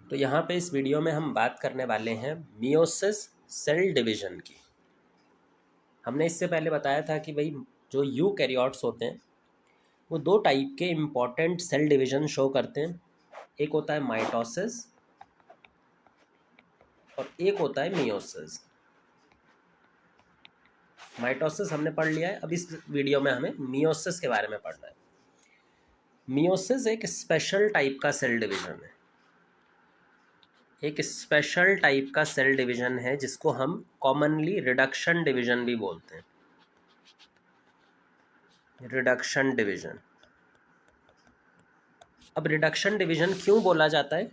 तो यहाँ पे इस वीडियो में हम बात करने वाले हैं मियोसिस सेल डिवीजन की। हमने इससे पहले बताया था कि भाई जो यूकैरियोट्स होते हैं वो दो टाइप के इम्पॉर्टेंट सेल डिवीजन शो करते हैं। एक होता है माइटोसिस और एक होता है मियोसिस। माइटोसिस हमने पढ़ लिया है, अब इस वीडियो में हमें मियोसिस के बारे में पढ़ना है। मियोसिस एक स्पेशल टाइप का सेल डिवीजन है, एक स्पेशल टाइप का सेल डिवीजन है जिसको हम कॉमनली रिडक्शन डिवीजन भी बोलते हैं। Reduction division. अब रिडक्शन डिवीजन क्यों बोला जाता है?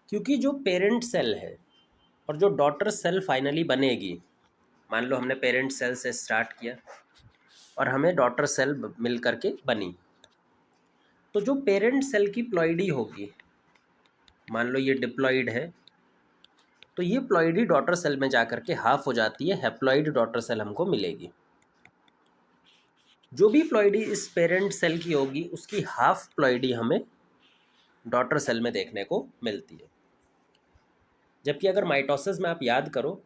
क्योंकि जो पेरेंट सेल है और जो डॉटर सेल फाइनली बनेगी, मान लो हमने पेरेंट सेल से स्टार्ट किया और हमें डॉटर सेल मिल करके बनी, तो जो पेरेंट सेल की प्लॉइडी होगी, मान लो ये डिप्लॉइड है, तो ये प्लॉइडी डॉटर सेल में जाकर के हाफ हो जाती है, हैप्लॉइड डॉटर सेल हमको मिलेगी। जो भी प्लॉइडी इस पेरेंट सेल की होगी उसकी हाफ प्लॉइडी हमें डॉटर सेल में देखने को मिलती है। जबकि अगर माइटोसिस में आप याद करो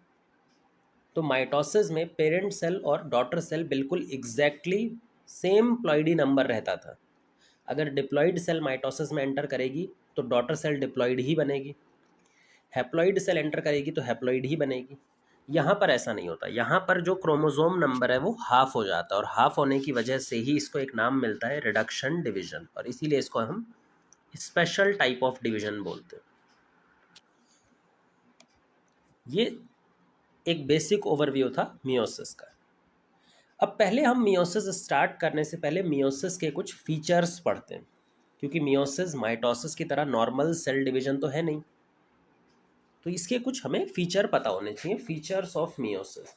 तो माइटोसिस में पेरेंट सेल और डॉटर सेल बिल्कुल एग्जैक्टली सेम प्लॉइडी नंबर रहता था। अगर डिप्लॉइड सेल माइटोसिस में एंटर करेगी तो डॉटर सेल डिप्लॉइड ही बनेगी, हैप्लॉइड सेल एंटर करेगी तो हैप्लॉइड ही बनेगी। यहाँ पर ऐसा नहीं होता, यहाँ पर जो क्रोमोसोम नंबर है वो हाफ हो जाता है और हाफ होने की वजह से ही इसको एक नाम मिलता है रिडक्शन डिवीजन, और इसीलिए इसको हम स्पेशल टाइप ऑफ डिवीजन बोलते हैं। ये एक बेसिक ओवरव्यू था मियोसिस का। अब पहले हम मियोसिस स्टार्ट करने से पहले मियोसिस के कुछ फीचर्स पढ़ते हैं, क्योंकि मियोसिस माइटोसिस की तरह नॉर्मल सेल डिवीजन तो है नहीं, तो इसके कुछ हमें फीचर पता होने चाहिए। Features of meiosis.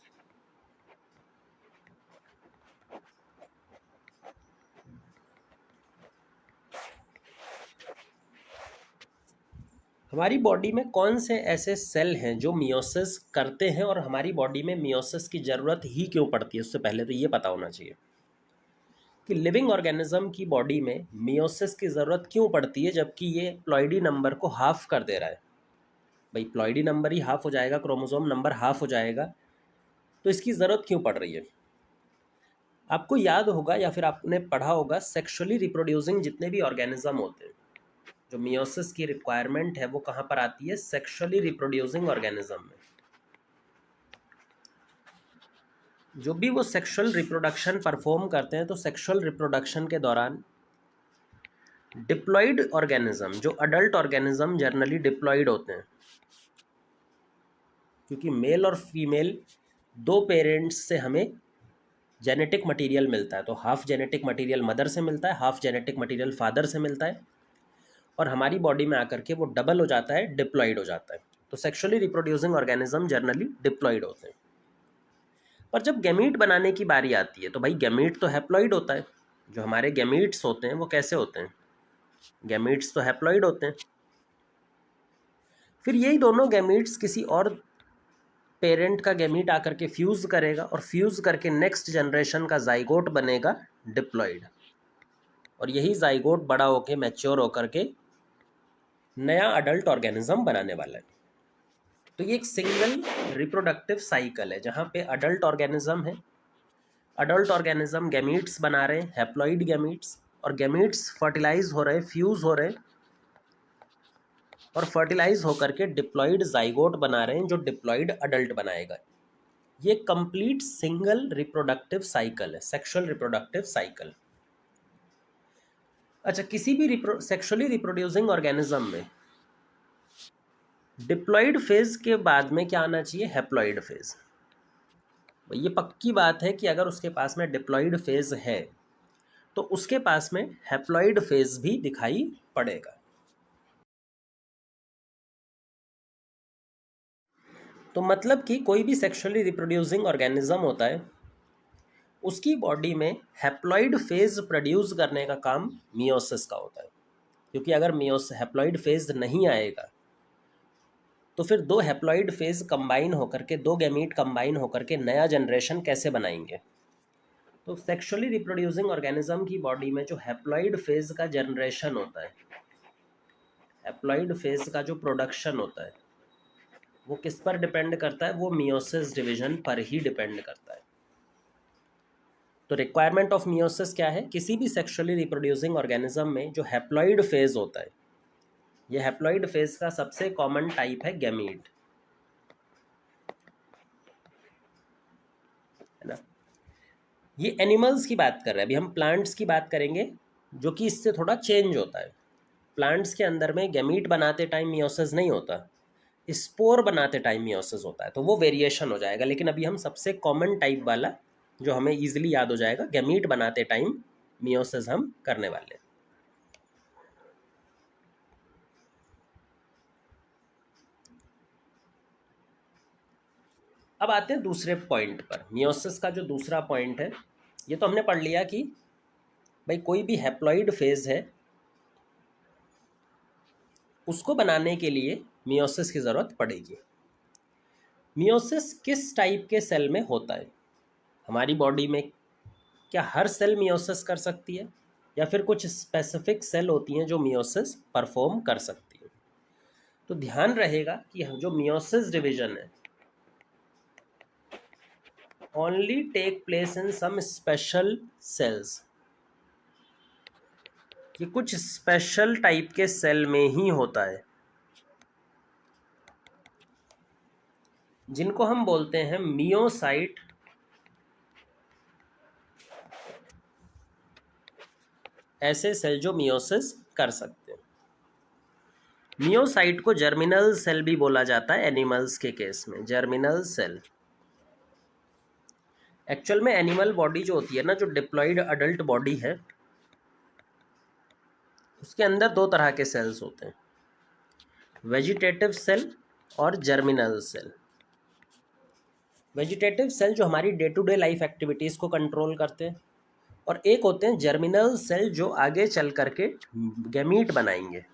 हमारी बॉडी में कौन से ऐसे सेल हैं जो मियोसिस करते हैं और हमारी बॉडी में मियोसिस की ज़रूरत ही क्यों पड़ती है, उससे पहले तो ये पता होना चाहिए कि लिविंग ऑर्गेनिज्म की बॉडी में मियोसिस की ज़रूरत क्यों पड़ती है जबकि ये प्लॉइडी नंबर को हाफ कर दे रहा है। भाई प्लॉइडी नंबर ही हाफ हो जाएगा, क्रोमोसोम नंबर हाफ हो जाएगा, तो इसकी ज़रूरत क्यों पड़ रही है? आपको याद होगा या फिर आपने पढ़ा होगा, सेक्सुअली रिप्रोड्यूसिंग जितने भी ऑर्गेनिज्म होते हैं, जो मियोसिस की रिक्वायरमेंट है वो कहाँ पर आती है? सेक्सुअली रिप्रोड्यूसिंग ऑर्गेनिज्म में। जो भी वो सेक्सुअल रिप्रोडक्शन परफॉर्म करते हैं, तो सेक्सुअल रिप्रोडक्शन के दौरान डिप्लॉइड ऑर्गेनिज्म, जो अडल्ट ऑर्गेनिज्म जनरली डिप्लॉइड होते हैं, क्योंकि मेल और फीमेल दो पेरेंट्स से हमें जेनेटिक मटेरियल मिलता है, तो हाफ जेनेटिक मटेरियल मदर से मिलता है, हाफ जेनेटिक मटेरियल फादर से मिलता है, और हमारी बॉडी में आकर के वो डबल हो जाता है, डिप्लॉइड हो जाता है। तो sexually reproducing organism generally diploid होते हैं। पर जब गैमीट बनाने की बारी आती है तो भाई गैमीट तो हैप्लॉइड होता है। जो हमारे गैमीट्स होते हैं वो कैसे होते हैं? गैमीट्स तो हैप्लॉइड होते हैं। फिर यही दोनों गैमीट्स किसी और पेरेंट का गैमीट आकर के फ्यूज़ करेगा और फ्यूज़ करके नेक्स्ट जनरेशन का जाइगोट बनेगा डिप्लॉइड, और यही जाइगोट बड़ा होकर मैच्योर होकर के नया अडल्ट ऑर्गेनिज्म बनाने वाला है। तो ये एक सिंगल रिप्रोडक्टिव साइकिल है जहाँ पे अडल्ट ऑर्गेनिज्म है, अडल्ट ऑर्गेनिज्म गैमीट्स बना रहे हैं, हैप्लॉइड गैमीट्स, और गैमीट्स फर्टिलाइज हो रहे, फ्यूज़ हो रहे, और फर्टिलाइज होकर के डिप्लॉइड जाइगोट बना रहे हैं जो डिप्लॉइड अडल्ट बनाएगा। ये कंप्लीट सिंगल रिप्रोडक्टिव साइकिल है, सेक्सुअल रिप्रोडक्टिव साइकिल। अच्छा, किसी भी सेक्सुअली रिप्रोड्यूसिंग ऑर्गेनिज्म में डिप्लॉइड फेज के बाद में क्या आना चाहिए? Haploid phase. ये पक्की बात है कि अगर उसके पास में डिप्लॉइड फेज है तो उसके पास में हैप्लॉइड फेज भी दिखाई पड़ेगा। तो मतलब कि कोई भी सेक्सुअली रिप्रोड्यूसिंग ऑर्गेनिज्म होता है उसकी बॉडी में हैप्लॉइड फेज प्रोड्यूस करने का काम मियोसिस का होता है, क्योंकि अगर हैप्लॉइड फेज नहीं आएगा तो फिर दो हैप्लॉइड फेज कंबाइन होकर के, दो गैमीट कंबाइन होकर के नया जनरेशन कैसे बनाएंगे? तो सेक्सुअली रिप्रोड्यूसिंग ऑर्गेनिज्म की बॉडी में जो हैप्लॉइड फेज का जनरेशन होता है, हैप्लॉइड फेज का जो प्रोडक्शन होता है वो किस पर डिपेंड करता है, वो मियोसिस डिवीजन पर ही डिपेंड करता है। तो रिक्वायरमेंट ऑफ मियोसिस क्या है, किसी भी सेक्सुअली रिप्रोड्यूसिंग ऑर्गेनिज्म में जो हैप्लॉइड फेज होता है, ये हैप्लॉइड फेज का सबसे कॉमन टाइप है गैमीट, है ना। ये एनिमल्स की बात कर रहे हैं, अभी हम प्लांट्स की बात करेंगे जो कि इससे थोड़ा चेंज होता है। प्लांट्स के अंदर में गैमीट बनाते टाइम मियोसिस नहीं होता, स्पोर बनाते टाइम मियोसिस होता है, तो वो वेरिएशन हो जाएगा। लेकिन अभी हम सबसे कॉमन टाइप वाला जो हमें इजीली याद हो जाएगा, गैमीट बनाते टाइम मियोसिस हम करने वाले हैं। अब आते हैं दूसरे पॉइंट पर, मियोसिस का जो दूसरा पॉइंट है, ये तो हमने पढ़ लिया कि भाई कोई भी हैप्लॉइड फेज है उसको बनाने के लिए मियोसिस की ज़रूरत पड़ेगी। मियोसिस किस टाइप के सेल में होता है, हमारी बॉडी में क्या हर सेल मियोसिस कर सकती है, या फिर कुछ स्पेसिफिक सेल होती हैं जो मियोसिस परफॉर्म कर सकती है। तो ध्यान रहेगा कि जो मियोसिस डिवीजन है only take place in some special cells, ये कुछ स्पेशल टाइप के सेल में ही होता है जिनको हम बोलते हैं मियोसाइट ऐसे सेल जो मियोसिस कर सकते हैं। मियोसाइट को जर्मिनल सेल भी बोला जाता है एनिमल्स के केस में, जर्मिनल सेल। एक्चुअल में एनिमल बॉडी जो होती है ना, जो डिप्लॉइड अडल्ट बॉडी है, उसके अंदर दो तरह के सेल्स होते हैं, वेजिटेटिव सेल और जर्मिनल सेल। वेजिटेटिव सेल जो हमारी day to day life activities को कंट्रोल करते हैं, और एक होते हैं जर्मिनल सेल जो आगे चल करके गैमीट बनाएंगे,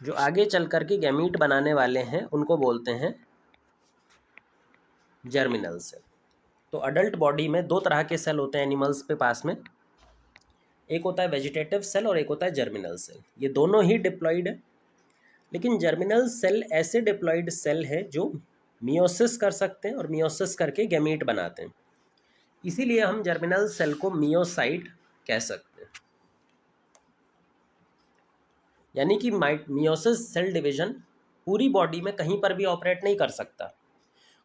जो आगे चल करके गैमीट बनाने वाले हैं उनको बोलते हैं जर्मिनल सेल। तो अडल्ट बॉडी में दो तरह के सेल होते हैं एनिमल्स पे पास में, एक होता है वेजिटेटिव सेल और एक होता है जर्मिनल सेल। ये दोनों ही डिप्लॉइड है, लेकिन जर्मिनल सेल ऐसे डिप्लॉइड सेल है जो मियोसिस कर सकते हैं और मियोसिस करके गैमीट बनाते हैं, इसीलिए हम जर्मिनल सेल को मियोसाइट कह सकते हैं। यानी कि मियोसिस सेल डिवीजन पूरी बॉडी में कहीं पर भी ऑपरेट नहीं कर सकता,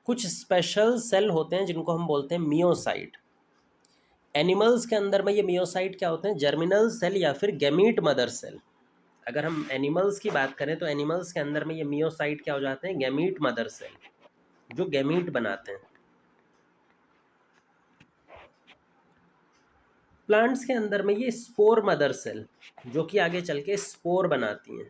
कुछ स्पेशल सेल होते हैं जिनको हम बोलते हैं मियोसाइट। एनिमल्स के अंदर में ये मियोसाइट क्या होते हैं, जर्मिनल सेल या फिर गैमीट मदर सेल। अगर हम एनिमल्स की बात करें तो एनिमल्स के अंदर में ये मियोसाइट क्या हो जाते हैं, गैमीट मदर सेल, जो गैमीट बनाते हैं। प्लांट्स के अंदर में ये स्पोर मदर सेल, जो कि आगे चल के स्पोर बनाती हैं।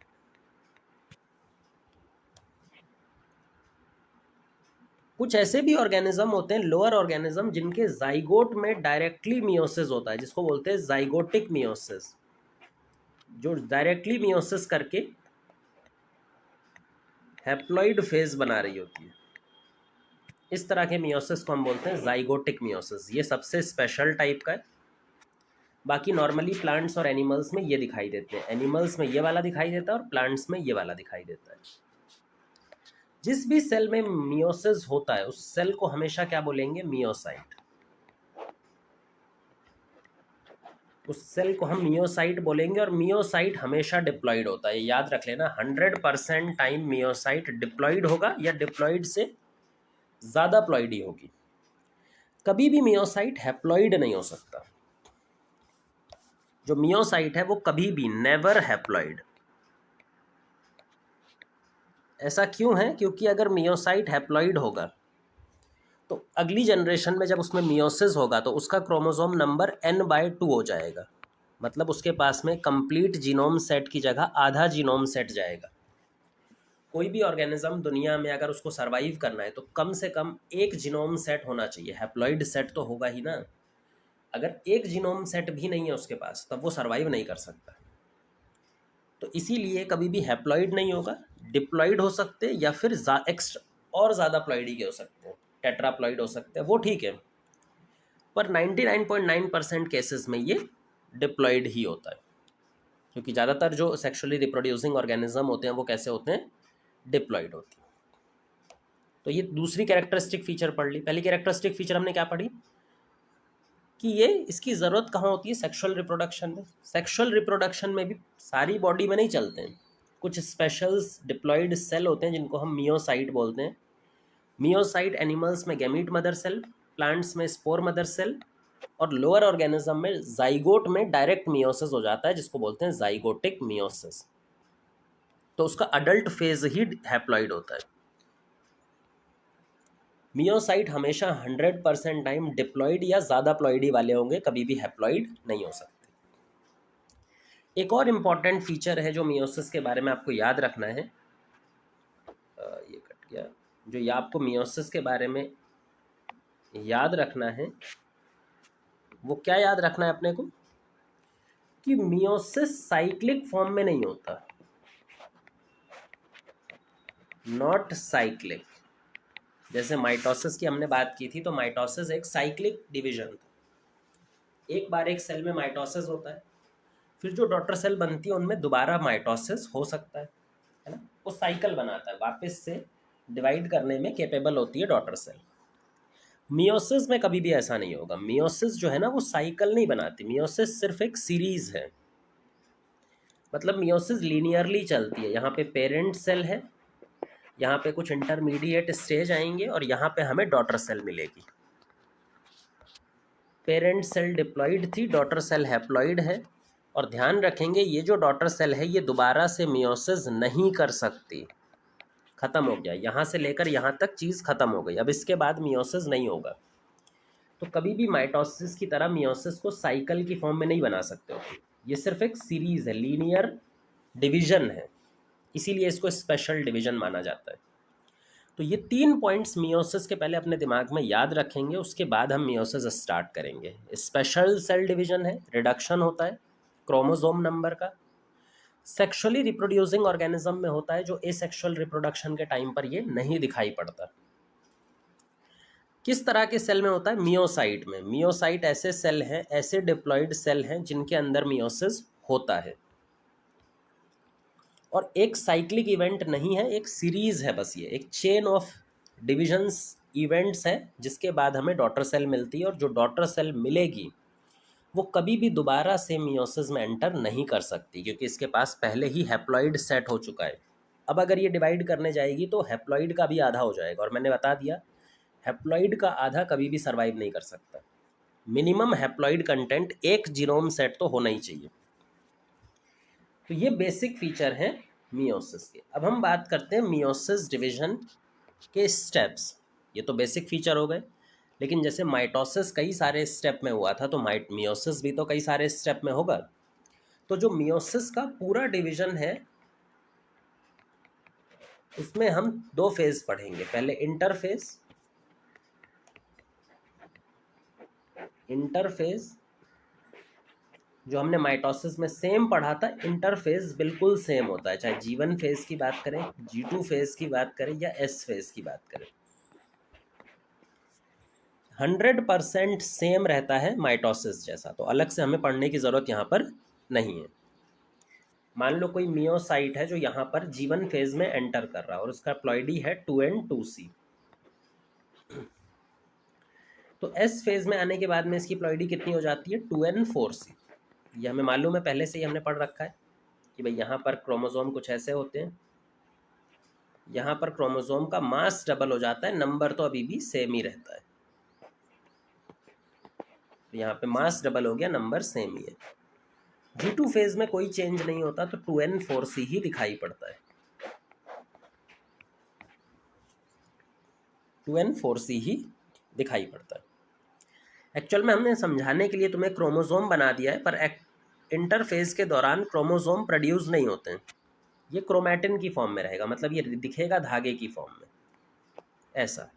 कुछ ऐसे भी ऑर्गेनिज्म होते हैं, लोअर ऑर्गेनिज्म, जिनके जाइगोट में डायरेक्टली मियोसिस होता है, जिसको बोलते हैं जाइगोटिक मियोसिस, जो डायरेक्टली मियोसिस करके हैप्लॉइड फेज बना रही होती है। इस तरह के मियोसिस को हम बोलते हैं जाइगोटिक मियोसिस। ये सबसे स्पेशल टाइप का है, बाकी नॉर्मली प्लांट्स और एनिमल्स में ये दिखाई देते हैं। एनिमल्स में ये वाला दिखाई देता है और प्लांट्स में ये वाला दिखाई देता है। जिस भी सेल में मियोसिस होता है उस सेल को हमेशा क्या बोलेंगे, मियोसाइट। उस सेल को हम मियोसाइट बोलेंगे, और मियोसाइट हमेशा डिप्लॉइड होता है, याद रख लेना। 100% टाइम मियोसाइट डिप्लॉइड होगा या डिप्लॉइड से ज़्यादा प्लॉइड ही होगी। कभी भी मियोसाइट हैप्लॉइड नहीं हो सकता। जो मियोसाइट है वो कभी भी नेवर हैप्लॉइड। ऐसा क्यों है, क्योंकि अगर मियोसाइट हैप्लॉइड होगा तो अगली जनरेशन में जब उसमें मियोसिस होगा तो उसका क्रोमोसोम नंबर n/2 हो जाएगा। मतलब उसके पास में कंप्लीट जीनोम सेट की जगह आधा जीनोम सेट जाएगा। कोई भी ऑर्गेनिज्म दुनिया में अगर उसको सरवाइव करना है तो कम से कम एक जीनोम सेट होना चाहिए, हैप्लॉइड सेट तो होगा ही ना। अगर एक जीनोम सेट भी नहीं है उसके पास तब वो सरवाइव नहीं कर सकता। तो इसीलिए कभी भी हैप्लॉइड नहीं होगा, डिप्लॉइड हो सकते हैं या फिर एक्स्ट्रा और ज़्यादा प्लॉइड ही हो सकते हैं, टेट्राप्लॉइड हो सकते हैं, वो ठीक है। पर 99.9% केसेस में ये डिप्लॉइड ही होता है, क्योंकि ज़्यादातर जो सेक्सुअली रिप्रोड्यूसिंग ऑर्गेनिज्म होते हैं वो कैसे होते हैं, डिप्लॉइड होते हैं। तो ये दूसरी कैरेक्टरिस्टिक फीचर पढ़ ली। पहली कैरेक्टरिस्टिक फीचर हमने क्या पढ़ी कि ये इसकी ज़रूरत कहाँ होती है, सेक्सुअल रिप्रोडक्शन में। सेक्सुअल रिप्रोडक्शन में भी सारी बॉडी में नहीं चलते हैं, कुछ स्पेशल डिप्लॉइड सेल होते हैं जिनको हम मियोसाइट बोलते हैं। मियोसाइट एनिमल्स में गैमीट मदर सेल, प्लांट्स में स्पोर मदर सेल, और लोअर ऑर्गेनिज्म में जाइगोट में डायरेक्ट मियोसिस हो जाता है जिसको बोलते हैं जाइगोटिक मियोसिस। तो उसका अडल्ट फेज ही हैप्लॉइड होता है। मियोसाइट हमेशा 100% टाइम डिप्लॉइड या ज़्यादा प्लॉइडी वाले होंगे, कभी भी हैप्लॉइड नहीं हो सकते। एक और इम्पॉर्टेंट फीचर है जो मियोसिस के बारे में आपको याद रखना है, ये कट गया, जो ये आपको मियोसिस के बारे में याद रखना है वो क्या याद रखना है अपने को, कि मियोसिस साइक्लिक फॉर्म में नहीं होता, नॉट साइक्लिक। जैसे माइटोसिस की हमने बात की थी, तो माइटोसिस एक साइक्लिक डिवीजन था, एक बार एक सेल में माइटोसिस होता है, फिर जो डॉटर सेल बनती है उनमें दोबारा माइटोसिस हो सकता है ना, वो साइकिल बनाता है, वापस से डिवाइड करने में कैपेबल होती है डॉटर सेल। मियोसिस में कभी भी ऐसा नहीं होगा। मियोसिस जो है ना वो साइकिल नहीं बनाती, मियोसिस सिर्फ एक सीरीज है। मतलब मियोसिस लीनियरली चलती है, यहाँ पे पेरेंट सेल है, यहाँ पे कुछ इंटरमीडिएट स्टेज आएंगे और यहाँ पे हमें डॉटर सेल मिलेगी। पेरेंट सेल डिप्लॉइड थी, डॉटर सेल हैप्लॉइड है। और ध्यान रखेंगे ये जो डॉटर सेल है ये दोबारा से मियोसिस नहीं कर सकती, खत्म हो गया, यहाँ से लेकर यहाँ तक चीज़ खत्म हो गई, अब इसके बाद मियोसिस नहीं होगा। तो कभी भी माइटोसिस की तरह मियोसिस को साइकिल की फॉर्म में नहीं बना सकते हो, ये सिर्फ एक सीरीज है, लीनियर डिवीजन है, इसीलिए इसको स्पेशल डिवीजन माना जाता है। तो ये 3 पॉइंट्स मियोसिस के पहले अपने दिमाग में याद रखेंगे, उसके बाद हम मियोसिस स्टार्ट करेंगे। स्पेशल सेल डिवीजन है, रिडक्शन होता है क्रोमोसोम नंबर का। सेक्सुअली रिप्रोड्यूसिंग ऑर्गेनिज्म में होता है, जो एसेक्सुअल रिप्रोडक्शन के टाइम पर ये नहीं दिखाई पड़ता। किस तरह के सेल में होता है, मियोसाइट में। मियोसाइट ऐसे सेल हैं, ऐसे डिप्लॉइड सेल हैं जिनके अंदर मियोसिस होता है, और एक साइक्लिक इवेंट नहीं है, एक सीरीज है बस, ये एक चेन ऑफ डिविजन्स इवेंट्स है जिसके बाद हमें डॉटर सेल मिलती है, और जो डॉटर सेल मिलेगी वो कभी भी दोबारा से मियोसिस में एंटर नहीं कर सकती, क्योंकि इसके पास पहले ही हैप्लॉइड सेट हो चुका है। अब अगर ये डिवाइड करने जाएगी तो हैप्लॉइड का भी आधा हो जाएगा, और मैंने बता दिया हैप्लॉइड का आधा कभी भी सर्वाइव नहीं कर सकता। मिनिमम हैप्लॉइड कंटेंट एक जीनोम सेट तो होना ही चाहिए। तो ये बेसिक फीचर है मियोसिस के। अब हम बात करते हैं मियोसिस डिवीजन के स्टेप्स। ये तो बेसिक फीचर हो गए, लेकिन जैसे माइटोसिस कई सारे स्टेप में हुआ था, तो मियोसिस भी तो कई सारे स्टेप में होगा। तो जो मियोसिस का पूरा डिवीजन है उसमें हम 2 फेज पढ़ेंगे। पहले इंटरफेज जो हमने माइटोसिस में सेम पढ़ा था, इंटरफेज बिल्कुल सेम होता है, चाहे G1 फेज की बात करें, G2 फेज की बात करें या S फेज की बात करें, 100% सेम रहता है माइटोसिस जैसा। तो अलग से हमें पढ़ने की ज़रूरत यहाँ पर नहीं है। मान लो कोई मियोसाइट है जो यहाँ पर G1 फेज में एंटर कर रहा है और उसका प्लॉइडी है 2N 2C। तो S फेज में आने के बाद में इसकी प्लॉइडी कितनी हो जाती है, 2N 4C। ये हमें मालूम है, पहले से ही हमने पढ़ रखा है कि भाई यहाँ पर क्रोमोसोम कुछ ऐसे होते हैं, यहाँ पर क्रोमोसोम का मास डबल हो जाता है, नंबर तो अभी भी सेम ही रहता है। तो यहाँ पे मास डबल हो गया, नंबर सेम ही है। G2 फेज में कोई चेंज नहीं होता, तो 2N 4C ही दिखाई पड़ता है, 2N 4C ही दिखाई पड़ता है। एक्चुअल में हमने समझाने के लिए तुम्हें क्रोमोसोम बना दिया है, पर इंटरफेज के दौरान क्रोमोसोम प्रोड्यूस नहीं होते हैं, ये क्रोमैटिन की फॉर्म में रहेगा, मतलब ये दिखेगा धागे की फॉर्म में, ऐसा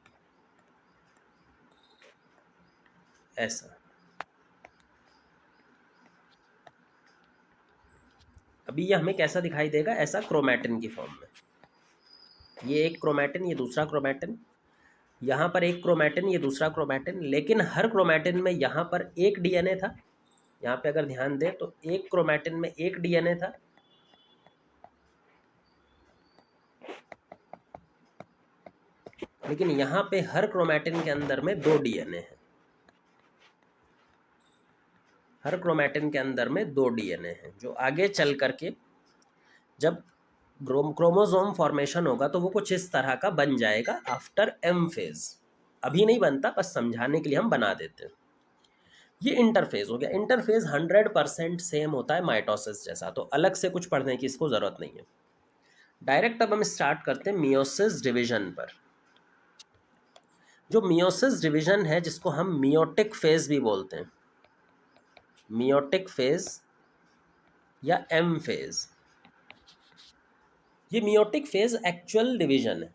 ऐसा। अभी ये हमें कैसा दिखाई देगा, ऐसा क्रोमैटिन की फॉर्म में। ये एक क्रोमैटिन, ये दूसरा क्रोमैटिन, यहाँ पर एक क्रोमैटिन, ये दूसरा क्रोमैटिन, लेकिन हर क्रोमैटिन में यहाँ पर एक DNA था यहाँ पे अगर ध्यान दें तो एक क्रोमैटिन में एक डीएनए था, लेकिन यहाँ पे हर क्रोमैटिन के अंदर में 2 डीएनए हैं। हर क्रोमैटिन के अंदर में 2 डीएनए हैं, जो आगे चल करके जब क्रोमोसोम फॉर्मेशन होगा तो वो कुछ इस तरह का बन जाएगा आफ्टर एम फेज। अभी नहीं बनता, बस समझाने के लिए हम बना देते हैं। ये इंटरफेज हो गया। इंटरफेज 100% सेम होता है माइटोसिस जैसा, तो अलग से कुछ पढ़ने की इसको ज़रूरत नहीं है। डायरेक्ट अब हम स्टार्ट करते हैं मियोसिस डिवीजन पर। जो मियोसिस डिवीजन है, जिसको हम मियोटिक फेज भी बोलते हैं, मियोटिक फेज या एम फेज, ये मियोटिक फेज एक्चुअल डिवीजन है।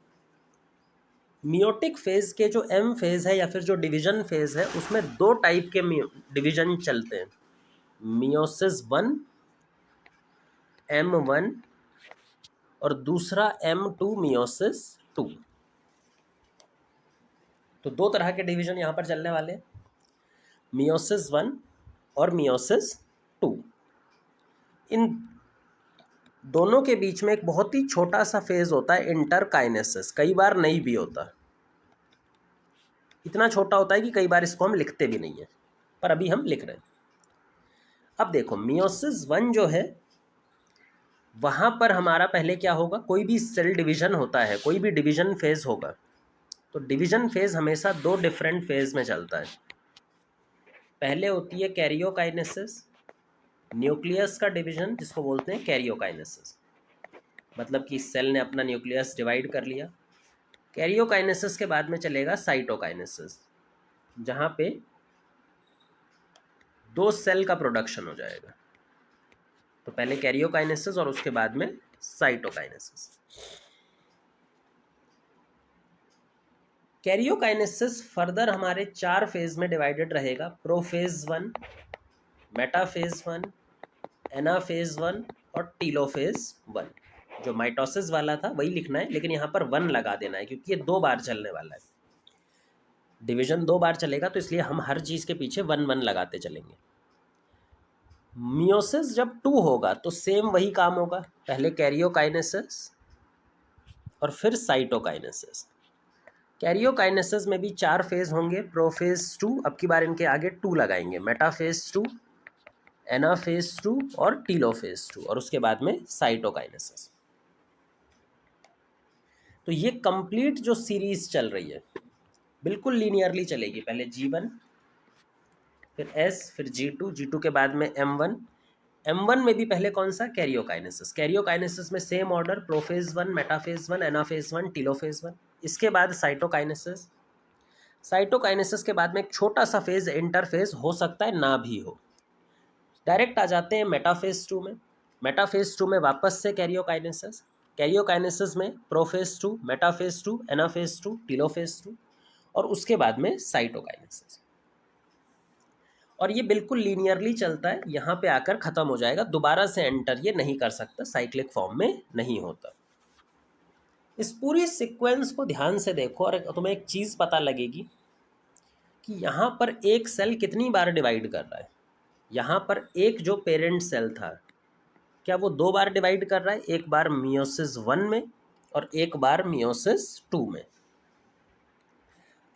मियोटिक फेज के जो एम फेज है या फिर जो डिवीजन फेज है, उसमें 2 टाइप के डिवीजन चलते हैं, मियोसिस 1 M1 और दूसरा M2 मियोसिस 2। तो 2 तरह के डिवीजन यहाँ पर चलने वाले हैं, मियोसिस 1 और मियोसिस 2। इन दोनों के बीच में एक बहुत ही छोटा सा फेज होता है इंटरकाइनेसिस, कई बार नहीं भी होता, इतना छोटा होता है कि कई बार इसको हम लिखते भी नहीं है, पर अभी हम लिख रहे हैं। अब देखो मियोसिस 1 जो है, वहाँ पर हमारा पहले क्या होगा, कोई भी सेल डिवीजन होता है, कोई भी डिवीजन फेज होगा, तो डिवीजन फेज हमेशा 2 डिफरेंट फेज में चलता है। पहले होती है कैरियोकाइनेसिस, न्यूक्लियस का डिवीजन, जिसको बोलते हैं कैरियोकाइनेसिस, मतलब कि सेल ने अपना न्यूक्लियस डिवाइड कर लिया। कैरियोकाइनेसिस के बाद में चलेगा साइटोकाइनेसिस, जहाँ पे 2 सेल का प्रोडक्शन हो जाएगा। तो पहले कैरियोकाइनेसिस और उसके बाद में साइटोकाइनेसिस। कैरियोकाइनेसिस फर्दर हमारे 4 फेज में डिवाइडेड रहेगा, प्रोफेज 1, मेटाफेज 1, एनाफेज 1 और टीलोफेज 1। जो माइटोसिस वाला था वही लिखना है, लेकिन यहाँ पर 1 लगा देना है, क्योंकि ये 2 बार चलने वाला है। डिवीजन 2 बार चलेगा, तो इसलिए हम हर चीज़ के पीछे 1 लगाते चलेंगे। मियोसिस जब 2 होगा तो सेम वही काम होगा, पहले कैरियोकाइनेसिस और फिर साइटोकाइनेसिस। कैरियोकाइनेसिस में भी 4 फेज होंगे, प्रोफेज 2, अब की बार इनके आगे 2 लगाएंगे, मेटाफेज 2, एनाफेज 2 और टीलोफेज 2, और उसके बाद में साइटोकाइनेसिस। तो ये कंप्लीट जो सीरीज चल रही है बिल्कुल लीनियरली चलेगी, पहले G1 फिर S फिर G2, G2 के बाद में M1। M1 में भी पहले कौन सा, कैरियोकाइनेसिस। कैरियोकाइनेसिस में same order, prophase 1, metaphase 1, anaphase 1, telophase 1। इसके बाद साइटोकाइनेसिस। साइटोकाइनेसिस के बाद में एक छोटा सा फेज इंटरफेज हो सकता है, ना भी हो। डायरेक्ट आ जाते हैं मेटाफेज 2 में। मेटाफेज 2 में वापस से कैरियोकाइनेसिस। कैरियोकाइनेसिस में प्रोफेज 2, मेटाफेज 2, एनाफेज 2, टीलोफेज 2 और उसके बाद में साइटोकाइनेसिस। और ये बिल्कुल लीनियरली चलता है, यहाँ पे आकर ख़त्म हो जाएगा, दोबारा से एंटर ये नहीं कर सकता, साइक्लिक फॉर्म में नहीं होता। इस पूरी सीक्वेंस को ध्यान से देखो और तुम्हें एक चीज़ पता लगेगी कि यहाँ पर एक सेल कितनी बार डिवाइड कर रहा है। यहाँ पर एक जो पेरेंट सेल था, क्या वो 2 बार डिवाइड कर रहा है, एक बार मियोसिस 1 में और एक बार मियोसिस 2 में।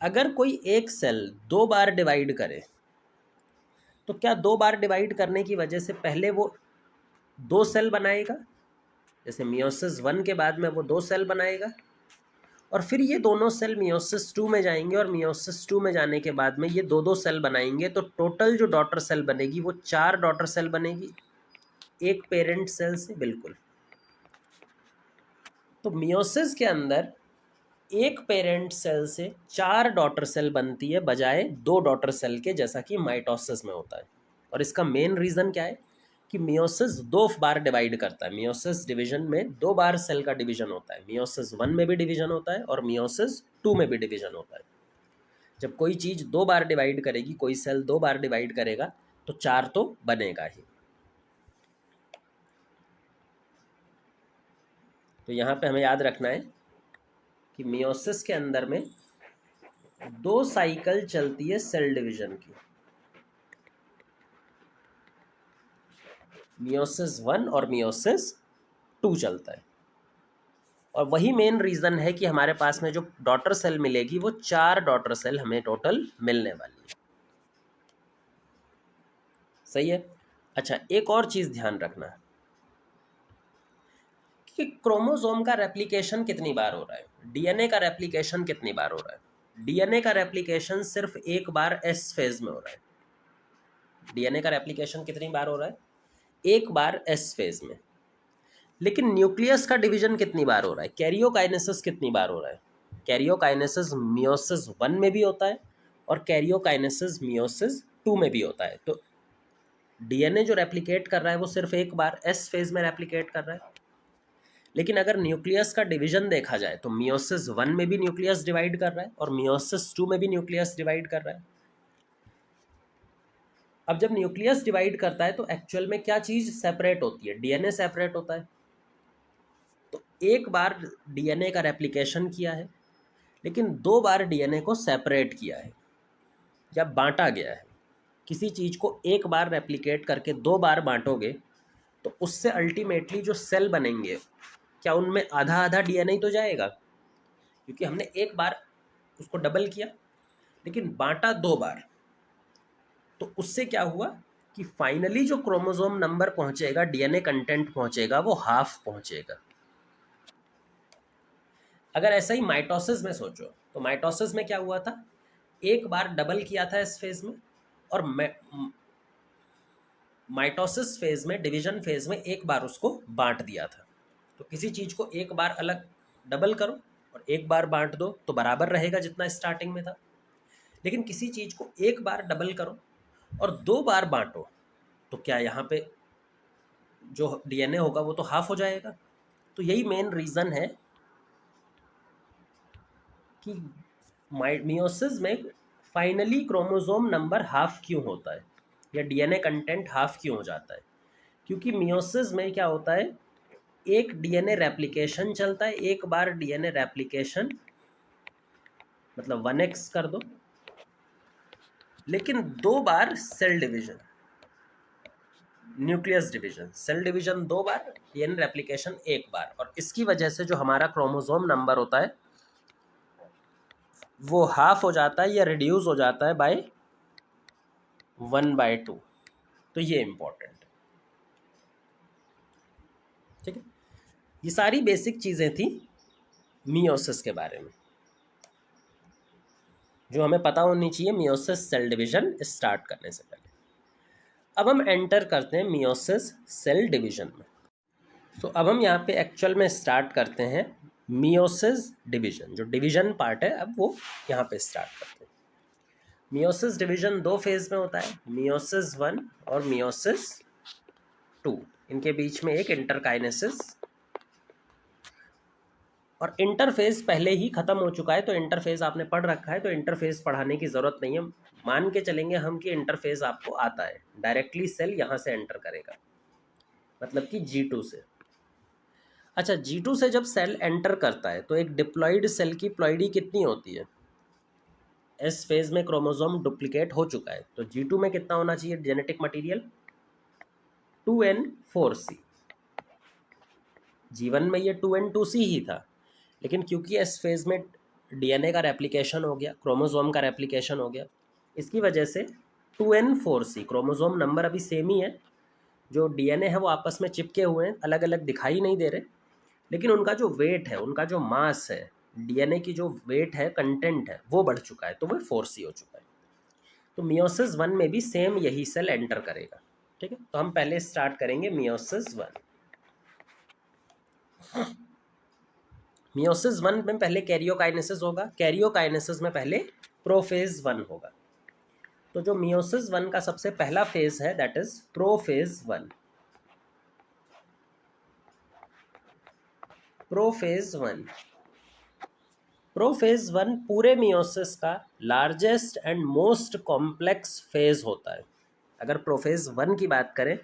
अगर कोई एक सेल 2 बार डिवाइड करे तो क्या 2 बार डिवाइड करने की वजह से पहले वो 2 सेल बनाएगा, जैसे मियोसिस 1 के बाद में वो 2 सेल बनाएगा, और फिर ये दोनों सेल मियोसिस 2 में जाएंगे और मियोसिस 2 में जाने के बाद में ये 2 सेल बनाएंगे, तो टोटल जो डॉटर सेल बनेगी वो 4 डॉटर सेल बनेगी एक पेरेंट सेल से। बिल्कुल, तो मियोसिस के अंदर एक पेरेंट सेल से 4 डॉटर सेल बनती है, बजाय 2 डॉटर सेल के, जैसा कि माइटोसिस में होता है। और इसका मेन रीज़न क्या है कि मियोसिस 2 बार डिवाइड करता है। मियोसिस डिवीजन में 2 बार सेल का डिवीजन होता है, मियोसिस 1 में भी डिवीजन होता है और मियोसिस 2 में भी डिवीजन होता है। जब कोई चीज़ 2 बार डिवाइड करेगी, कोई सेल 2 बार डिवाइड करेगा, तो 4 तो बनेगा ही। तो यहाँ पे हमें याद रखना है कि मियोसिस के अंदर में 2 साइकिल चलती है सेल डिवीजन की। मियोसिस 1 और मियोसिस 2 चलता है। और वही मेन रीज़न है कि हमारे पास में जो डॉटर सेल मिलेगी वो 4 डॉटर सेल हमें टोटल मिलने वाली है। सही है। अच्छा, एक और चीज़ ध्यान रखना कि क्रोमोसोम का रेप्लिकेशन कितनी बार हो रहा है, डीएनए का रेप्लिकेशन कितनी बार हो रहा है। डीएनए का रेप्लिकेशन सिर्फ एक बार एस फेज में हो रहा है। डीएनए का रेप्लिकेशन कितनी बार हो रहा है, एक बार एस फेज में। लेकिन न्यूक्लियस का डिवीजन कितनी बार हो रहा है, कैरियोकाइनेसिस कितनी बार हो रहा है। कैरियोकाइनेसिस मियोसिस 1 में भी होता है और कैरियोकाइनेसिस मियोसिस 2 में भी होता है। तो डीएनए जो रेप्लिकेट कर रहा है वो सिर्फ एक बार एस फेज में रेप्लिकेट कर रहा है। लेकिन अगर न्यूक्लियस का डिवीजन देखा जाए तो मियोसिस 1 में भी न्यूक्लियस डिवाइड कर रहा है और मियोसिस 2 में भी न्यूक्लियस डिवाइड कर रहा है। अब जब न्यूक्लियस डिवाइड करता है तो एक्चुअल में क्या चीज़ सेपरेट होती है, डीएनए सेपरेट होता है। तो एक बार डीएनए का रेप्लिकेशन किया है लेकिन 2 बार डीएनए को सेपरेट किया है या बांटा गया है। किसी चीज़ को एक बार रेप्लिकेट करके 2 बार बांटोगे तो उससे अल्टीमेटली जो सेल बनेंगे क्या उनमें आधा आधा डीएनए तो जाएगा, क्योंकि हमने एक बार उसको डबल किया लेकिन बांटा 2 बार। तो उससे क्या हुआ कि फाइनली जो क्रोमोसोम नंबर पहुंचेगा, डीएनए कंटेंट पहुंचेगा, वो हाफ पहुंचेगा। अगर ऐसा ही माइटोसिस में सोचो तो माइटोसिस में क्या हुआ था, एक बार डबल किया था इस फेज में और माइटोसिस फेज में, डिवीजन फेज में एक बार उसको बांट दिया था। तो किसी चीज़ को एक बार अलग डबल करो और एक बार बांट दो तो बराबर रहेगा जितना स्टार्टिंग में था। लेकिन किसी चीज़ को एक बार डबल करो और 2 बार बांटो तो क्या यहाँ पे जो डीएनए होगा वो तो हाफ हो जाएगा। तो यही मेन रीज़न है कि मियोसिस में फाइनली क्रोमोसोम नंबर हाफ क्यों होता है या डीएनए कंटेंट हाफ क्यों हो जाता है। क्योंकि मियोसिस में क्या होता है, एक डीएनए रेप्लिकेशन चलता है, एक बार डीएनए रेप्लिकेशन मतलब 1x कर दो, लेकिन 2 बार cell division, nucleus division, cell division 2 बार, डीएनए रेप्लिकेशन एक बार। और इसकी वजह से जो हमारा क्रोमोसोम नंबर होता है वो हाफ हो जाता है या रिड्यूस हो जाता है बाय 1/2। तो ये इंपॉर्टेंट है। ठीक है, ये सारी बेसिक चीज़ें थी मियोसिस के बारे में जो हमें पता होनी चाहिए मियोसिस सेल डिवीजन स्टार्ट करने से पहले। अब हम एंटर करते हैं मियोसिस सेल डिवीजन में। तो अब हम यहाँ पे एक्चुअल में स्टार्ट करते हैं मियोसिस डिवीजन, जो डिवीजन पार्ट है अब वो यहाँ पे स्टार्ट करते हैं। मियोसिस डिवीजन 2 फेज में होता है, मियोसिस 1 और मियोसिस 2। इनके बीच में एक इंटरकाइनेसिस और इंटरफेज पहले ही खत्म हो चुका है। तो इंटरफेज आपने पढ़ रखा है तो इंटरफेज पढ़ाने की ज़रूरत नहीं है। मान के चलेंगे हम कि इंटरफेज आपको आता है, डायरेक्टली सेल यहाँ से एंटर करेगा, मतलब कि G2 से। अच्छा, G2 से जब सेल एंटर करता है तो एक डिप्लॉइड सेल की प्लॉइडी कितनी होती है, एस फेज में क्रोमोसोम डुप्लीकेट हो चुका है तो G2 में कितना होना चाहिए जेनेटिक मटेरियल, 2n4c। G1 में ये 2n2c ही था, लेकिन क्योंकि एस फेज में डीएनए का रेप्लिकेशन हो गया, क्रोमोसोम का रेप्लिकेशन हो गया, इसकी वजह से 2n4c, क्रोमोसोम नंबर अभी सेम ही है, जो डीएनए है वो आपस में चिपके हुए हैं, अलग अलग दिखाई नहीं दे रहे, लेकिन उनका जो वेट है, उनका जो मास है, डीएनए की जो वेट है, कंटेंट है, वो बढ़ चुका है, तो वो 4c हो चुका है। तो मियोसिस 1 में भी सेम यही सेल एंटर करेगा। ठीक है, तो हम पहले स्टार्ट करेंगे मियोसिस 1। मियोसिस 1 में पहले कैरियोकाइनेसिस होगा, कैरियोकाइनेसिस में पहले प्रोफेज 1 होगा। तो जो मियोसिस 1 का सबसे पहला फेज है that is prophase 1। Prophase 1, prophase 1 पूरे मियोसिस का largest and most complex phase होता है। अगर प्रोफेज 1 की बात करें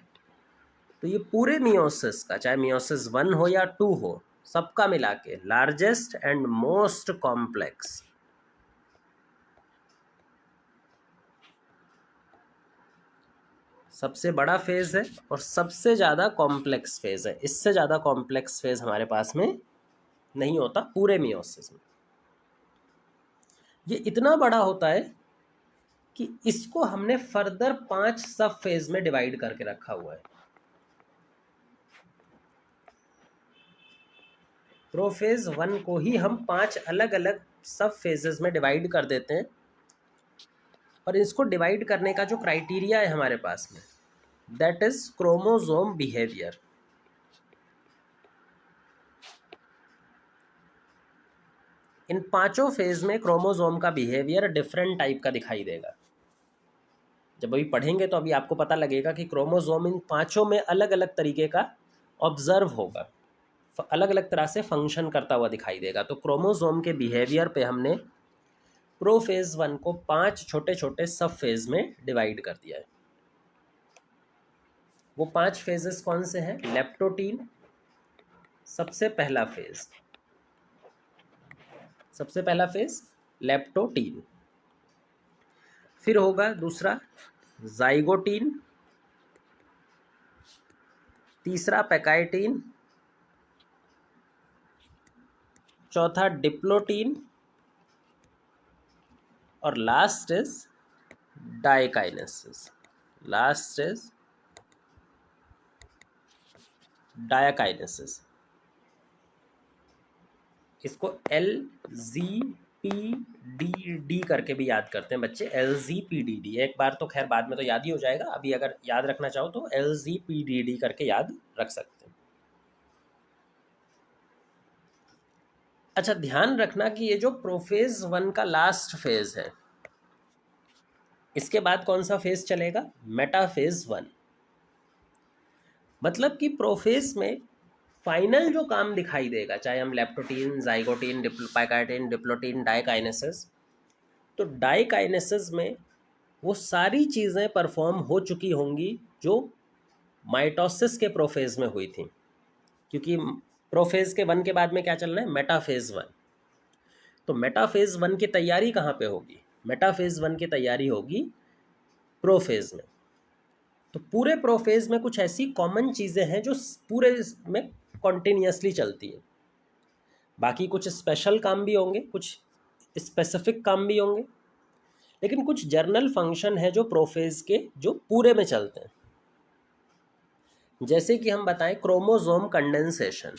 तो ये पूरे मियोसिस का, चाहे मियोसिस 1 हो या 2 हो, सबका मिला के लार्जेस्ट एंड मोस्ट कॉम्प्लेक्स। सबसे बड़ा फेज है और सबसे ज़्यादा कॉम्प्लेक्स फेज है। इससे ज़्यादा कॉम्प्लेक्स फेज हमारे पास में नहीं होता पूरे मियोसिस में। ये इतना बड़ा होता है कि इसको हमने फर्दर 5 सब फेज में डिवाइड करके रखा हुआ है। प्रोफेज 1 को ही हम 5 अलग अलग सब फेजेस में डिवाइड कर देते हैं, और इसको डिवाइड करने का जो क्राइटेरिया है हमारे पास में, दैट इज क्रोमोसोम बिहेवियर। इन पांचों फेज में क्रोमोसोम का बिहेवियर डिफरेंट टाइप का दिखाई देगा। जब अभी पढ़ेंगे तो अभी आपको पता लगेगा कि क्रोमोसोम इन पांचों में अलग अलग तरीके का ऑब्जर्व होगा, अलग अलग तरह से फंक्शन करता हुआ दिखाई देगा। तो क्रोमोसोम के बिहेवियर पे हमने प्रोफेज 1 को 5 छोटे छोटे सब फेज में डिवाइड कर दिया है। वो 5 फेजेस कौन से हैं? लेप्टोटीन सबसे पहला फेज, सबसे पहला फेज लेप्टोटीन। फिर होगा दूसरा जाइगोटीन, तीसरा पैकाइटीन, चौथा डिप्लोटीन, और last is diakinesis. Last is diakinesis. इसको LZPDD करके भी याद करते हैं बच्चे, LZPDD। एक बार तो खैर बाद में तो याद ही हो जाएगा, अभी अगर याद रखना चाहो तो LZPDD करके याद रख सकते हैं। अच्छा, ध्यान रखना कि ये जो प्रोफेज 1 का लास्ट फेज है, इसके बाद कौन सा फेज चलेगा? मेटाफेज 1। मतलब कि प्रोफेज में फाइनल जो काम दिखाई देगा, चाहे हम leptotene, zygotene, pachytene, diplotene, diakinesis, तो डायकाइनेसिस में वो सारी चीज़ें परफॉर्म हो चुकी होंगी जो माइटोसिस के प्रोफेज में हुई थी। क्योंकि प्रोफेज के 1 के बाद में क्या चलना है? मेटाफेज 1। तो मेटाफेज 1 की तैयारी कहाँ पे होगी? मेटाफेज 1 की तैयारी होगी प्रोफेज में। तो पूरे प्रोफेज में कुछ ऐसी कॉमन चीज़ें हैं जो पूरे में कॉन्टिन्यूसली चलती है। बाकी कुछ स्पेशल काम भी होंगे, कुछ स्पेसिफिक काम भी होंगे, लेकिन कुछ जर्नल फंक्शन है जो प्रोफेज के जो पूरे में चलते हैं। जैसे कि हम बताएं क्रोमोसोम कंडेंसेशन,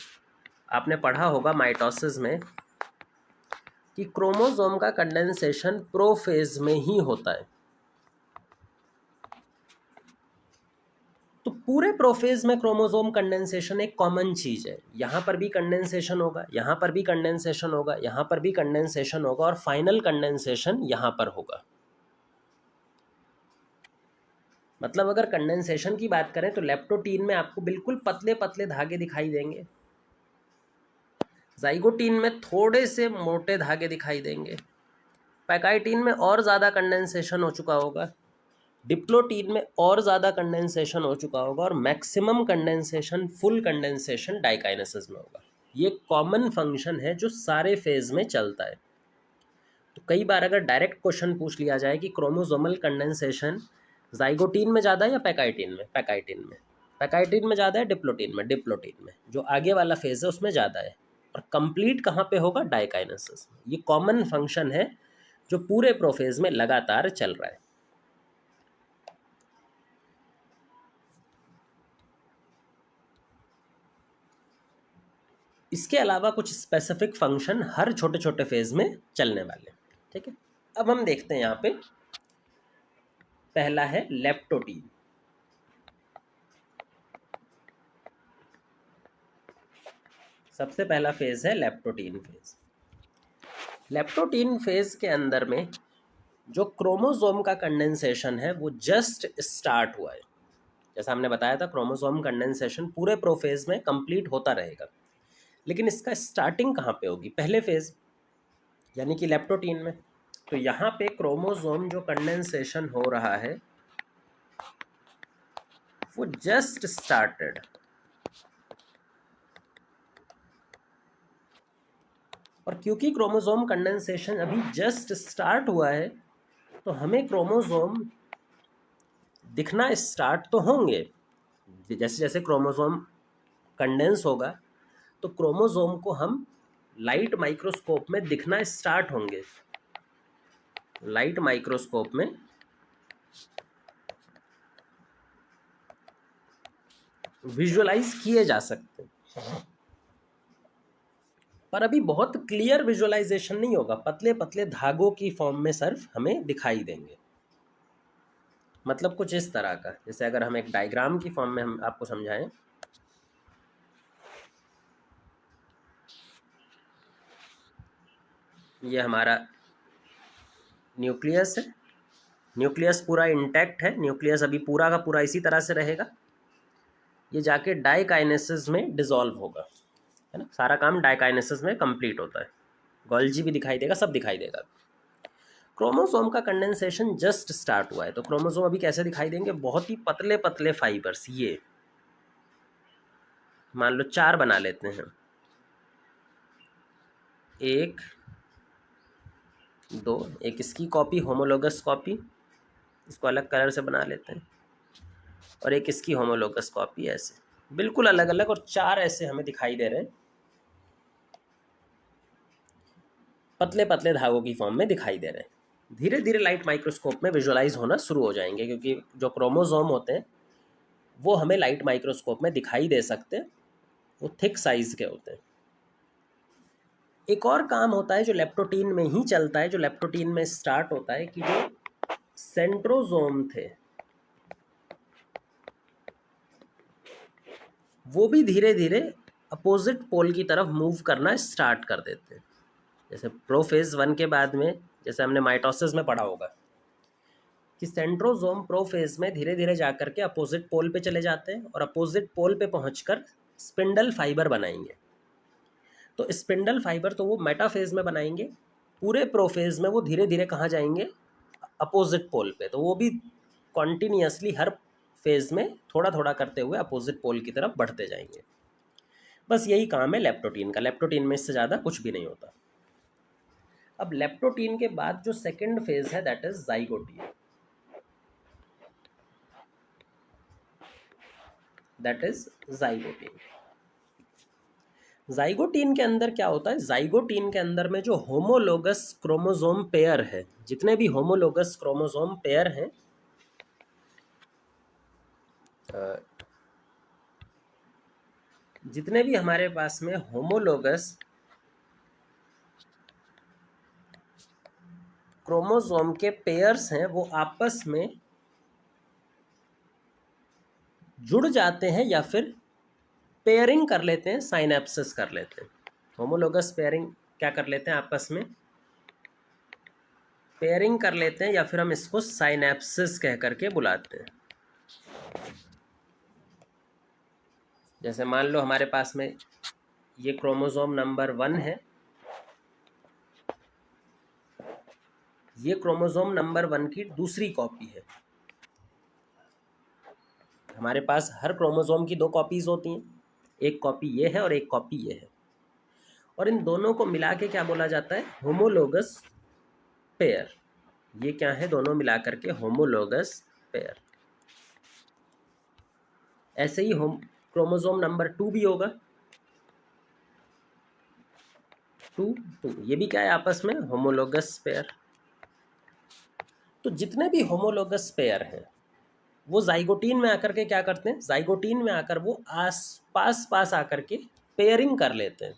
आपने पढ़ा होगा माइटोसिस में कि क्रोमोसोम का कंडेंसेशन प्रोफेज में ही होता है। तो पूरे प्रोफेज में क्रोमोसोम कंडेंसेशन एक कॉमन चीज है। यहाँ पर भी कंडेंसेशन होगा, यहाँ पर भी कंडेंसेशन होगा, यहाँ पर भी कंडेंसेशन होगा, और फाइनल कंडेंसेशन यहाँ पर होगा। मतलब अगर कंडेंसेशन की बात करें तो लेप्टोटीन में आपको बिल्कुल पतले पतले धागे दिखाई देंगे, जाइगोटीन में थोड़े से मोटे धागे दिखाई देंगे, पैकाइटीन में और ज़्यादा कंडेंसेशन हो चुका होगा, डिप्लोटीन में और ज़्यादा कंडेंसेशन हो चुका होगा, और maximum condensation, full condensation diakinesis में होगा। ये कॉमन फंक्शन है जो सारे फेज में चलता है। तो कई बार अगर डायरेक्ट क्वेश्चन पूछ लिया जाए कि क्रोमोसोमल कंडेंसेशन जाइगोटीन में ज़्यादा है या पैकाइटीन में? पैकाइटीन में। पैकाइटीन में ज़्यादा है, डिप्लोटीन में? डिप्लोटीन में। जो आगे वाला फेज है उसमें ज़्यादा है। और कंप्लीट कहाँ पे होगा? डायकाइनेसिस में। ये कॉमन फंक्शन है जो पूरे प्रोफेज में लगातार चल रहा है। इसके अलावा कुछ स्पेसिफिक फंक्शन हर छोटे छोटे फेज में चलने वाले, ठीक है। अब हम देखते हैं यहाँ पे, पहला है लेप्टोटीन। सबसे पहला फेज है लेप्टोटीन फेज। लेप्टोटीन फेज के अंदर में जो क्रोमोसोम का कंडेंसेशन है वो जस्ट स्टार्ट हुआ है। जैसा हमने बताया था, क्रोमोसोम कंडेंसेशन पूरे प्रोफेज में कंप्लीट होता रहेगा, लेकिन इसका स्टार्टिंग कहाँ पे होगी? पहले फेज यानी कि लेप्टोटीन में। तो यहाँ पे क्रोमोसोम जो कंडेंसेशन हो रहा है वो जस्ट स्टार्टेड, और क्योंकि क्रोमोसोम कंडेंसेशन अभी जस्ट स्टार्ट हुआ है तो हमें क्रोमोसोम दिखना स्टार्ट तो होंगे, जैसे जैसे क्रोमोसोम कंडेंस होगा तो क्रोमोसोम को हम लाइट माइक्रोस्कोप में दिखना स्टार्ट होंगे, लाइट माइक्रोस्कोप में विजुअलाइज किए जा सकते हैं, पर अभी बहुत क्लियर विजुअलाइजेशन नहीं होगा, पतले पतले धागों की फॉर्म में सिर्फ हमें दिखाई देंगे। मतलब कुछ इस तरह का, जैसे अगर हम एक डायग्राम की फॉर्म में हम आपको समझाएं, ये हमारा न्यूक्लियस है, न्यूक्लियस पूरा इंटैक्ट है, न्यूक्लियस अभी पूरा का पूरा इसी तरह से रहेगा, ये जाके डाइकाइनेसिस में डिसॉल्व होगा, है ना, सारा काम डाइकाइनेसिस में कंप्लीट होता है, गोल्जी भी दिखाई देगा, सब दिखाई देगा। क्रोमोसोम का कंडेंसेशन जस्ट स्टार्ट हुआ है, तो क्रोमोसोम अभी कैसे दिखाई देंगे, बहुत ही पतले पतले फाइबर्स, ये मान लो 4 बना लेते हैं, 1 2, एक इसकी कॉपी होमोलोगस कॉपी, इसको अलग कलर से बना लेते हैं, और एक इसकी होमोलोगस कॉपी, ऐसे बिल्कुल अलग अलग, और 4 ऐसे हमें दिखाई दे रहे हैं, पतले पतले धागों की फॉर्म में दिखाई दे रहे हैं। धीरे धीरे लाइट माइक्रोस्कोप में विजुअलाइज होना शुरू हो जाएंगे, क्योंकि जो क्रोमोसोम होते हैं वो हमें लाइट माइक्रोस्कोप में दिखाई दे सकते हैं, वो थिक साइज के होते हैं। एक और काम होता है जो लेप्टोटीन में ही चलता है, जो लेप्टोटीन में स्टार्ट होता है, कि जो सेंट्रोजोम थे वो भी धीरे धीरे अपोजिट पोल की तरफ मूव करना स्टार्ट कर देते हैं। जैसे प्रोफेज 1 के बाद में, जैसे हमने माइटोसिस में पढ़ा होगा कि सेंट्रोजोम प्रोफेज में धीरे धीरे जाकर के अपोजिट पोल पे चले जाते हैं, और अपोजिट पोल पे पहुंचकर स्पिंडल फाइबर बनाएंगे। तो स्पिंडल फाइबर तो वो मेटाफेज में बनाएंगे, पूरे प्रोफेज में वो धीरे धीरे कहाँ जाएंगे, अपोजिट पोल पे, तो वो भी कॉन्टिन्यूसली हर फेज में थोड़ा थोड़ा करते हुए अपोजिट पोल की तरफ बढ़ते जाएंगे। बस यही काम है लेप्टोटीन का, लेप्टोटीन में इससे ज़्यादा कुछ भी नहीं होता। अब लेप्टोटीन के बाद जो सेकेंड फेज है that is zygotene, that is zygotene. Zygotene के अंदर क्या होता है, जाइगोटीन के अंदर में जो होमोलोगस क्रोमोसोम पेयर है, जितने भी होमोलोगस क्रोमोसोम पेयर हैं, जितने भी हमारे पास में होमोलोगस क्रोमोसोम के पेयर्स हैं वो आपस में जुड़ जाते हैं या फिर पेयरिंग कर लेते हैं, साइनेप्सिस कर लेते हैं। होमोलोगस पेयरिंग क्या कर लेते हैं, आपस में पेयरिंग कर लेते हैं, या फिर हम इसको साइनेप्सिस कह करके बुलाते हैं। जैसे मान लो हमारे पास में ये क्रोमोसोम नंबर 1 है, ये क्रोमोसोम नंबर 1 की दूसरी कॉपी है। हमारे पास हर क्रोमोसोम की 2 कॉपीज होती हैं, एक कॉपी ये है और एक कॉपी ये है, और इन दोनों को मिला के क्या बोला जाता है, होमोलोगस पेयर। ये क्या है, दोनों मिला करके होमोलोगस पेयर। ऐसे ही होम क्रोमोसोम नंबर 2 भी होगा, 2 ये भी क्या है, आपस में होमोलोगस पेयर। तो जितने भी होमोलोगस पेयर हैं वो जाइगोटीन में आकर के क्या करते हैं, जाइगोटीन में आकर वो आस पास आकर के पेयरिंग कर लेते हैं,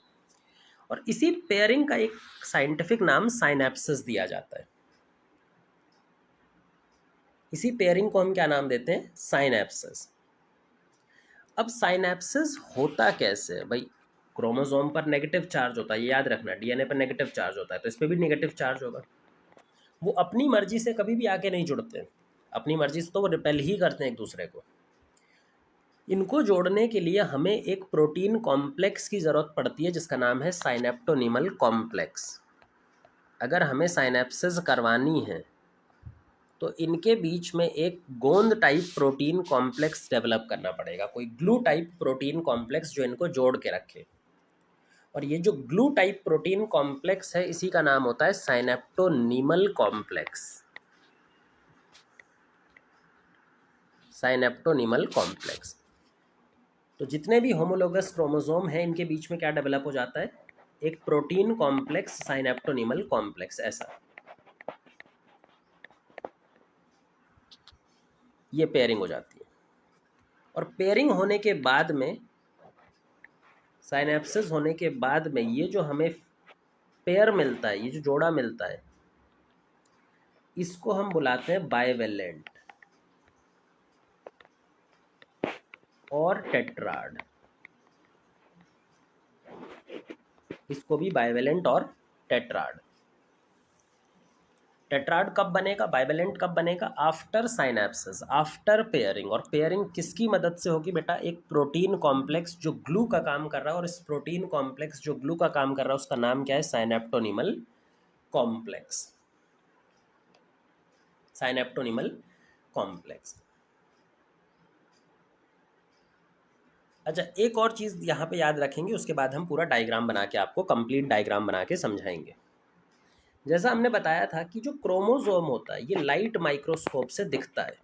और इसी पेयरिंग का एक साइंटिफिक नाम साइनेप्सिस दिया जाता है। इसी पेयरिंग को हम क्या नाम देते हैं, साइनेप्सिस। अब साइनेप्सिस होता कैसे है भाई, क्रोमोसोम पर नेगेटिव चार्ज होता है, ये याद रखना, डीएनए पर नेगेटिव चार्ज होता है, तो इस पर भी नेगेटिव चार्ज होगा। वो अपनी मर्जी से कभी भी आके नहीं जुड़ते, अपनी मर्जी से तो वो रिपेल ही करते हैं एक दूसरे को। इनको जोड़ने के लिए हमें एक प्रोटीन कॉम्प्लेक्स की ज़रूरत पड़ती है जिसका नाम है साइनेप्टोनिमल कॉम्प्लेक्स। अगर हमें साइनेप्सिस करवानी है तो इनके बीच में एक गोंद टाइप प्रोटीन कॉम्प्लेक्स डेवलप करना पड़ेगा, कोई ग्लू टाइप प्रोटीन कॉम्प्लेक्स जो इनको जोड़ के रखे। और ये जो ग्लू टाइप प्रोटीन कॉम्प्लेक्स है इसी का नाम होता है साइनेप्टोनिमल कॉम्प्लेक्स। साइनेप्टोनिमल कॉम्प्लेक्स। तो जितने भी होमोलोगस क्रोमोसोम हैं इनके बीच में क्या डेवलप हो जाता है, एक प्रोटीन कॉम्प्लेक्स, साइनेप्टोनिमल कॉम्प्लेक्स, ऐसा ये पेयरिंग हो जाती है। और पेयरिंग होने के बाद में, साइनेप्सिस होने के बाद में, ये जो हमें पेयर मिलता है, ये जो जोड़ा मिलता है, इसको हम बुलाते हैं बाइवेलेंट और टेट्राड। इसको भी बाइवेलेंट और टेट्राड। टेट्राड कब बनेगा, बाइवेलेंट कब बनेगा, आफ्टर साइनेप्सिस, आफ्टर पेयरिंग। और पेयरिंग किसकी मदद से होगी बेटा, एक प्रोटीन कॉम्प्लेक्स जो ग्लू का काम कर रहा है, और इस प्रोटीन कॉम्प्लेक्स जो ग्लू का काम कर रहा है उसका नाम क्या है, साइनेप्टोनिमल कॉम्प्लेक्स, साइनेप्टोनिमल कॉम्प्लेक्स। अच्छा, एक और चीज़ यहाँ पे याद रखेंगे, उसके बाद हम पूरा डायग्राम बना के आपको कंप्लीट डायग्राम बना के समझाएंगे। जैसा हमने बताया था कि जो क्रोमोसोम होता है ये लाइट माइक्रोस्कोप से दिखता है।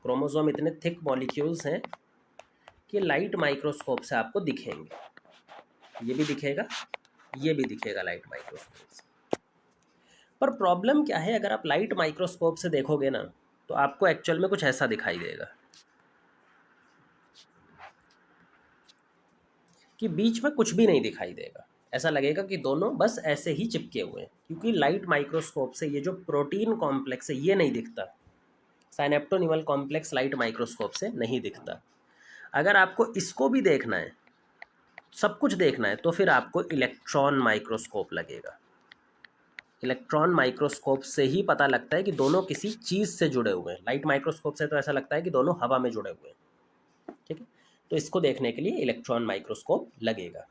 क्रोमोसोम इतने थिक मॉलिक्यूल्स हैं कि लाइट माइक्रोस्कोप से आपको दिखेंगे। ये भी दिखेगा, ये भी दिखेगा लाइट माइक्रोस्कोप से। पर प्रॉब्लम क्या है, अगर आप लाइट माइक्रोस्कोप से देखोगे ना तो आपको एक्चुअल में कुछ ऐसा दिखाई देगा कि बीच में कुछ भी नहीं दिखाई देगा। ऐसा लगेगा कि दोनों बस ऐसे ही चिपके हुए हैं, क्योंकि लाइट माइक्रोस्कोप से ये जो प्रोटीन कॉम्प्लेक्स है ये नहीं दिखता। साइनेप्टोनिमल कॉम्प्लेक्स लाइट माइक्रोस्कोप से नहीं दिखता। अगर आपको इसको भी देखना है, सब कुछ देखना है, तो फिर आपको इलेक्ट्रॉन माइक्रोस्कोप लगेगा। इलेक्ट्रॉन माइक्रोस्कोप से ही पता लगता है कि दोनों किसी चीज़ से जुड़े हुए हैं। लाइट माइक्रोस्कोप से तो ऐसा लगता है कि दोनों हवा में जुड़े हुए हैं। ठीक है, तो इसको देखने के लिए इलेक्ट्रॉन माइक्रोस्कोप लगेगा।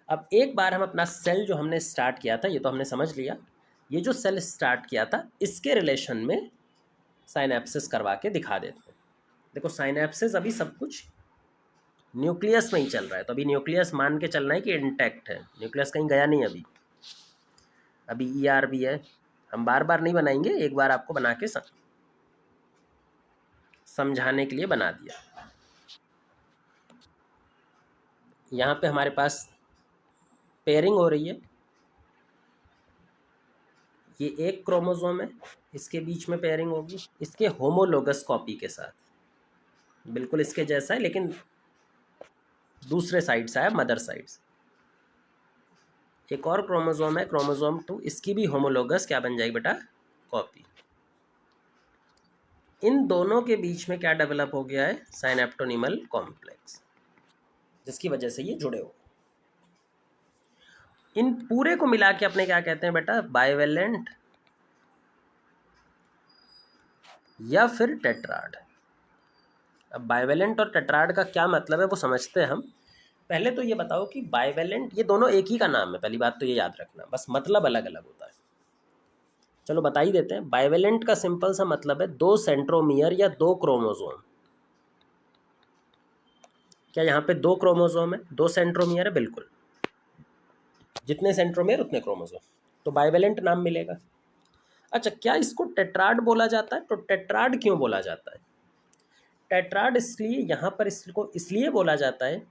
अब एक बार हम अपना सेल जो हमने स्टार्ट किया था, ये तो हमने समझ लिया, ये जो सेल स्टार्ट किया था इसके रिलेशन में साइनेप्सिस करवा के दिखा देते हैं। देखो साइनेप्सिस अभी सब कुछ न्यूक्लियस में ही चल रहा है, तो अभी न्यूक्लियस मान के चलना है कि इंटैक्ट है, न्यूक्लियस कहीं गया नहीं अभी ER भी है। हम बार बार नहीं बनाएंगे, एक बार आपको बना के समझाने के लिए बना दिया। यहाँ पे हमारे पास पेयरिंग हो रही है, ये एक क्रोमोसोम है, इसके बीच में पेयरिंग होगी इसके होमोलोगस कॉपी के साथ, बिल्कुल इसके जैसा है लेकिन दूसरे साइड से आया, मदर साइड से। एक और क्रोमोसोम है, क्रोमोसोम 2, इसकी भी होमोलोगस क्या बन जाएगी बेटा, कॉपी। इन दोनों के बीच में क्या डेवलप हो गया है, साइनेप्टोनिमल कॉम्प्लेक्स, जिसकी वजह से ये जुड़े हो। इन पूरे को मिला के अपने क्या कहते हैं बेटा, बाइवेलेंट या फिर टेट्राड। अब बाइवेलेंट और टेट्राड का क्या मतलब है वो समझते हैं हम। पहले तो ये बताओ कि बाइवेलेंट, ये दोनों एक ही का नाम है, पहली बात तो ये याद रखना, बस मतलब अलग अलग होता है। चलो बता ही देते हैं। बाइवेलेंट का सिंपल सा मतलब है 2 सेंट्रोमियर या 2 क्रोमोसोम। क्या यहाँ पे 2 क्रोमोसोम है, 2 सेंट्रोमियर है, बिल्कुल, जितने सेंट्रोमियर उतने क्रोमोसोम, तो बाइवेलेंट नाम मिलेगा। अच्छा, क्या इसको टेट्राड बोला जाता है, तो टेट्राड क्यों बोला जाता है, टेट्राड इसलिए यहाँ पर इसको इसलिए बोला जाता है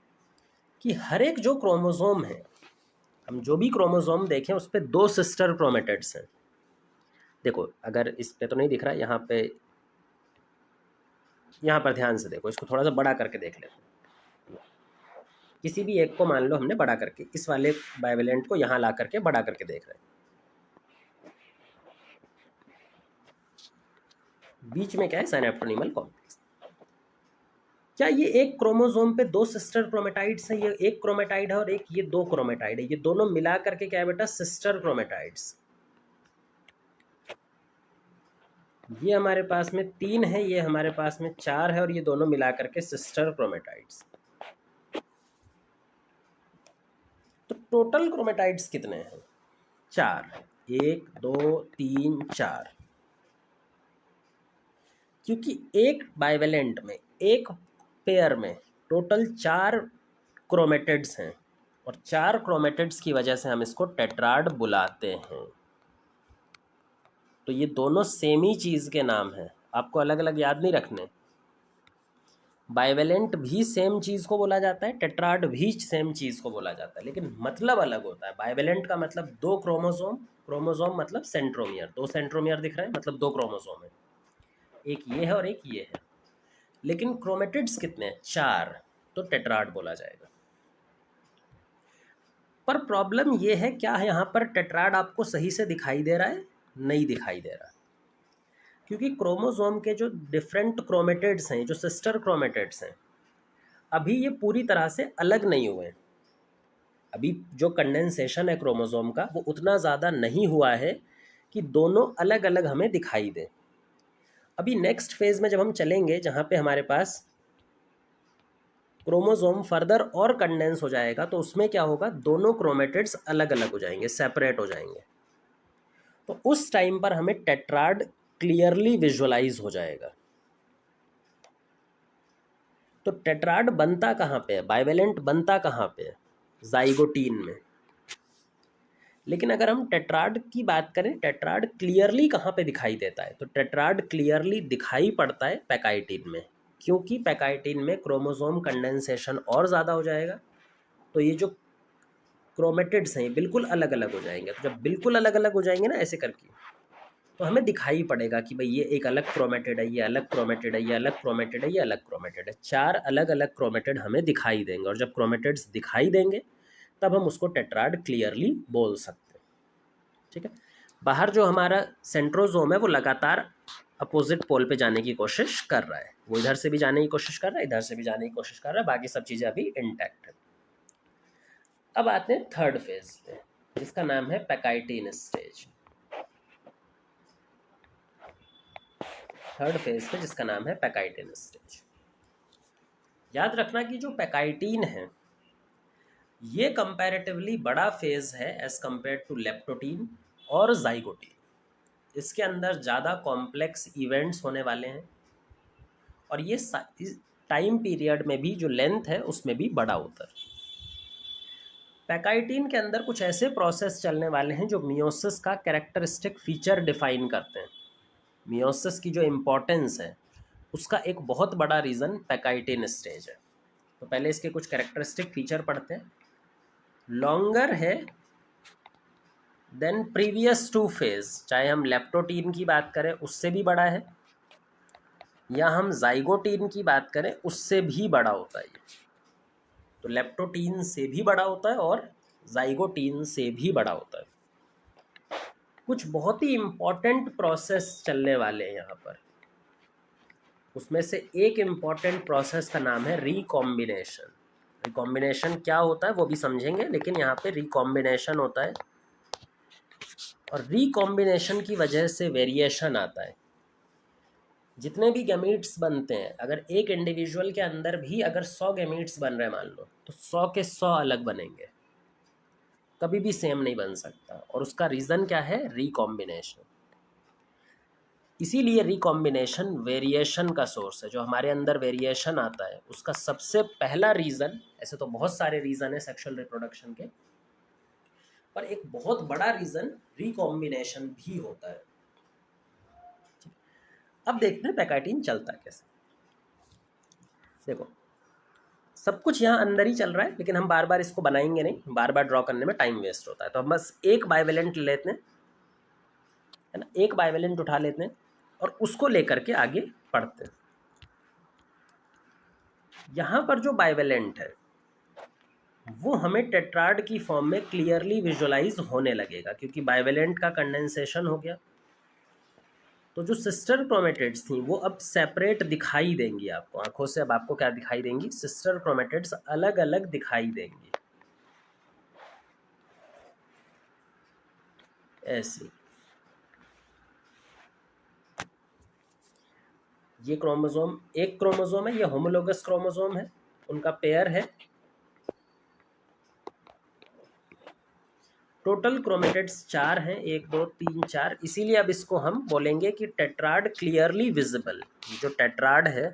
कि हर एक जो क्रोमोसोम है, हम जो भी क्रोमोसोम देखें उस पर 2 सिस्टर क्रोमेटिड्स हैं। देखो अगर इस पे तो नहीं दिख रहा है, यहाँ पर ध्यान से देखो, इसको थोड़ा सा बड़ा करके देख लेते हैं। किसी भी एक को मान लो हमने बड़ा करके, इस वाले बाइवेलेंट को यहाँ ला करके बड़ा करके देख रहे हैं। बीच में क्या है, साइनेप्टोनिमल कॉम्प्लेक्स। क्या ये एक क्रोमोसोम पे 2 सिस्टर क्रोमेटाइड्स हैं, ये एक क्रोमेटाइड है और एक ये 2 क्रोमेटाइड है, ये दोनों मिला करके क्या है बेटा, सिस्टर क्रोमेटाइड्स। ये हमारे पास में 3 है, ये हमारे पास में 4 है, और ये दोनों मिला करके सिस्टर क्रोमेटाइड्स। तो टोटल क्रोमेटाइड्स कितने हैं, 4, 1 2 3 4। क्योंकि एक बाइवेलेंट में, एक पेयर में टोटल 4 क्रोमेटिड्स हैं, और 4 क्रोमेटिड्स की वजह से हम इसको टेट्राड बुलाते हैं। तो ये दोनों सेम ही चीज़ के नाम हैं, आपको अलग अलग याद नहीं रखने। बाइवेलेंट भी सेम चीज़ को बोला जाता है, टेट्राड भी सेम चीज़ को बोला जाता है, लेकिन मतलब अलग होता है। बाइवेलेंट का मतलब 2 क्रोमोसोम, क्रोमोसोम मतलब सेंट्रोमियर, 2 सेंट्रोमियर दिख रहे हैं मतलब 2 क्रोमोसोम है, एक ये है और एक ये है। लेकिन क्रोमेटिड्स कितने हैं? 4, तो टेट्राड बोला जाएगा। पर प्रॉब्लम ये है, क्या है यहाँ पर टेट्राड आपको सही से दिखाई दे रहा है? नहीं दिखाई दे रहा, क्योंकि क्रोमोसोम के जो डिफरेंट क्रोमेटिड्स हैं, जो सिस्टर क्रोमेटिड्स हैं, अभी ये पूरी तरह से अलग नहीं हुए। अभी जो कंडेंसेशन है क्रोमोसोम का वो उतना ज़्यादा नहीं हुआ है कि दोनों अलग अलग हमें दिखाई दे। अभी नेक्स्ट फेज़ में जब हम चलेंगे, जहाँ पे हमारे पास क्रोमोसोम फर्दर और कंडेंस हो जाएगा, तो उसमें क्या होगा, दोनों क्रोमेटिड्स अलग अलग हो जाएंगे, सेपरेट हो जाएंगे। तो उस टाइम पर हमें टेट्राड क्लियरली विजुअलाइज हो जाएगा। तो टेट्राड बनता कहाँ पे है? बाइवेलेंट बनता कहाँ पे है? जाइगोटीन में। लेकिन अगर हम टेट्राड की बात करें, टेट्राड क्लियरली कहाँ पे दिखाई देता है? तो टेट्राड क्लियरली दिखाई पड़ता है पैकाइटिन में, क्योंकि पैकाइटिन में क्रोमोसोम कंडेंसेशन और ज़्यादा हो जाएगा, तो ये जो क्रोमेटिड्स हैं बिल्कुल अलग अलग हो जाएंगे। तो जब बिल्कुल अलग अलग हो जाएंगे ना ऐसे करके, तो हमें दिखाई पड़ेगा कि भाई ये एक अलग क्रोमेटिड है, ये अलग क्रोमेटिड है, ये अलग क्रोमेटिड है, ये अलग क्रोमेटिड है। 4 अलग अलग क्रोमेटिड हमें दिखाई देंगे, और जब क्रोमेटिड्स दिखाई देंगे तब हम उसको टेट्राड क्लियरली बोल सकते हैं। ठीक है। बाहर जो हमारा सेंट्रोजोम है वो लगातार अपोजिट पोल पे जाने की कोशिश कर रहा है, वो इधर से भी जाने की कोशिश कर रहा है, इधर से भी जाने की कोशिश कर रहा है, बाकी सब चीज़ें अभी इंटैक्ट है। अब आते हैं थर्ड फेज पे, जिसका नाम है पैकाइटिन स्टेज। थर्ड फेज पे जिसका नाम है पैकाइटिन स्टेज। याद रखना कि जो पैकाइटिन है ये कंपैरेटिवली बड़ा फेज है एज कंपेयर टू लेप्टोटीन और जाइगोटीन। इसके अंदर ज़्यादा कॉम्प्लेक्स इवेंट्स होने वाले हैं, और ये टाइम पीरियड में भी जो लेंथ है उसमें भी बड़ा होता है। पैकाइटिन के अंदर कुछ ऐसे प्रोसेस चलने वाले हैं जो मियोसिस का कैरेक्टरिस्टिक फीचर डिफाइन करते हैं। मियोसिस की जो इम्पोर्टेंस है उसका एक बहुत बड़ा रीज़न पैकाइटिन स्टेज है। तो पहले इसके कुछ कैरेक्टरिस्टिक फीचर पढ़ते हैं। लॉन्गर है देन प्रीवियस टू फेज, चाहे हम लेप्टोटीन की बात करें उससे भी बड़ा है, या हम जाइगोटीन की बात करें उससे भी बड़ा होता है। तो लेप्टोटीन से भी बड़ा होता है और जाइगोटीन से भी बड़ा होता है। कुछ बहुत ही इम्पॉर्टेंट प्रोसेस चलने वाले हैं यहाँ पर। उसमें से एक इम्पॉर्टेंट प्रोसेस का नाम है रिकॉम्बिनेशन। रिकॉम्बिनेशन क्या होता है वो भी समझेंगे, लेकिन यहाँ पे रिकॉम्बिनेशन होता है, और रिकॉम्बिनेशन की वजह से वेरिएशन आता है। जितने भी गैमीट्स बनते हैं, अगर एक इंडिविजुअल के अंदर भी अगर 100 गैमीट्स बन रहे हैं मान लो, तो 100 के 100 अलग बनेंगे, कभी भी सेम नहीं बन सकता। और उसका रीज़न क्या है? रिकॉम्बिनेशन। इसीलिए रिकॉम्बिनेशन वेरिएशन का सोर्स है। जो हमारे अंदर वेरिएशन आता है उसका सबसे पहला रीज़न, ऐसे तो बहुत सारे रीज़न है सेक्सुअल रिप्रोडक्शन के, पर एक बहुत बड़ा रीज़न रिकॉम्बिनेशन भी होता है। अब देखते हैं पैकाइटिन चलता कैसे। देखो, सब कुछ यहाँ अंदर ही चल रहा है, लेकिन हम बार बार इसको बनाएंगे नहीं, बार बार ड्रॉ करने में टाइम वेस्ट होता है। तो हम बस एक बाइवेलेंट लेते हैं, है ना, एक बाइवेलेंट उठा लेते हैं और उसको लेकर के आगे पढ़ते हैं। यहाँ पर जो बाइवेलेंट है वो हमें टेट्राड की फॉर्म में क्लियरली विजुअलाइज होने लगेगा, क्योंकि बाइवेलेंट का कंडेंसेशन हो गया। तो जो सिस्टर क्रोमेटिड्स थी वो अब सेपरेट दिखाई देंगी आपको आंखों से। अब आपको क्या दिखाई देंगी? सिस्टर क्रोमेटिड्स अलग अलग दिखाई देंगी, ऐसी। ये क्रोमोसोम, एक क्रोमोसोम है, ये होमोलोगस क्रोमोसोम है, उनका पेयर है। टोटल क्रोमेटिड्स 4 हैं, 1 2 3 4। इसीलिए अब इसको हम बोलेंगे कि टेट्राड क्लियरली विजिबल। जो टेट्राड है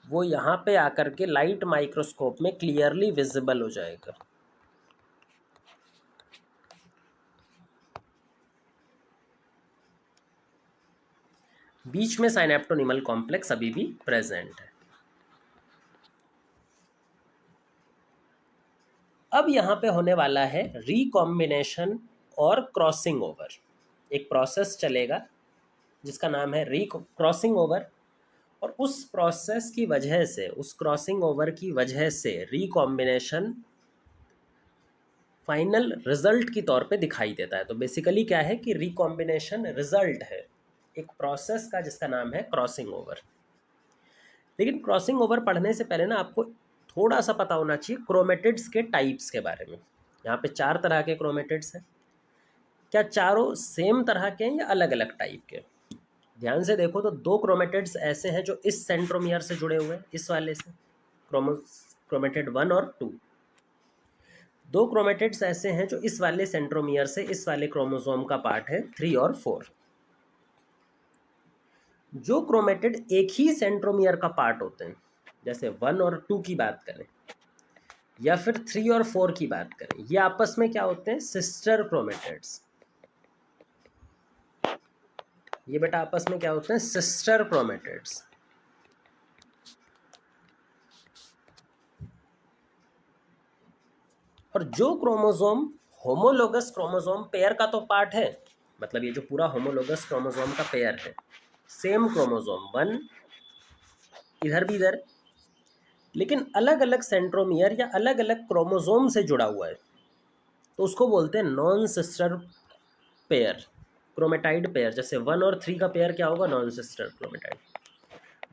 वो यहाँ पे आकर के लाइट माइक्रोस्कोप में क्लियरली विजिबल हो जाएगा। बीच में साइनेप्टोनिमल कॉम्प्लेक्स अभी भी प्रेजेंट है। अब यहाँ पे होने वाला है रिकॉम्बिनेशन और क्रॉसिंग ओवर। एक प्रोसेस चलेगा जिसका नाम है क्रॉसिंग ओवर, और उस प्रोसेस की वजह से, उस क्रॉसिंग ओवर की वजह से रिकॉम्बिनेशन फाइनल रिजल्ट की तौर पे दिखाई देता है। तो बेसिकली क्या है कि रिकॉम्बिनेशन रिजल्ट है एक प्रोसेस का जिसका नाम है क्रॉसिंग ओवर। लेकिन क्रॉसिंग ओवर पढ़ने से पहले ना आपको थोड़ा सा पता होना चाहिए क्रोमेटिड्स के टाइप्स के बारे में। यहाँ पे 4 तरह के क्रोमेटिड्स हैं। क्या चारों सेम तरह के हैं या अलग अलग टाइप के? ध्यान से देखो तो 2 क्रोमेटिड्स ऐसे हैं जो इस सेंट्रोमियर से जुड़े हुए हैं, इस वाले से, क्रोमेटिड 1 और 2। 2 क्रोमेटिड्स ऐसे हैं जो इस वाले सेंट्रोमियर से, इस वाले क्रोमोसोम का पार्ट है 3 और 4। जो क्रोमेटिड एक ही सेंट्रोमियर का पार्ट होते हैं, जैसे 1 और 2 की बात करें या फिर 3 और 4 की बात करें, ये आपस में क्या होते हैं? Sister chromatids. ये बेटा आपस में क्या होते हैं? Sister chromatids. और जो क्रोमोसोम होमोलोगस क्रोमोसोम पेयर का तो पार्ट है, मतलब ये जो पूरा होमोलोगस क्रोमोसोम का पेयर है, सेम क्रोमोसोम 1 इधर भी इधर, लेकिन अलग अलग सेंट्रोमियर या अलग अलग क्रोमोसोम से जुड़ा हुआ है, तो उसको बोलते हैं non sister pair, chromatid pair. जैसे 1 और 3 का पेयर क्या होगा? Non sister chromatid.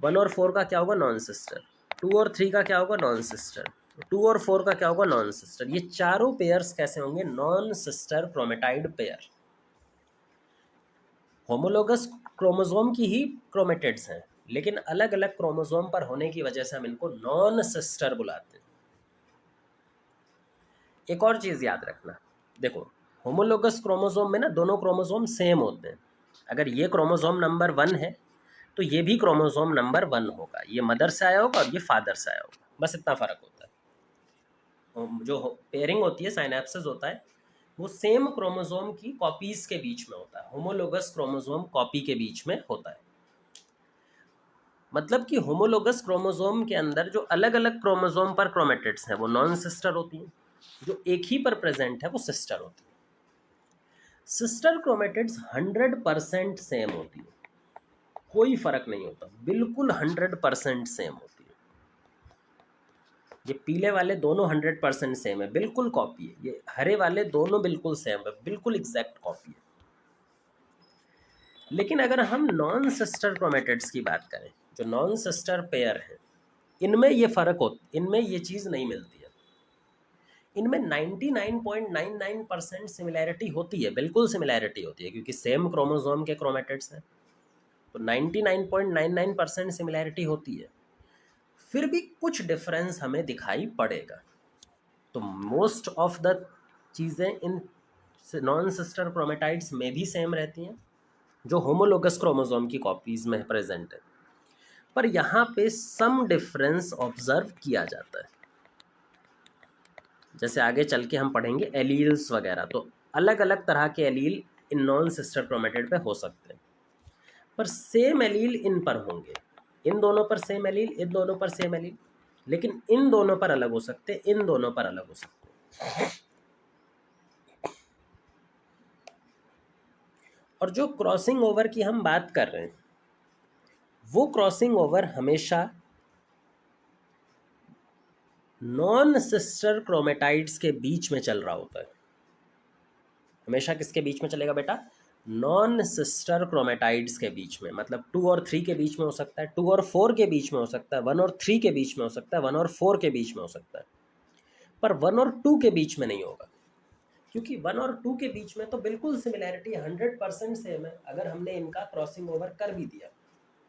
1 और 4 का क्या होगा? Non sister. 2 और 3 का क्या होगा? Non sister. 2 और 4 का क्या होगा? Non sister. ये चारों पेयर्स कैसे होंगे? Non sister chromatid pair. Homologous chromosome की ही क्रोमेटिड्स हैं, लेकिन अलग अलग क्रोमोसोम पर होने की वजह से हम इनको नॉन सिस्टर बुलाते हैं। एक और चीज़ याद रखना, देखो होमोलोगस क्रोमोसोम में ना दोनों क्रोमोसोम सेम होते हैं। अगर ये क्रोमोसोम नंबर 1 है तो ये भी क्रोमोसोम नंबर 1 होगा। ये मदर से आया होगा और ये फादर से आया होगा, बस इतना फ़र्क होता है। जो पेयरिंग होती है, साइनेप्सिस होता है, वो सेम क्रोमोसोम की कॉपीज़ के बीच में होता है। होमोलोगस क्रोमोसोम कॉपी के बीच में होता है। मतलब कि होमोलोगस क्रोमोसोम के अंदर जो अलग अलग क्रोमोसोम पर क्रोमेटिड्स हैं वो नॉन सिस्टर होती हैं, जो एक ही पर प्रेजेंट है वो सिस्टर होती है। सिस्टर क्रोमेटिड्स 100% सेम होती है, कोई फर्क नहीं होता, बिल्कुल 100% सेम होती है। ये पीले वाले दोनों 100% सेम है, बिल्कुल कॉपी है। ये हरे वाले दोनों बिल्कुल सेम है, बिल्कुल एग्जैक्ट कॉपी है। लेकिन अगर हम नॉन सिस्टर क्रोमेटिड्स की बात करें, जो नॉन सिस्टर पेयर है, इनमें ये फर्क होता, इनमें ये चीज़ नहीं मिलती है। इनमें 99.99% सिमिलैरिटी होती है, बिल्कुल सिमिलैरिटी होती है, क्योंकि सेम क्रोमोसोम के क्रोमेटिड्स हैं, तो 99.99% सिमिलैरिटी होती है। फिर भी कुछ डिफरेंस हमें दिखाई पड़ेगा। तो मोस्ट ऑफ द चीज़ें इन नॉन सिस्टर क्रोमेटाइड्स में भी सेम रहती हैं, जो होमोलोगस क्रोमोसोम की कॉपीज़ में प्रेजेंट है, पर यहाँ पे सम डिफरेंस ऑब्जर्व किया जाता है। जैसे आगे चल के हम पढ़ेंगे एलील्स वगैरह, तो अलग अलग तरह के allele in non sister chromatid पे हो सकते हैं, पर सेम एलील इन पर होंगे। इन दोनों पर सेम एलील, इन दोनों पर सेम एलील, लेकिन इन दोनों पर अलग हो सकते हैं, इन दोनों पर अलग हो सकते हैं। और जो क्रॉसिंग ओवर की हम बात कर रहे हैं, वो क्रॉसिंग ओवर हमेशा नॉन सिस्टर क्रोमेटाइड्स के बीच में चल रहा होता है। हमेशा किसके बीच में चलेगा बेटा? नॉन सिस्टर क्रोमेटाइड्स के बीच में। मतलब 2 और 3 के बीच में हो सकता है, 2 और 4 के बीच में हो सकता है, 1 और 3 के बीच में हो सकता है, 1 और 4 के बीच में हो सकता है, पर 1 और 2 के बीच में नहीं होगा, क्योंकि 1 और 2 के बीच में तो बिल्कुल सिमिलैरिटी 100% सेम है। अगर हमने इनका क्रॉसिंग ओवर कर भी दिया,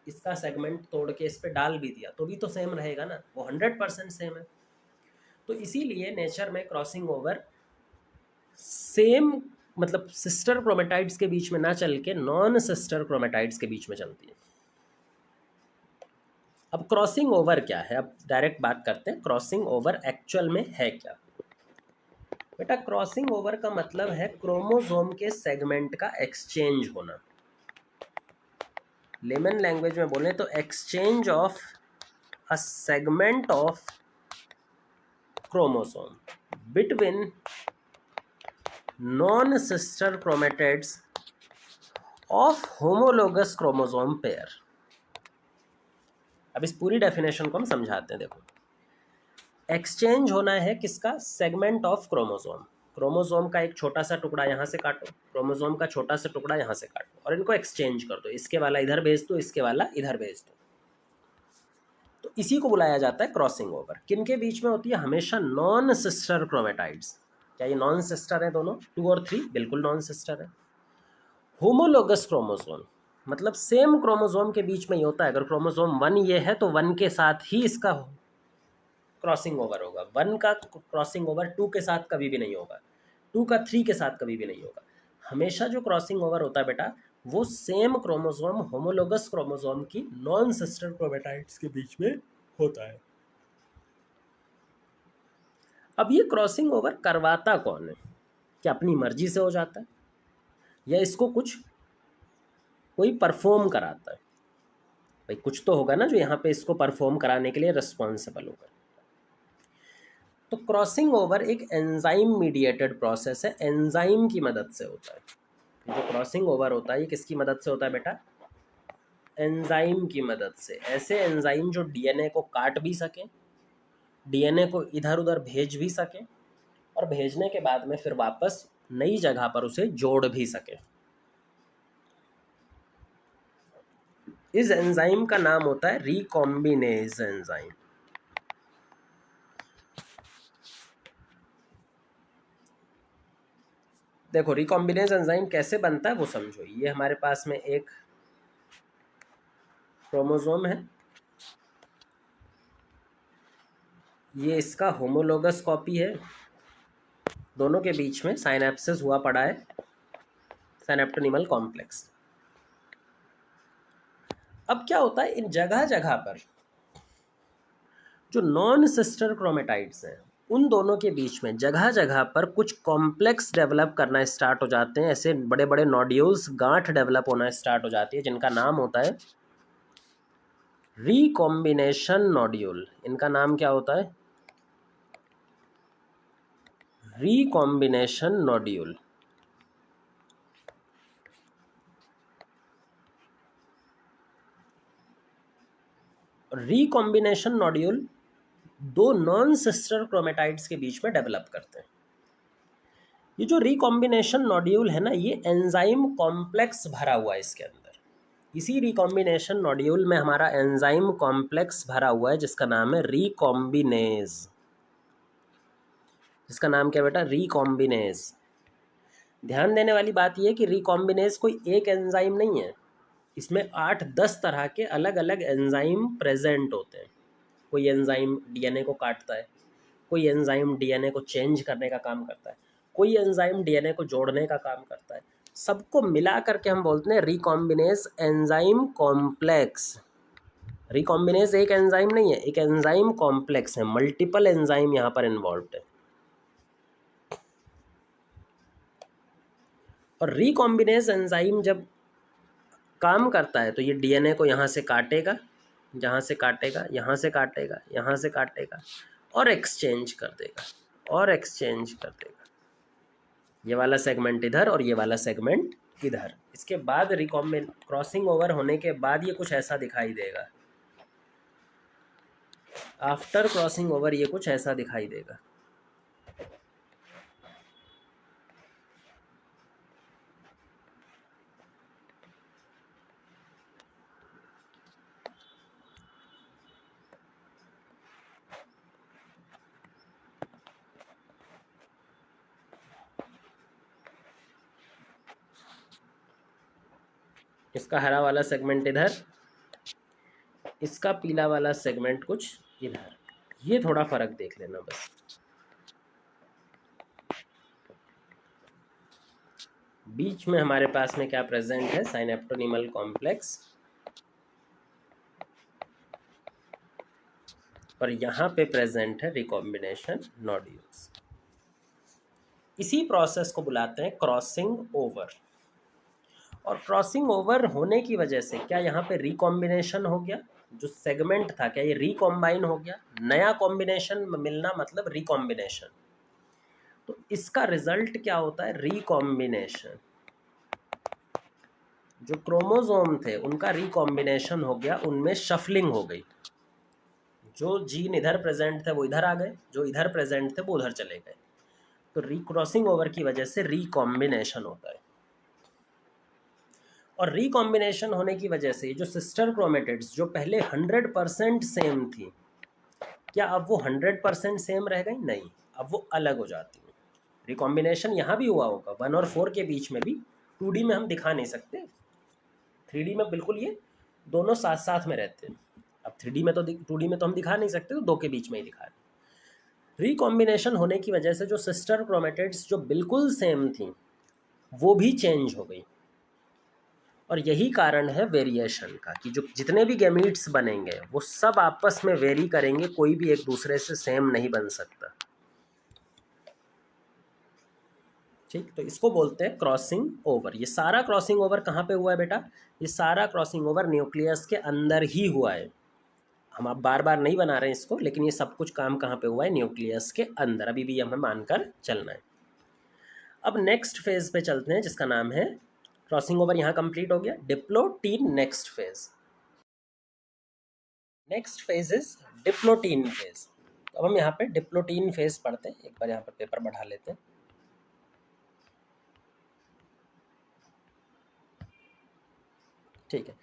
इसका सेगमेंट तोड़ के इस पर डाल भी दिया, तो भी तो सेम रहेगा ना, वो 100% सेम है। तो इसीलिए नेचर में क्रॉसिंग ओवर सेम, मतलब सिस्टर क्रोमेटाइड्स के बीच में ना चल के नॉन सिस्टर क्रोमेटाइड्स के बीच में चलती है। अब क्रॉसिंग ओवर क्या है? अब डायरेक्ट बात करते हैं क्रॉसिंग ओवर एक्चुअल में है क्या। बेटा क्रॉसिंग ओवर का मतलब है क्रोमोसोम के सेगमेंट का एक्सचेंज होना। लेमन लैंग्वेज में बोले तो exchange of a segment of chromosome between non sister chromatids of homologous chromosome pair. अब इस पूरी डेफिनेशन को हम समझाते हैं। देखो, एक्सचेंज होना है किसका? Segment of chromosome. क्रोमोसोम का एक छोटा सा टुकड़ा यहाँ से काटो, क्रोमोसोम का छोटा सा टुकड़ा यहाँ से काटो और इनको एक्सचेंज कर दो। इसके वाला इधर भेज दो, इसके वाला इधर भेज दो। तो इसी को बुलाया जाता है क्रॉसिंग ओवर। किन के बीच में होती है? हमेशा नॉन सिस्टर क्रोमेटाइड्स। क्या ये नॉन सिस्टर है दोनों? 2 और 3 बिल्कुल नॉन सिस्टर है। होमोलोगस क्रोमोसोम मतलब सेम क्रोमोसोम के बीच में ही होता है। अगर क्रोमोसोम 1 ये है तो 1 के साथ ही इसका क्रॉसिंग ओवर होगा। 1 का क्रॉसिंग ओवर 2 के साथ कभी भी नहीं होगा, 2 का 3 के साथ कभी भी नहीं होगा। हमेशा जो क्रॉसिंग ओवर होता है बेटा, वो सेम क्रोमोसोम होमोलोगस क्रोमोसोम की नॉन सिस्टर क्रोमेटाइड्स के बीच में होता है। अब ये क्रॉसिंग ओवर करवाता कौन है? क्या अपनी मर्जी से हो जाता है या इसको कोई परफॉर्म कराता है? भाई कुछ तो होगा ना जो यहाँ पे इसको परफॉर्म कराने के लिए रिस्पॉन्सिबल होगा। तो क्रॉसिंग ओवर एक एंजाइम मीडिएटेड प्रोसेस है, एंजाइम की मदद से होता है। जो क्रॉसिंग ओवर होता है ये किसकी मदद से होता है बेटा? एंजाइम की मदद से। ऐसे एंजाइम जो डीएनए को काट भी सके, डीएनए को इधर उधर भेज भी सके और भेजने के बाद में फिर वापस नई जगह पर उसे जोड़ भी सके। इस एंजाइम का नाम होता है रिकॉम्बिनेज एंजाइम। देखो रिकॉम्बिनेज एंजाइम कैसे बनता है वो समझो। ये हमारे पास में एक क्रोमोसोम है, ये इसका होमोलोगस कॉपी है, दोनों के बीच में साइनेप्सिस हुआ पड़ा है, सिनेप्टोनिमल कॉम्प्लेक्स। अब क्या होता है, इन जगह जगह पर जो नॉन सिस्टर क्रोमेटाइड्स हैं उन दोनों के बीच में जगह जगह पर कुछ कॉम्प्लेक्स डेवलप करना स्टार्ट हो जाते हैं। ऐसे बड़े बड़े नोड्यूल्स, गांठ डेवलप होना स्टार्ट हो जाती है जिनका नाम होता है रिकॉम्बिनेशन नोड्यूल। इनका नाम क्या होता है? Recombination nodule. रिकॉम्बिनेशन नोड्यूल दो नॉन सिस्टर क्रोमेटाइड्स के बीच में डेवलप करते हैं। ये जो रिकॉम्बिनेशन नोड्यूल है ना, ये एंजाइम कॉम्प्लेक्स भरा हुआ है इसके अंदर। इसी रिकॉम्बिनेशन नोड्यूल में हमारा एंजाइम कॉम्प्लेक्स भरा हुआ है जिसका नाम है रिकॉम्बिनेज। इसका नाम क्या बेटा? रिकॉम्बिनेज। ध्यान देने वाली बात यह है कि रिकॉम्बिनेज कोई एक एंजाइम नहीं है, इसमें 8-10 तरह के अलग अलग एंजाइम प्रेजेंट होते हैं। कोई एंजाइम डीएनए को काटता है, कोई एंजाइम डीएनए को चेंज करने का काम करता है, कोई एंजाइम डीएनए को जोड़ने का काम करता है। सबको मिला करके हम बोलते हैं रिकॉम्बिनेज एंजाइम कॉम्प्लेक्स। रिकॉम्बिनेज एक एंजाइम नहीं है, एक एंजाइम कॉम्प्लेक्स है, मल्टीपल एंजाइम यहाँ पर इन्वॉल्व है। और रिकॉम्बिनेज एंजाइम जब काम करता है तो ये डीएनए को यहाँ से काटेगा, यहाँ से काटेगा, यहाँ से काटेगा, यहाँ से काटेगा और एक्सचेंज कर देगा, और एक्सचेंज कर देगा। ये वाला सेगमेंट इधर और ये वाला सेगमेंट इधर। इसके बाद क्रॉसिंग ओवर होने के बाद ये कुछ ऐसा दिखाई देगा। आफ्टर क्रॉसिंग ओवर ये कुछ ऐसा दिखाई देगा। इसका हरा वाला सेगमेंट इधर, इसका पीला वाला सेगमेंट कुछ इधर। ये थोड़ा फर्क देख लेना बस। बीच में हमारे पास में क्या प्रेजेंट है? साइनेप्टोनिमल कॉम्प्लेक्स। और यहाँ पे प्रेजेंट है रिकॉम्बिनेशन नोड्यूल्स। इसी प्रोसेस को बुलाते हैं क्रॉसिंग ओवर। और क्रॉसिंग ओवर होने की वजह से क्या यहाँ पे रिकॉम्बिनेशन हो गया, जो सेगमेंट था क्या ये रिकॉम्बाइन हो गया, नया कॉम्बिनेशन मिलना मतलब रिकॉम्बिनेशन। तो इसका रिजल्ट क्या होता है, रिकॉम्बिनेशन। जो क्रोमोसोम थे उनका रिकॉम्बिनेशन हो गया, उनमें शफलिंग हो गई। जो जीन इधर प्रेजेंट थे वो इधर आ गए, जो इधर प्रेजेंट थे वो उधर चले गए। तो रिक्रॉसिंग ओवर की वजह से रिकॉम्बिनेशन होता है। और रिकॉम्बिनेशन होने की वजह से जो सिस्टर क्रोमेटिड्स जो पहले 100% सेम थी, क्या अब वो 100% सेम रह गई? नहीं, अब वो अलग हो जाती है। रिकॉम्बिनेशन यहाँ भी हुआ होगा 1 और 4 के बीच में भी, 2D में हम दिखा नहीं सकते, 3D में बिल्कुल ये दोनों साथ साथ में रहते हैं। अब 3D में तो 2D में तो हम दिखा नहीं सकते, तो 2 के बीच में ही दिखा रहे। रिकॉम्बिनेशन होने की वजह से जो सिस्टर क्रोमेटिड्स जो बिल्कुल सेम थी वो भी चेंज हो गई। और यही कारण है वेरिएशन का, कि जो जितने भी गैमीट्स बनेंगे वो सब आपस में वेरी करेंगे, कोई भी एक दूसरे से सेम नहीं बन सकता। ठीक, तो इसको बोलते हैं क्रॉसिंग ओवर। ये सारा क्रॉसिंग ओवर कहाँ पे हुआ है बेटा? ये सारा क्रॉसिंग ओवर न्यूक्लियस के अंदर ही हुआ है। हम अब बार बार नहीं बना रहे हैं इसको, लेकिन ये सब कुछ काम कहाँ पे हुआ है? न्यूक्लियस के अंदर, अभी भी हमें मानकर चलना है। अब नेक्स्ट फेज पे चलते हैं, जिसका नाम है, क्रॉसिंग ओवर यहाँ कंप्लीट हो गया, diplotene next phase. Next phase is diplotene phase. अब हम यहाँ पे डिप्लोटीन फेज पढ़ते हैं। एक बार यहाँ पर पेपर बढ़ा लेते हैं। ठीक है,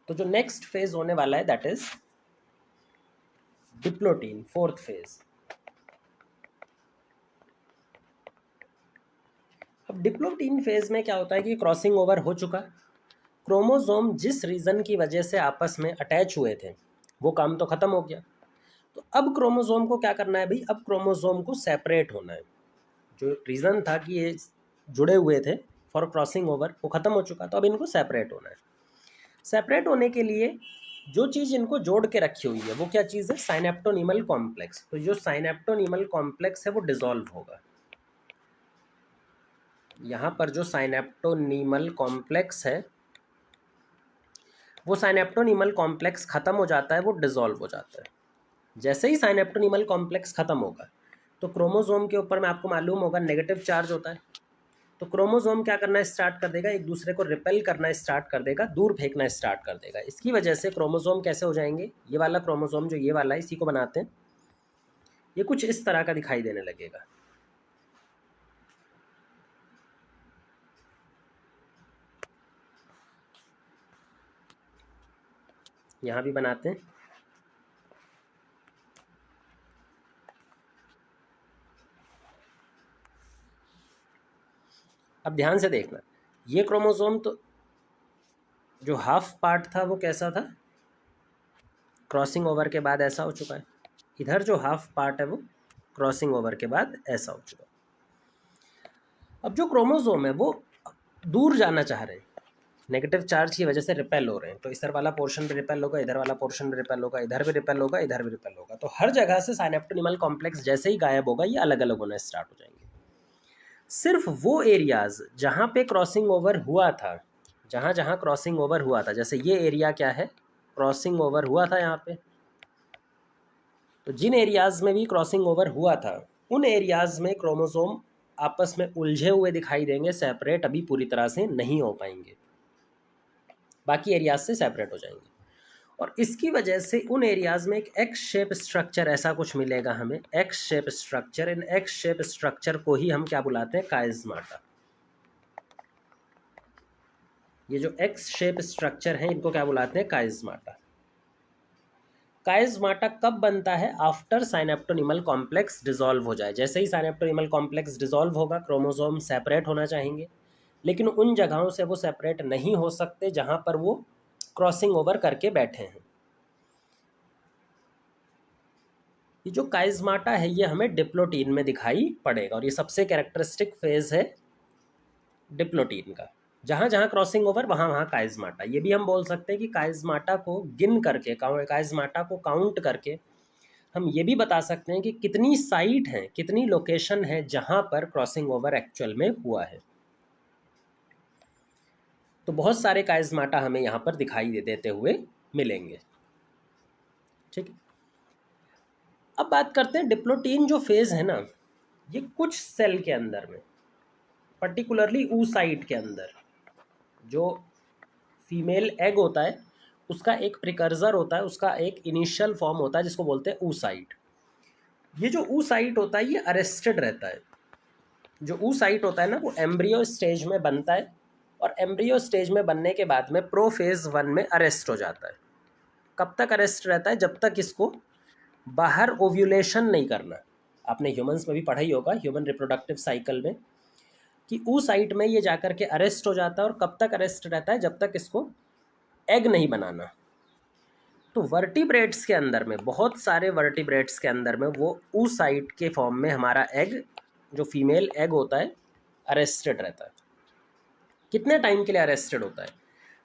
तो जो नेक्स्ट फेज होने वाला है that is diplotene, fourth phase. अब डिप्लोटीन फेज में क्या होता है कि क्रॉसिंग ओवर हो चुका, क्रोमोसोम जिस रीजन की वजह से आपस में अटैच हुए थे वो काम तो खत्म हो गया। तो अब क्रोमोसोम को क्या करना है भाई? अब क्रोमोसोम को सेपरेट होना है। जो रीज़न था कि ये जुड़े हुए थे फॉर क्रॉसिंग ओवर वो ख़त्म हो चुका, तो अब इनको सेपरेट होना है। सेपरेट होने के लिए जो चीज़ इनको जोड़ के रखी हुई है वो क्या चीज़ है? साइनेप्टोनीमल कॉम्प्लेक्स। तो जो साइनेप्टोनीमल कॉम्प्लेक्स है वो डिसॉल्व होगा। यहाँ पर जो साइनेप्टोनीमल कॉम्प्लेक्स है वो साइनेप्टोनीमल कॉम्प्लेक्स ख़त्म हो जाता है, वो डिसॉल्व हो जाता है। जैसे ही साइनेप्टोनीमल कॉम्प्लेक्स ख़त्म होगा तो क्रोमोसोम के ऊपर में आपको मालूम होगा नेगेटिव चार्ज होता है। तो क्रोमोसोम क्या करना स्टार्ट कर देगा? एक दूसरे को रिपेल करना स्टार्ट कर देगा, दूर फेंकना स्टार्ट कर देगा। इसकी वजह से क्रोमोसोम कैसे हो जाएंगे? ये वाला क्रोमोसोम जो ये वाला है, इसी को बनाते हैं, ये कुछ इस तरह का दिखाई देने लगेगा। यहाँ भी बनाते हैं। अब ध्यान से देखना, ये क्रोमोसोम तो जो हाफ पार्ट था वो कैसा था? क्रॉसिंग ओवर के बाद ऐसा हो चुका है। इधर जो हाफ पार्ट है वो क्रॉसिंग ओवर के बाद ऐसा हो चुका है। अब जो क्रोमोसोम है वो दूर जाना चाह रहे हैं, नेगेटिव चार्ज की वजह से रिपेल हो रहे हैं। तो इधर वाला पोर्शन भी रिपेल होगा, इधर वाला पोर्शन भी रिपेल होगा, इधर भी रिपेल होगा, इधर भी रिपेल होगा। तो हर जगह से साइनेप्टोनीमल कॉम्प्लेक्स जैसे ही गायब होगा ये अलग अलग होना स्टार्ट हो जाएंगे। सिर्फ वो एरियाज जहाँ पे क्रॉसिंग ओवर हुआ था, जहाँ जहाँ क्रॉसिंग ओवर हुआ था, जैसे ये एरिया क्या है, क्रॉसिंग ओवर हुआ था यहाँ पे, तो जिन एरियाज में भी क्रॉसिंग ओवर हुआ था उन एरियाज में क्रोमोसोम आपस में उलझे हुए दिखाई देंगे, सेपरेट अभी पूरी तरह से नहीं हो पाएंगे, बाकी एरियाज से सेपरेट हो जाएंगे। और इसकी वजह से उन एरियाज में एक एक्स शेप स्ट्रक्चर ऐसा कुछ मिलेगा हमें, एक्स शेप स्ट्रक्चर। इन एक्स शेप स्ट्रक्चर को ही हम क्या बुलाते हैं? काइज़माटा। ये जो एक्स शेप स्ट्रक्चर है इनको क्या बुलाते हैं? काइज़माटा। काइज़माटा कब बनता है? आफ्टर साइनेप्टोनीमल कॉम्प्लेक्स डिसॉल्व हो जाए। जैसे ही साइनेप्टोनीमल कॉम्प्लेक्स डिसॉल्व होगा क्रोमोसोम सेपरेट होना चाहेंगे, लेकिन उन जगहों से वो सेपरेट नहीं हो सकते जहां पर वो क्रॉसिंग ओवर करके बैठे हैं। ये जो काइज़माटा है ये हमें डिप्लोटीन में दिखाई पड़ेगा, और ये सबसे कैरेक्टरिस्टिक फेज है डिप्लोटीन का। जहाँ जहाँ क्रॉसिंग ओवर वहाँ वहाँ काइज़माटा। ये भी हम बोल सकते हैं कि काइज़माटा को गिन करके, काइज़माटा को काउंट करके हम ये भी बता सकते हैं कि कितनी साइट हैं, कितनी लोकेशन है जहाँ पर क्रॉसिंग ओवर एक्चुअल में हुआ है। तो बहुत सारे काइज़माटा हमें यहाँ पर दिखाई देते हुए मिलेंगे। ठीक है, अब बात करते हैं डिप्लोटीन जो फेज़ है ना, ये कुछ सेल के अंदर में, पर्टिकुलरली oocyte के अंदर, जो फीमेल एग होता है उसका एक प्रिकर्सर होता है, उसका एक इनिशियल फॉर्म होता है जिसको बोलते हैं oocyte। ये जो oocyte होता है ये अरेस्टेड रहता है। जो oocyte होता है ना वो एम्ब्रियो स्टेज में बनता है, और एम्ब्रियो स्टेज में बनने के बाद में प्रोफेज 1 में अरेस्ट हो जाता है। कब तक अरेस्ट रहता है? जब तक इसको बाहर ओव्यूलेशन नहीं करना। आपने ह्यूमंस में भी पढ़ा ही होगा, ह्यूमन रिप्रोडक्टिव साइकिल में, कि oocyte में ये जाकर के अरेस्ट हो जाता है। और कब तक अरेस्ट रहता है? जब तक इसको एग नहीं बनाना। तो वर्टिब्रेट्स के अंदर में, बहुत सारे वर्टिब्रेट्स के अंदर में वो oocyte के फॉर्म में हमारा एग, जो फीमेल एग होता है, अरेस्टेड रहता है। कितने टाइम के लिए अरेस्टेड होता है?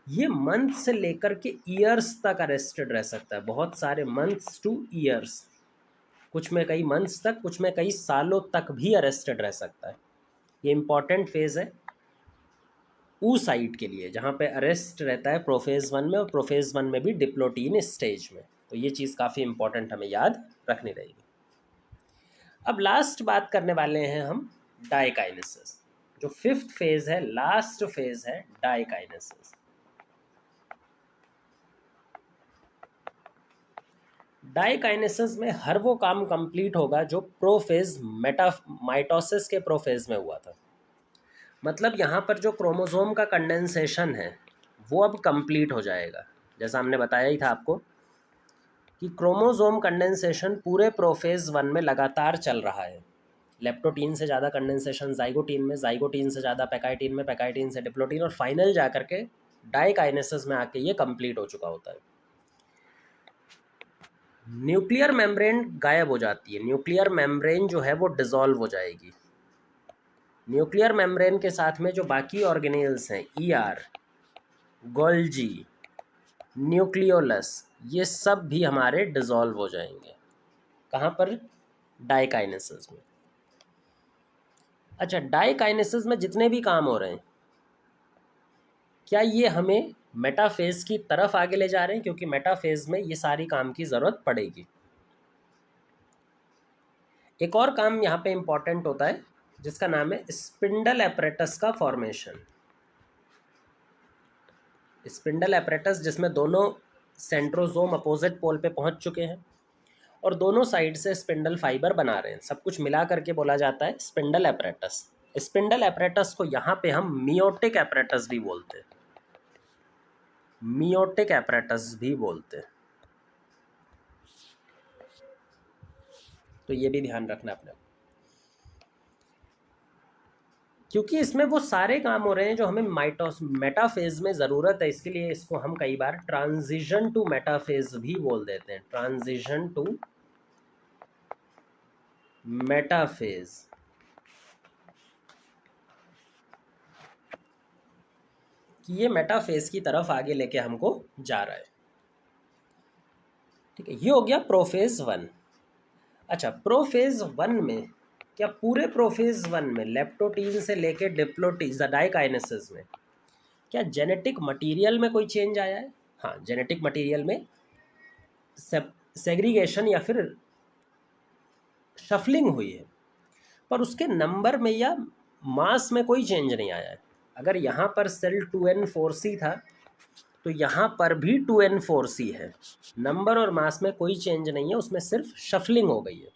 ये मंथ से लेकर के ईयर्स तक अरेस्टेड रह सकता है, बहुत सारे मंथ्स टू ईयर्स, कुछ में कई मंथ्स तक, कुछ में कई सालों तक भी अरेस्टेड रह सकता है। ये इंपॉर्टेंट फेज है oocyte के लिए, जहाँ पे अरेस्ट रहता है प्रोफेज 1 में, और प्रोफेज 1 में भी डिप्लोटीन स्टेज में। तो ये चीज़ काफ़ी इंपॉर्टेंट हमें याद रखनी रहेगी। अब लास्ट बात करने वाले हैं हम डाइकाइनेसिस। जो 5th फेज है, लास्ट फेज है डाइकाइनेसिस। डाइकाइनेसिस में हर वो काम कंप्लीट होगा जो प्रोफेज माइटोसिस के प्रोफेज में हुआ था। मतलब यहाँ पर जो क्रोमोसोम का कंडेंसेशन है वो अब कंप्लीट हो जाएगा। जैसा हमने बताया ही था आपको कि क्रोमोसोम कंडेंसेशन पूरे प्रोफेज 1 में लगातार चल रहा है। लेप्टोटीन से ज़्यादा कंडेंसेशन जाइगोटीन में, जाइगोटीन से ज़्यादा पैकाइटीन में, पैकाइटीन से डिप्लोटीन, और फाइनल जाकर के डाइकाइनेसिस में आके ये कंप्लीट हो चुका होता है। न्यूक्लियर मेम्ब्रेन गायब हो जाती है, न्यूक्लियर मेम्ब्रेन जो है वो डिसॉल्व हो जाएगी। न्यूक्लियर मेम्ब्रेन के साथ में जो बाकी ऑर्गेनेल्स हैं, ईआर, गोल्जी, न्यूक्लियोलस, ये सब भी हमारे डिसॉल्व हो जाएंगे। कहाँ पर? डाइकाइनेसिस में। अच्छा, डाइकाइनेसिस में जितने भी काम हो रहे हैं, क्या ये हमें मेटाफेज की तरफ आगे ले जा रहे हैं? क्योंकि मेटाफेज में ये सारी काम की ज़रूरत पड़ेगी। एक और काम यहाँ पे इम्पॉर्टेंट होता है जिसका नाम है स्पिंडल एपरेटस का फॉर्मेशन। स्पिंडल एपरेटस जिसमें दोनों सेंट्रोजोम अपोजिट पोल पे पहुँच चुके हैं और दोनों साइड से स्पिंडल फाइबर बना रहे हैं, सब कुछ मिला करके बोला जाता है स्पिंडल एपरेटस। स्पिंडल एपरेटस को यहाँ पे हम मियोटिक एपरेटस भी बोलते हैं, मियोटिक एपरेटस भी बोलते हैं। तो ये भी ध्यान रखना अपने, क्योंकि इसमें वो सारे काम हो रहे हैं जो हमें मेटाफेज में ज़रूरत है। इसके लिए इसको हम कई बार ट्रांजिशन टू मेटाफेज भी बोल देते हैं, ट्रांजिशन टू मेटाफेज। कि ये मेटाफेज की तरफ आगे लेके हमको जा रहा है। ठीक है, ये हो गया प्रोफेज 1। अच्छा, प्रोफेज 1 में क्या पूरे प्रोफेज 1 में लेप्टोटीन से लेके डिप्लोटीन डाइकाइनेसिस में क्या जेनेटिक मटेरियल में कोई चेंज आया है? हाँ, जेनेटिक मटेरियल में सेग्रीगेशन या फिर शफलिंग हुई है, पर उसके नंबर में या मास में कोई चेंज नहीं आया है। अगर यहाँ पर सेल 2n4c था तो यहाँ पर भी 2n4c है, नंबर और मास में कोई चेंज नहीं है, उसमें सिर्फ शफलिंग हो गई है,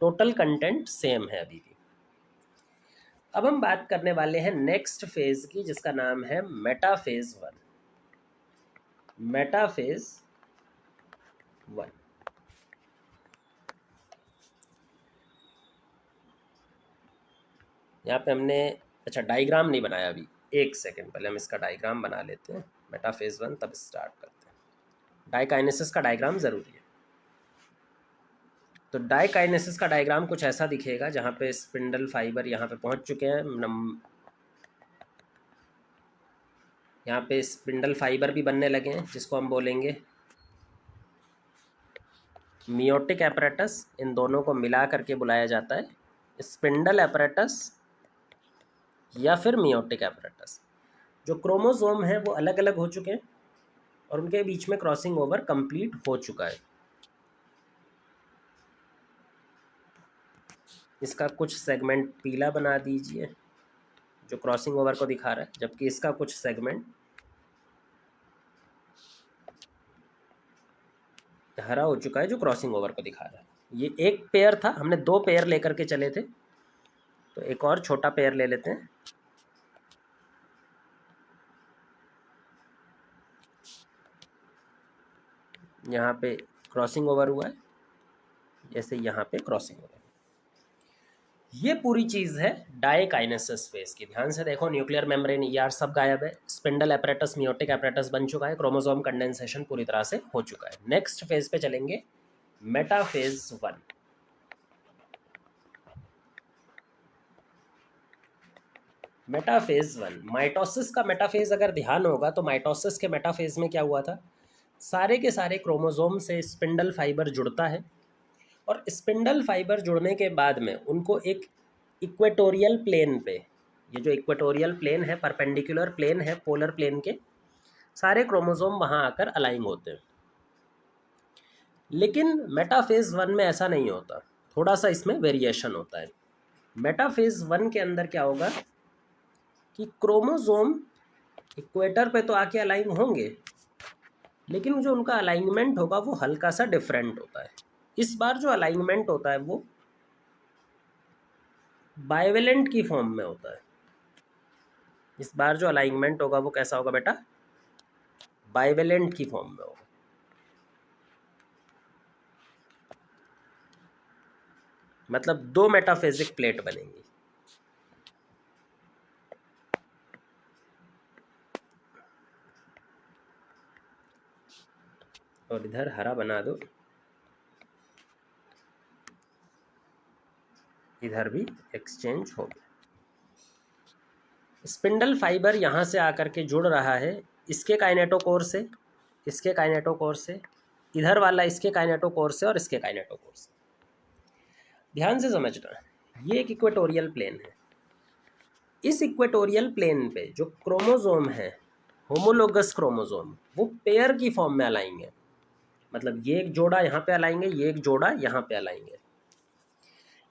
टोटल कंटेंट सेम है अभी भी। अब हम बात करने वाले हैं नेक्स्ट फेज की, जिसका नाम है मेटाफेज 1। मेटाफेज 1 यहाँ पे हमने, अच्छा डायग्राम नहीं बनाया अभी, एक सेकेंड पहले हम इसका डायग्राम बना लेते हैं। मेटाफेज 1 तब स्टार्ट करते हैं। डाइकाइनेसिस का डायग्राम ज़रूरी है। तो डाइकाइनेसिस का डायग्राम कुछ ऐसा दिखेगा, जहाँ पे स्पिंडल फाइबर यहाँ पे पहुँच चुके हैं, यहाँ पे स्पिंडल फाइबर भी बनने लगे हैं, जिसको हम बोलेंगे मियोटिक एपरेटस। इन दोनों को मिला करके बुलाया जाता है स्पिंडल एपरेटस या फिर मियोटिक एपरेटस। जो क्रोमोसोम है वो अलग अलग हो चुके हैं और उनके बीच में क्रॉसिंग ओवर कंप्लीट हो चुका है। इसका कुछ सेगमेंट पीला बना दीजिए जो क्रॉसिंग ओवर को दिखा रहा है, जबकि इसका कुछ सेगमेंट हरा हो चुका है जो क्रॉसिंग ओवर को दिखा रहा है। ये एक पेयर था, हमने 2 पेयर लेकर के चले थे, तो एक और छोटा पेयर ले लेते हैं। यहाँ पे क्रॉसिंग ओवर हुआ है, जैसे यहाँ पे क्रॉसिंग ओवर। ये पूरी चीज़ है डायकाइनेसिस फेज की। ध्यान से देखो, न्यूक्लियर मेम्ब्रेन ईआर सब गायब है, स्पिंडल एपरेटस मियोटिक एपरेटस बन चुका है, क्रोमोसोम कंडेंसेशन पूरी तरह से हो चुका है। नेक्स्ट फेज पे चलेंगे, मेटाफेज 1। मेटाफेज 1 माइटोसिस का मेटाफेज अगर ध्यान होगा तो माइटोसिस के मेटाफेज में क्या हुआ था, सारे के सारे क्रोमोसोम से स्पिंडल फाइबर जुड़ता है और स्पिंडल फाइबर जुड़ने के बाद में उनको एक इक्वेटोरियल प्लेन पे, ये जो इक्वेटोरियल प्लेन है, परपेंडिकुलर प्लेन है पोलर प्लेन के, सारे क्रोमोसोम वहाँ आकर अलाइन होते हैं। लेकिन मेटाफेज 1 में ऐसा नहीं होता, थोड़ा सा इसमें वेरिएशन होता है। मेटाफेज 1 के अंदर क्या होगा कि क्रोमोसोम इक्वेटर पे तो आके अलाइन होंगे, लेकिन जो उनका अलाइनमेंट होगा वो हल्का सा डिफरेंट होता है। इस बार जो अलाइनमेंट होता है वो बाइवेलेंट की फॉर्म में होता है। इस बार जो अलाइनमेंट होगा वो कैसा होगा बेटा, बाइवेलेंट की फॉर्म में होगा। मतलब 2 मेटाफेजिक प्लेट बनेंगी। और इधर हरा बना दो, इधर भी एक्सचेंज हो गया। स्पिंडल फाइबर यहाँ से आकर के जुड़ रहा है इसके काइनेटोकोर से, इसके काइनेटोकोर से, इधर वाला इसके काइनेटोकोर से और इसके काइनेटोकोर से। ध्यान से समझना, ये एक इक्वेटोरियल प्लेन है। इस इक्वेटोरियल प्लेन पे जो क्रोमोसोम है, होमोलोगस क्रोमोसोम, वो पेयर की फॉर्म में अलाएंगे। मतलब ये एक जोड़ा यहाँ पे अलाएंगे, ये एक जोड़ा यहाँ पे अलाएंगे।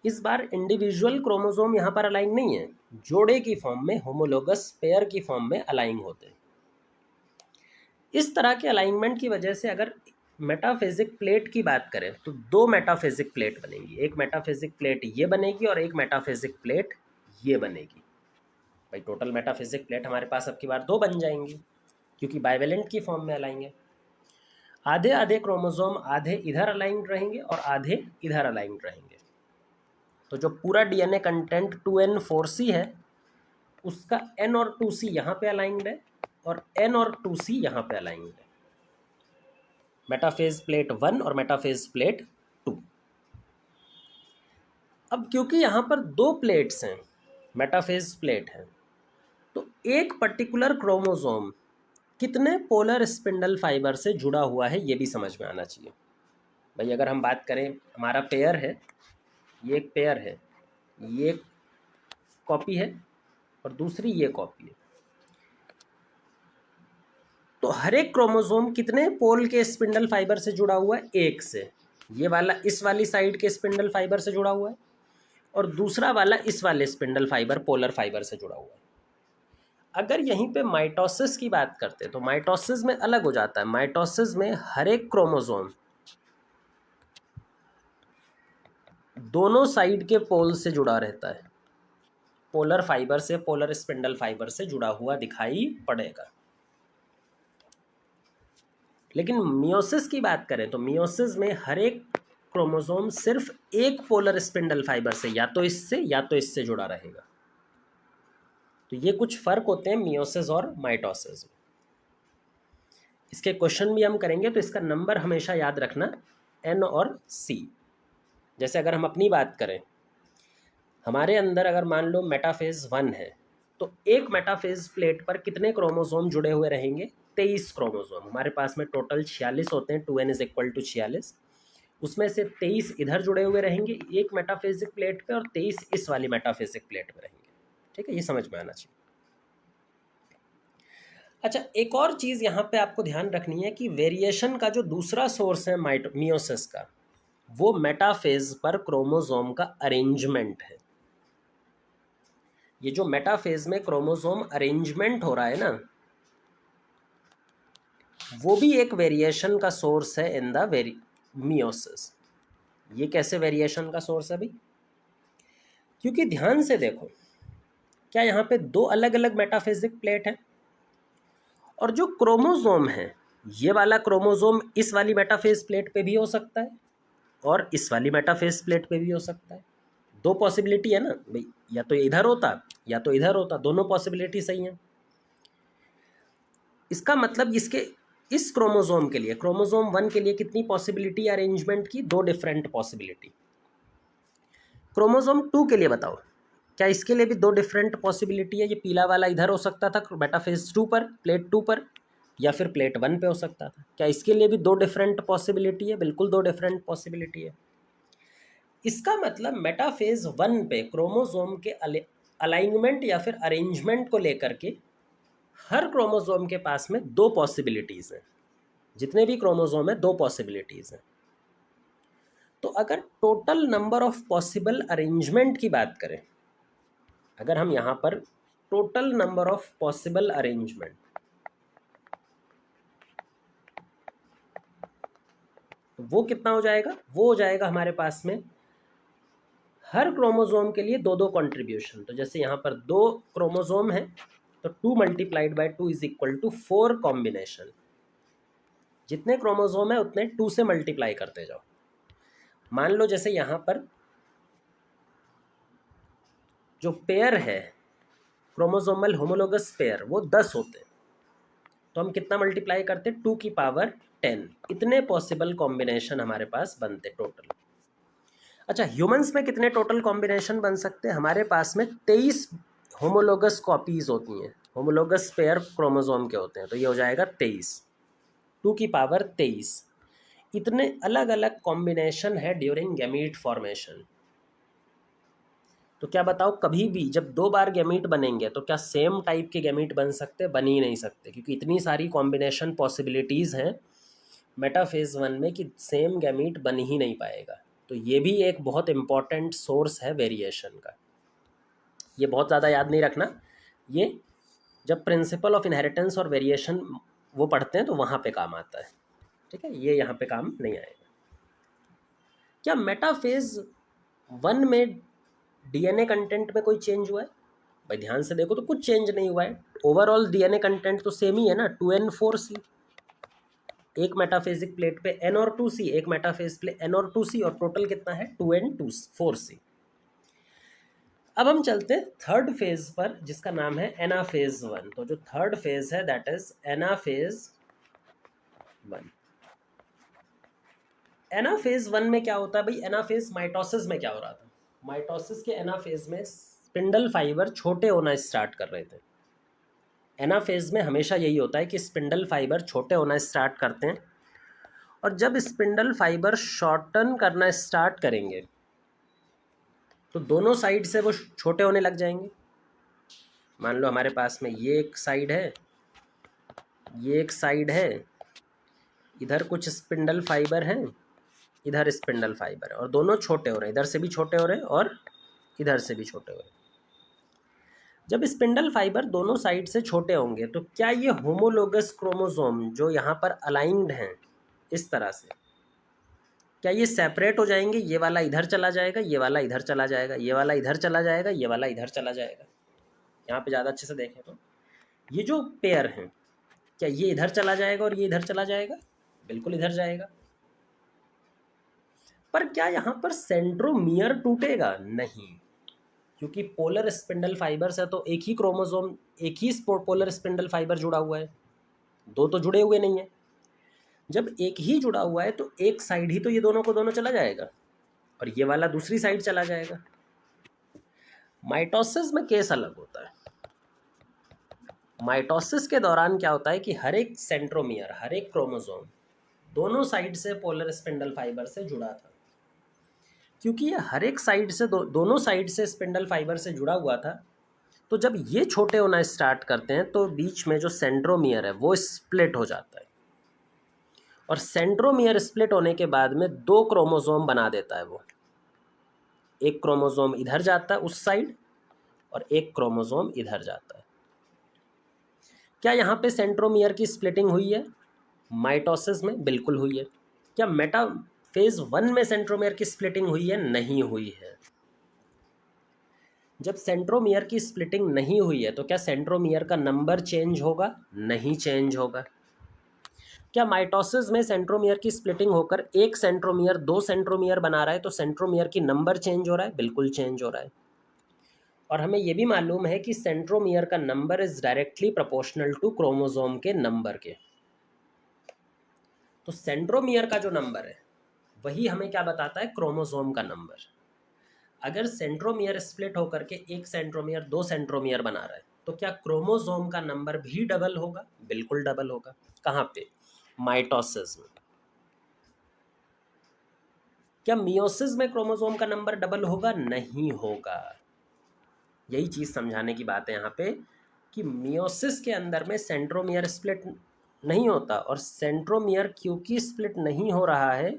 इस बार इंडिविजुअल क्रोमोसोम यहाँ पर अलाइन नहीं है, जोड़े की फॉर्म में, होमोलोगस पेयर की फॉर्म में अलाइन होते हैं। इस तरह के अलाइनमेंट की वजह से अगर मेटाफेजिक प्लेट की बात करें तो 2 मेटाफेजिक प्लेट बनेंगी। एक मेटाफेजिक प्लेट ये बनेगी और एक मेटाफेजिक प्लेट ये बनेगी। भाई टोटल मेटाफिजिक प्लेट हमारे पास अब की बार 2 बन जाएंगी, क्योंकि बाइवेलेंट की फॉर्म में अलाएंगे। आधे आधे क्रोमोसोम आधे इधर अलाइंड रहेंगे और आधे इधर अलाइंड रहेंगे। तो जो पूरा डीएनए कंटेंट 2n4C है, उसका n और 2C यहाँ पे अलाइंड है और n और 2C यहाँ पे अलाइंड है। मेटाफेज प्लेट 1 और मेटाफेज प्लेट 2। अब क्योंकि यहाँ पर 2 प्लेट्स हैं, मेटाफेज प्लेट है, तो एक पर्टिकुलर क्रोमोसोम कितने पोलर स्पिंडल फाइबर से जुड़ा हुआ है ये भी समझ में आना चाहिए। भाई अगर हम बात करें, हमारा पेयर है, ये एक पेयर है, ये एक कॉपी है और दूसरी ये कॉपी है, तो हर एक क्रोमोसोम कितने पोल के स्पिंडल फाइबर से जुड़ा हुआ है, एक से। ये वाला इस वाली साइड के स्पिंडल फाइबर से जुड़ा हुआ है और दूसरा वाला इस वाले स्पिंडल फाइबर पोलर फाइबर से जुड़ा हुआ है। अगर यहीं पे माइटोसिस की बात करते हैं तो माइटोसिस में अलग हो जाता है। माइटोसिस में हर एक क्रोमोसोम दोनों साइड के पोल से जुड़ा रहता है, पोलर फाइबर से, पोलर स्पिंडल फाइबर से जुड़ा हुआ दिखाई पड़ेगा। लेकिन मियोसिस की बात करें तो मियोसिस में हर एक क्रोमोसोम सिर्फ एक पोलर स्पिंडल फाइबर से, या तो इससे या तो इससे जुड़ा रहेगा। तो ये कुछ फर्क होते हैं मियोसिस और माइटोसिस में। इसके क्वेश्चन भी हम करेंगे, तो इसका नंबर हमेशा याद रखना, n और c। जैसे अगर हम अपनी बात करें, हमारे अंदर अगर मान लो मेटाफेज 1 है, तो एक मेटाफेज प्लेट पर कितने क्रोमोसोम जुड़े हुए रहेंगे, 23 क्रोमोसोम। हमारे पास में टोटल 46 होते हैं, 2n = 46। उसमें से 23 इधर जुड़े हुए रहेंगे एक मेटाफिजिक प्लेट पे और 23 इस वाली मेटाफिजिक प्लेट पे रहेंगे। ठीक है, ये समझ में आना चाहिए। अच्छा, एक और चीज़ यहाँ पे आपको ध्यान रखनी है कि वेरिएशन का जो दूसरा सोर्स है मियोसिस का, वो मेटाफेज पर क्रोमोसोम का अरेंजमेंट है। ये जो मेटाफेज में क्रोमोसोम अरेंजमेंट हो रहा है ना, वो भी एक वेरिएशन का सोर्स है इन द मियोसिस। ये कैसे वेरिएशन का सोर्स है भाई? क्योंकि ध्यान से देखो, क्या यहाँ पे दो अलग अलग मेटाफेजिक प्लेट है, और जो क्रोमोसोम है, ये वाला क्रोमोसोम इस वाली मेटाफेज प्लेट पे भी हो सकता है और इस वाली मेटाफेज प्लेट पे भी हो सकता है। दो पॉसिबिलिटी है ना भाई, या तो इधर होता या तो इधर होता, दोनों पॉसिबिलिटी सही है। इसका मतलब इसके इस क्रोमोसोम के लिए, क्रोमोसोम 1 के लिए कितनी पॉसिबिलिटी अरेंजमेंट की? दो डिफरेंट पॉसिबिलिटी। क्रोमोसोम 2 के लिए बताओ, क्या इसके लिए भी दो डिफरेंट पॉसिबिलिटी है? ये पीला वाला इधर हो सकता था मेटाफेज 2 पर, प्लेट 2 पर, या फिर प्लेट 1 पे हो सकता था। क्या इसके लिए भी दो डिफरेंट पॉसिबिलिटी है? बिल्कुल दो डिफरेंट पॉसिबिलिटी है। इसका मतलब मेटाफेज 1 पे क्रोमोसोम के अलाइनमेंट या फिर अरेंजमेंट को लेकर के हर क्रोमोसोम के पास में दो पॉसिबिलिटीज़ हैं। जितने भी क्रोमोसोम है, दो पॉसिबिलिटीज़ हैं। तो अगर total number of possible arrangement की बात करें, अगर हम यहाँ पर total number of possible arrangement, तो वो कितना हो जाएगा? वो हो जाएगा हमारे पास में हर क्रोमोसोम के लिए दो दो कंट्रीब्यूशन। तो जैसे यहाँ पर दो क्रोमोसोम है, तो 2 multiplied by 2 is equal to 4 combination. जितने क्रोमोसोम है उतने 2 से मल्टीप्लाई करते जाओ। मान लो जैसे यहाँ पर जो पेयर है, क्रोमोसोमल होमोलोगस पेयर, वो 10 होते हैं, तो हम कितना मल्टीप्लाई करते? 2 की पावर 10। इतने पॉसिबल कॉम्बिनेशन हमारे पास बनते टोटल। अच्छा, ह्यूमंस में कितने टोटल कॉम्बिनेशन बन सकते हैं? हमारे पास में 23 होमोलोगस कॉपीज होती हैं, होमोलोगस पेयर क्रोमोसोम के होते हैं, तो ये हो जाएगा 23, 2 की पावर 23। इतने अलग अलग कॉम्बिनेशन है ड्यूरिंग गैमीट फॉर्मेशन। तो क्या बताओ, कभी भी जब दो बार गैमीट बनेंगे तो क्या सेम टाइप के गैमीट बन सकते? बन ही नहीं सकते, क्योंकि इतनी सारी कॉम्बिनेशन पॉसिबिलिटीज़ हैं मेटाफेज 1 में कि सेम गैमीट बन ही नहीं पाएगा। तो ये भी एक बहुत इंपॉर्टेंट सोर्स है वेरिएशन का। ये बहुत ज़्यादा याद नहीं रखना, ये जब प्रिंसिपल ऑफ इनहेरिटेंस और वेरिएशन वो पढ़ते हैं तो वहाँ पे काम आता है, ठीक है? ये यहाँ पे काम नहीं आएगा। क्या मेटाफेज 1 में डीएनए कंटेंट में कोई चेंज हुआ है? भाई ध्यान से देखो तो कुछ चेंज नहीं हुआ है। ओवरऑल डीएनए कंटेंट तो सेम ही है ना, 2n4c। एक मेटाफेजिक प्लेट पे n और 2c, एक मेटाफेज प्लेट n और 2c, और टोटल कितना है? 2n4c। अब हम चलते हैं थर्ड फेज पर, जिसका नाम है एनाफेज 1। तो जो थर्ड फेज है दैट इज एनाफेज 1। एनाफेज 1 में क्या होता है भाई? एनाफेज माइटोसिस में क्या हो रहा था? माइटोसिस के एनाफेज में स्पिंडल फाइबर छोटे होना स्टार्ट कर रहे थे। एनाफेज में हमेशा यही होता है कि स्पिंडल फाइबर छोटे होना स्टार्ट करते हैं, और जब स्पिंडल फाइबर शॉर्टन करना स्टार्ट करेंगे तो दोनों साइड से वो छोटे होने लग जाएंगे। मान लो हमारे पास में ये एक साइड है, ये एक साइड है, इधर कुछ स्पिंडल फाइबर हैं, इधर स्पिंडल फाइबर है, और दोनों छोटे हो रहे हैं, इधर से भी छोटे हो रहे हैं और इधर से भी छोटे हो रहे हैं। जब स्पिंडल फाइबर दोनों साइड से छोटे होंगे तो क्या ये होमोलोगस क्रोमोसोम जो यहाँ पर अलाइंड हैं इस तरह से, क्या ये सेपरेट हो जाएंगे? ये वाला इधर चला जाएगा, ये वाला इधर चला जाएगा, ये वाला इधर चला जाएगा, ये वाला इधर चला जाएगा। यहाँ पे ज़्यादा अच्छे से देखें तो ये जो पेयर हैं, क्या ये इधर चला जाएगा और ये इधर चला जाएगा? बिल्कुल इधर जाएगा। पर क्या यहाँ पर सेंट्रोमियर टूटेगा? नहीं, क्योंकि पोलर स्पिंडल फाइबर से तो एक ही क्रोमोसोम, एक ही पोलर स्पिंडल फाइबर जुड़ा हुआ है, दो तो जुड़े हुए नहीं है। जब एक ही जुड़ा हुआ है तो एक साइड ही तो ये दोनों को दोनों चला जाएगा, और ये वाला दूसरी साइड चला जाएगा। माइटोसिस में केस अलग होता है। माइटोसिस के दौरान क्या होता है कि हर एक सेंट्रोमियर, हर एक क्रोमोसोम दोनों साइड से पोलर स्पिंडल फाइबर से जुड़ा था। क्योंकि ये हर एक साइड से दोनों साइड से स्पिंडल फाइबर से जुड़ा हुआ था, तो जब ये छोटे होना स्टार्ट करते हैं तो बीच में जो सेंट्रोमियर है वो स्प्लिट हो जाता है, और सेंट्रोमियर स्प्लिट होने के बाद में 2 क्रोमोसोम बना देता है वो। एक क्रोमोसोम इधर जाता है उस साइड और एक क्रोमोसोम इधर जाता है। क्या यहाँ पे सेंट्रोमियर की स्प्लिटिंग हुई है? माइटोसिस में बिल्कुल हुई है। क्या मेटाफेज 1 में सेंट्रोमियर की स्प्लिटिंग हुई है? नहीं हुई है। जब सेंट्रोमियर की स्प्लिटिंग नहीं हुई है तो क्या सेंट्रोमियर का नंबर चेंज होगा? नहीं चेंज होगा। क्या माइटोसिस में सेंट्रोमियर की स्प्लिटिंग होकर एक सेंट्रोमियर 2 सेंट्रोमियर बना रहा है तो सेंट्रोमियर की नंबर चेंज हो रहा है? बिल्कुल चेंज हो रहा है। और हमें यह भी मालूम है कि सेंट्रोमियर का number is directly proportional to chromosome के नंबर के। तो सेंट्रोमियर का जो नंबर है वही हमें क्या बताता है? क्रोमोसोम का नंबर। अगर सेंट्रोमियर स्प्लिट होकर के एक सेंट्रोमियर 2 सेंट्रोमियर बना रहा है तो क्या क्रोमोसोम का नंबर भी डबल होगा? बिल्कुल डबल होगा। कहाँ पे? माइटोसिस में। क्या मियोसिस में क्रोमोसोम का नंबर डबल होगा? नहीं होगा। यही चीज समझाने की बात है यहाँ पे कि मियोसिस के अंदर में सेंट्रोमियर स्प्लिट नहीं होता, और सेंट्रोमियर क्योंकि स्प्लिट नहीं हो रहा है,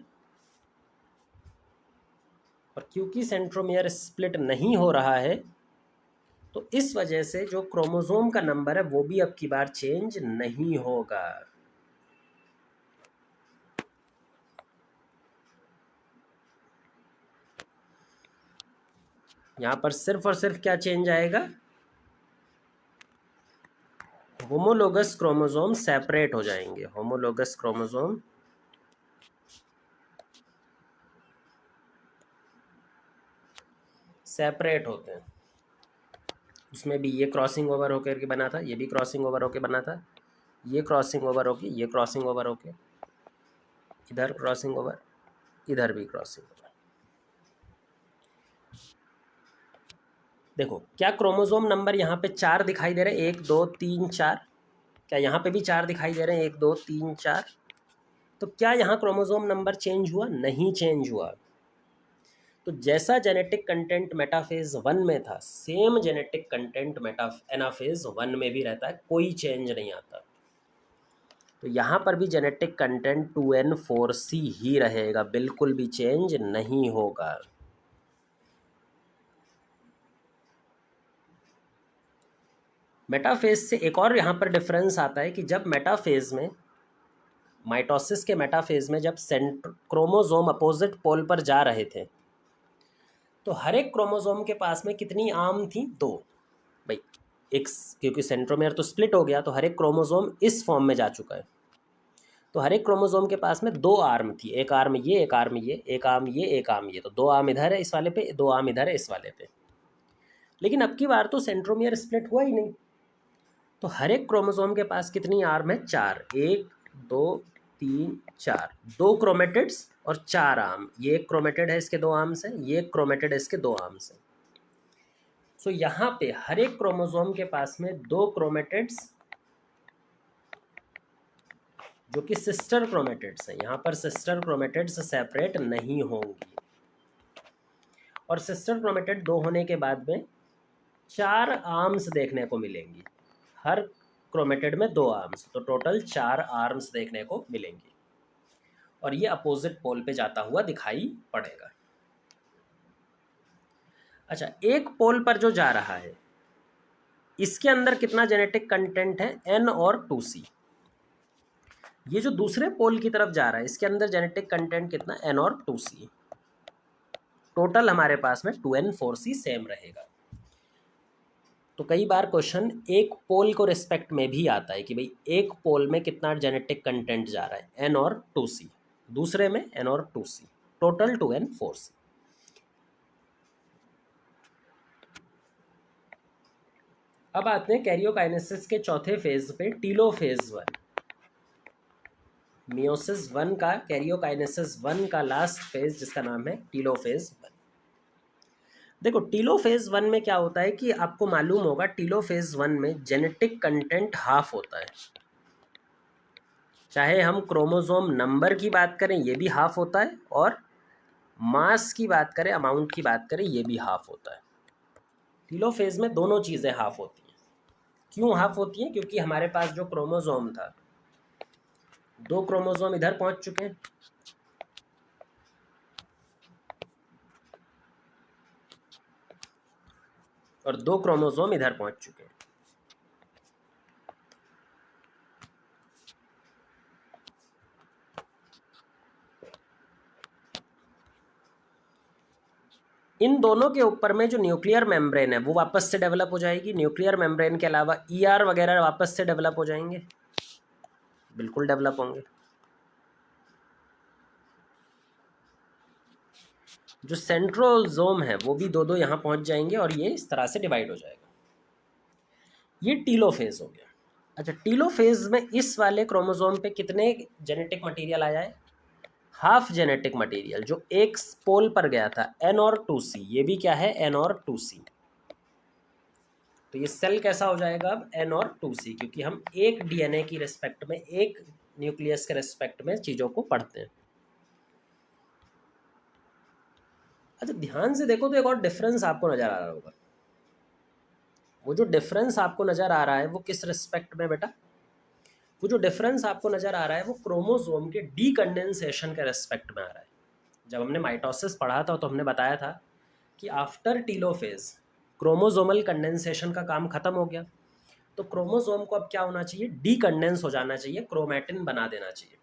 और क्योंकि सेंट्रोमियर स्प्लिट नहीं हो रहा है तो इस वजह से जो क्रोमोसोम का नंबर है वो भी अब की बार चेंज नहीं होगा। यहां पर सिर्फ और सिर्फ क्या चेंज आएगा? होमोलोगस क्रोमोसोम सेपरेट हो जाएंगे। होमोलोगस क्रोमोसोम सेपरेट होते हैं। उसमें भी ये क्रॉसिंग ओवर होकर के बना था, ये भी क्रॉसिंग ओवर होकर बना था, ये क्रॉसिंग ओवर होके, ये क्रॉसिंग ओवर होके, इधर क्रॉसिंग ओवर, इधर भी क्रॉसिंग ओवर। देखो क्या क्रोमोसोम नंबर यहाँ पे 4 दिखाई दे रहे हैं? 1 2 3 4। क्या यहाँ पे भी 4 दिखाई दे रहे हैं? 1 2 3 4। तो क्या यहाँ क्रोमोसोम नंबर चेंज हुआ? नहीं चेंज हुआ। तो जैसा जेनेटिक कंटेंट मेटाफेज 1 में था सेम जेनेटिक कंटेंट एनाफेज 1 में भी रहता है, कोई चेंज नहीं आता। तो यहाँ पर भी जेनेटिक कंटेंट 2n4C ही रहेगा, बिल्कुल भी चेंज नहीं होगा। मेटाफेज से एक और यहाँ पर डिफरेंस आता है कि जब मेटाफेज में, माइटोसिस के मेटाफेज में, जब क्रोमोसोम अपोजिट पोल पर जा रहे थे तो हर एक क्रोमोसोम के पास में कितनी आर्म थी? 2। भाई एक, क्योंकि सेंट्रोमियर तो स्प्लिट हो गया तो हर एक क्रोमोसोम इस फॉर्म में जा चुका है, तो हर एक क्रोमोसोम के पास में 2 आर्म थी। एक आर्म ये, एक आर्म ये, एक आर्म ये, एक आर्म ये। तो 2 आर्म इधर है इस वाले पे, 2 आर्म इधर है इस वाले पे। लेकिन अब की बार तो सेंट्रोमियर स्प्लिट हुआ ही नहीं, तो हर एक क्रोमोसोम के पास कितनी आर्म है? 4। 1 2 3 4, 2 क्रोमेटिड्स और 4 आर्म। ये एक क्रोमेटिड है, इसके 2 आर्म्स हैं, ये एक क्रोमेटिड है, इसके 2 आर्म्स हैं। सो यहाँ पे हर एक क्रोमोसोम के पास में 2 क्रोमेटिड्स जो कि सिस्टर क्रोमेटिड्स हैं। यहाँ पर सिस्टर क्रोमेटिड्स सेपरेट नहीं होंगी, और सिस्टर क्रोमेटिड 2 होने के बाद में 4 आर्म्स देखने को मिलेंगी। हर क्रोमेटिड में 2 आर्म्स, तो टोटल 4 आर्म्स देखने को मिलेंगी, और ये अपोजिट पोल पे जाता हुआ दिखाई पड़ेगा। अच्छा, एक पोल पर जो जा रहा है इसके अंदर कितना जेनेटिक कंटेंट है? N और 2C। ये जो दूसरे पोल की तरफ जा रहा है इसके अंदर जेनेटिक कंटेंट कितना? N और 2C। टोटल हमारे पास में 2n4C सेम रहेगा। तो कई बार क्वेश्चन एक पोल को रिस्पेक्ट में भी आता है कि भाई एक पोल में कितना जेनेटिक कंटेंट जा रहा है? N और 2C। दूसरे में N और 2C, टोटल 2n4C। अब आते हैं कैरियोकाइनेसिस के चौथे फेज पे, टीलोफेज 1। मियोसिस 1 का, कैरियोकाइनेसिस 1 का लास्ट फेज जिसका नाम है टीलोफेज 1। देखो टीलोफेज 1 में क्या होता है कि आपको मालूम होगा टीलोफेज 1 में जेनेटिक कंटेंट हाफ होता है। चाहे हम क्रोमोसोम नंबर की बात करें ये भी हाफ होता है, और मास की बात करें, अमाउंट की बात करें, ये भी हाफ होता है। टीलोफेज में दोनों चीज़ें हाफ होती हैं। क्यों हाफ होती हैं? क्योंकि हमारे पास जो क्रोमोसोम था, 2 क्रोमोसोम इधर पहुंच चुके हैं और 2 क्रोमोसोम इधर पहुंच चुके हैं। इन दोनों के ऊपर में जो न्यूक्लियर मेम्ब्रेन है वो वापस से डेवलप हो जाएगी। न्यूक्लियर मेम्ब्रेन के अलावा ईआर वगैरह वापस से डेवलप हो जाएंगे, बिल्कुल डेवलप होंगे। जो सेंट्रोजोम है वो भी 2-2 यहाँ पहुँच जाएंगे और ये इस तरह से डिवाइड हो जाएगा। ये टीलोफेज हो गया। अच्छा, टीलोफेज में इस वाले क्रोमोसोम पे कितने जेनेटिक मटेरियल आया है? हाफ जेनेटिक मटेरियल जो एक पोल पर गया था, N और 2C। ये भी क्या है? N और 2C। तो ये सेल कैसा हो जाएगा अब? N और 2C, क्योंकि हम एक डीएनए की रिस्पेक्ट में, एक न्यूक्लियस के रिस्पेक्ट में चीज़ों को पढ़ते हैं। अच्छा, ध्यान से देखो तो एक और डिफरेंस आपको नज़र आ रहा होगा। वो जो डिफरेंस आपको नज़र आ रहा है वो किस रिस्पेक्ट में बेटा? वो जो डिफरेंस आपको नज़र आ रहा है वो क्रोमोसोम के डीकंडेंसेशन के रिस्पेक्ट में आ रहा है। जब हमने माइटोसिस पढ़ा था तो हमने बताया था कि आफ्टर टीलोफेज क्रोमोसोमल कंडेंसेशन का काम खत्म हो गया, तो क्रोमोसोम को अब क्या होना चाहिए? डीकंडेंस हो जाना चाहिए, क्रोमैटिन बना देना चाहिए।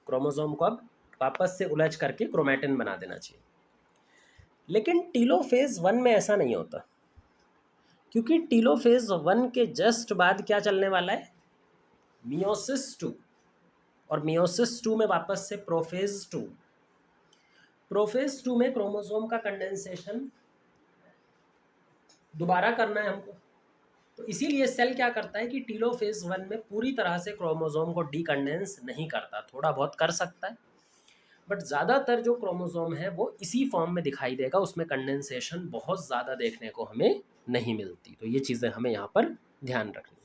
क्रोमोसोम को अब वापस से उलझ करके क्रोमैटिन बना देना चाहिए। लेकिन टीलोफेज 1 में ऐसा नहीं होता, क्योंकि टीलोफेज 1 के जस्ट बाद क्या चलने वाला है? मियोसिस 2। और मियोसिस 2 में वापस से प्रोफेज 2। प्रोफेज 2 में क्रोमोसोम का कंडेंसेशन दोबारा करना है हमको। तो इसीलिए सेल क्या करता है कि टीलोफेज 1 में पूरी तरह से क्रोमोसोम को डीकंडेंस नहीं करता, थोड़ा बहुत कर सकता है, बट ज़्यादातर जो क्रोमोसोम है वो इसी फॉर्म में दिखाई देगा, उसमें कंडेंसेशन बहुत ज़्यादा देखने को हमें नहीं मिलती। तो ये चीज़ें हमें यहाँ पर ध्यान रखनी है।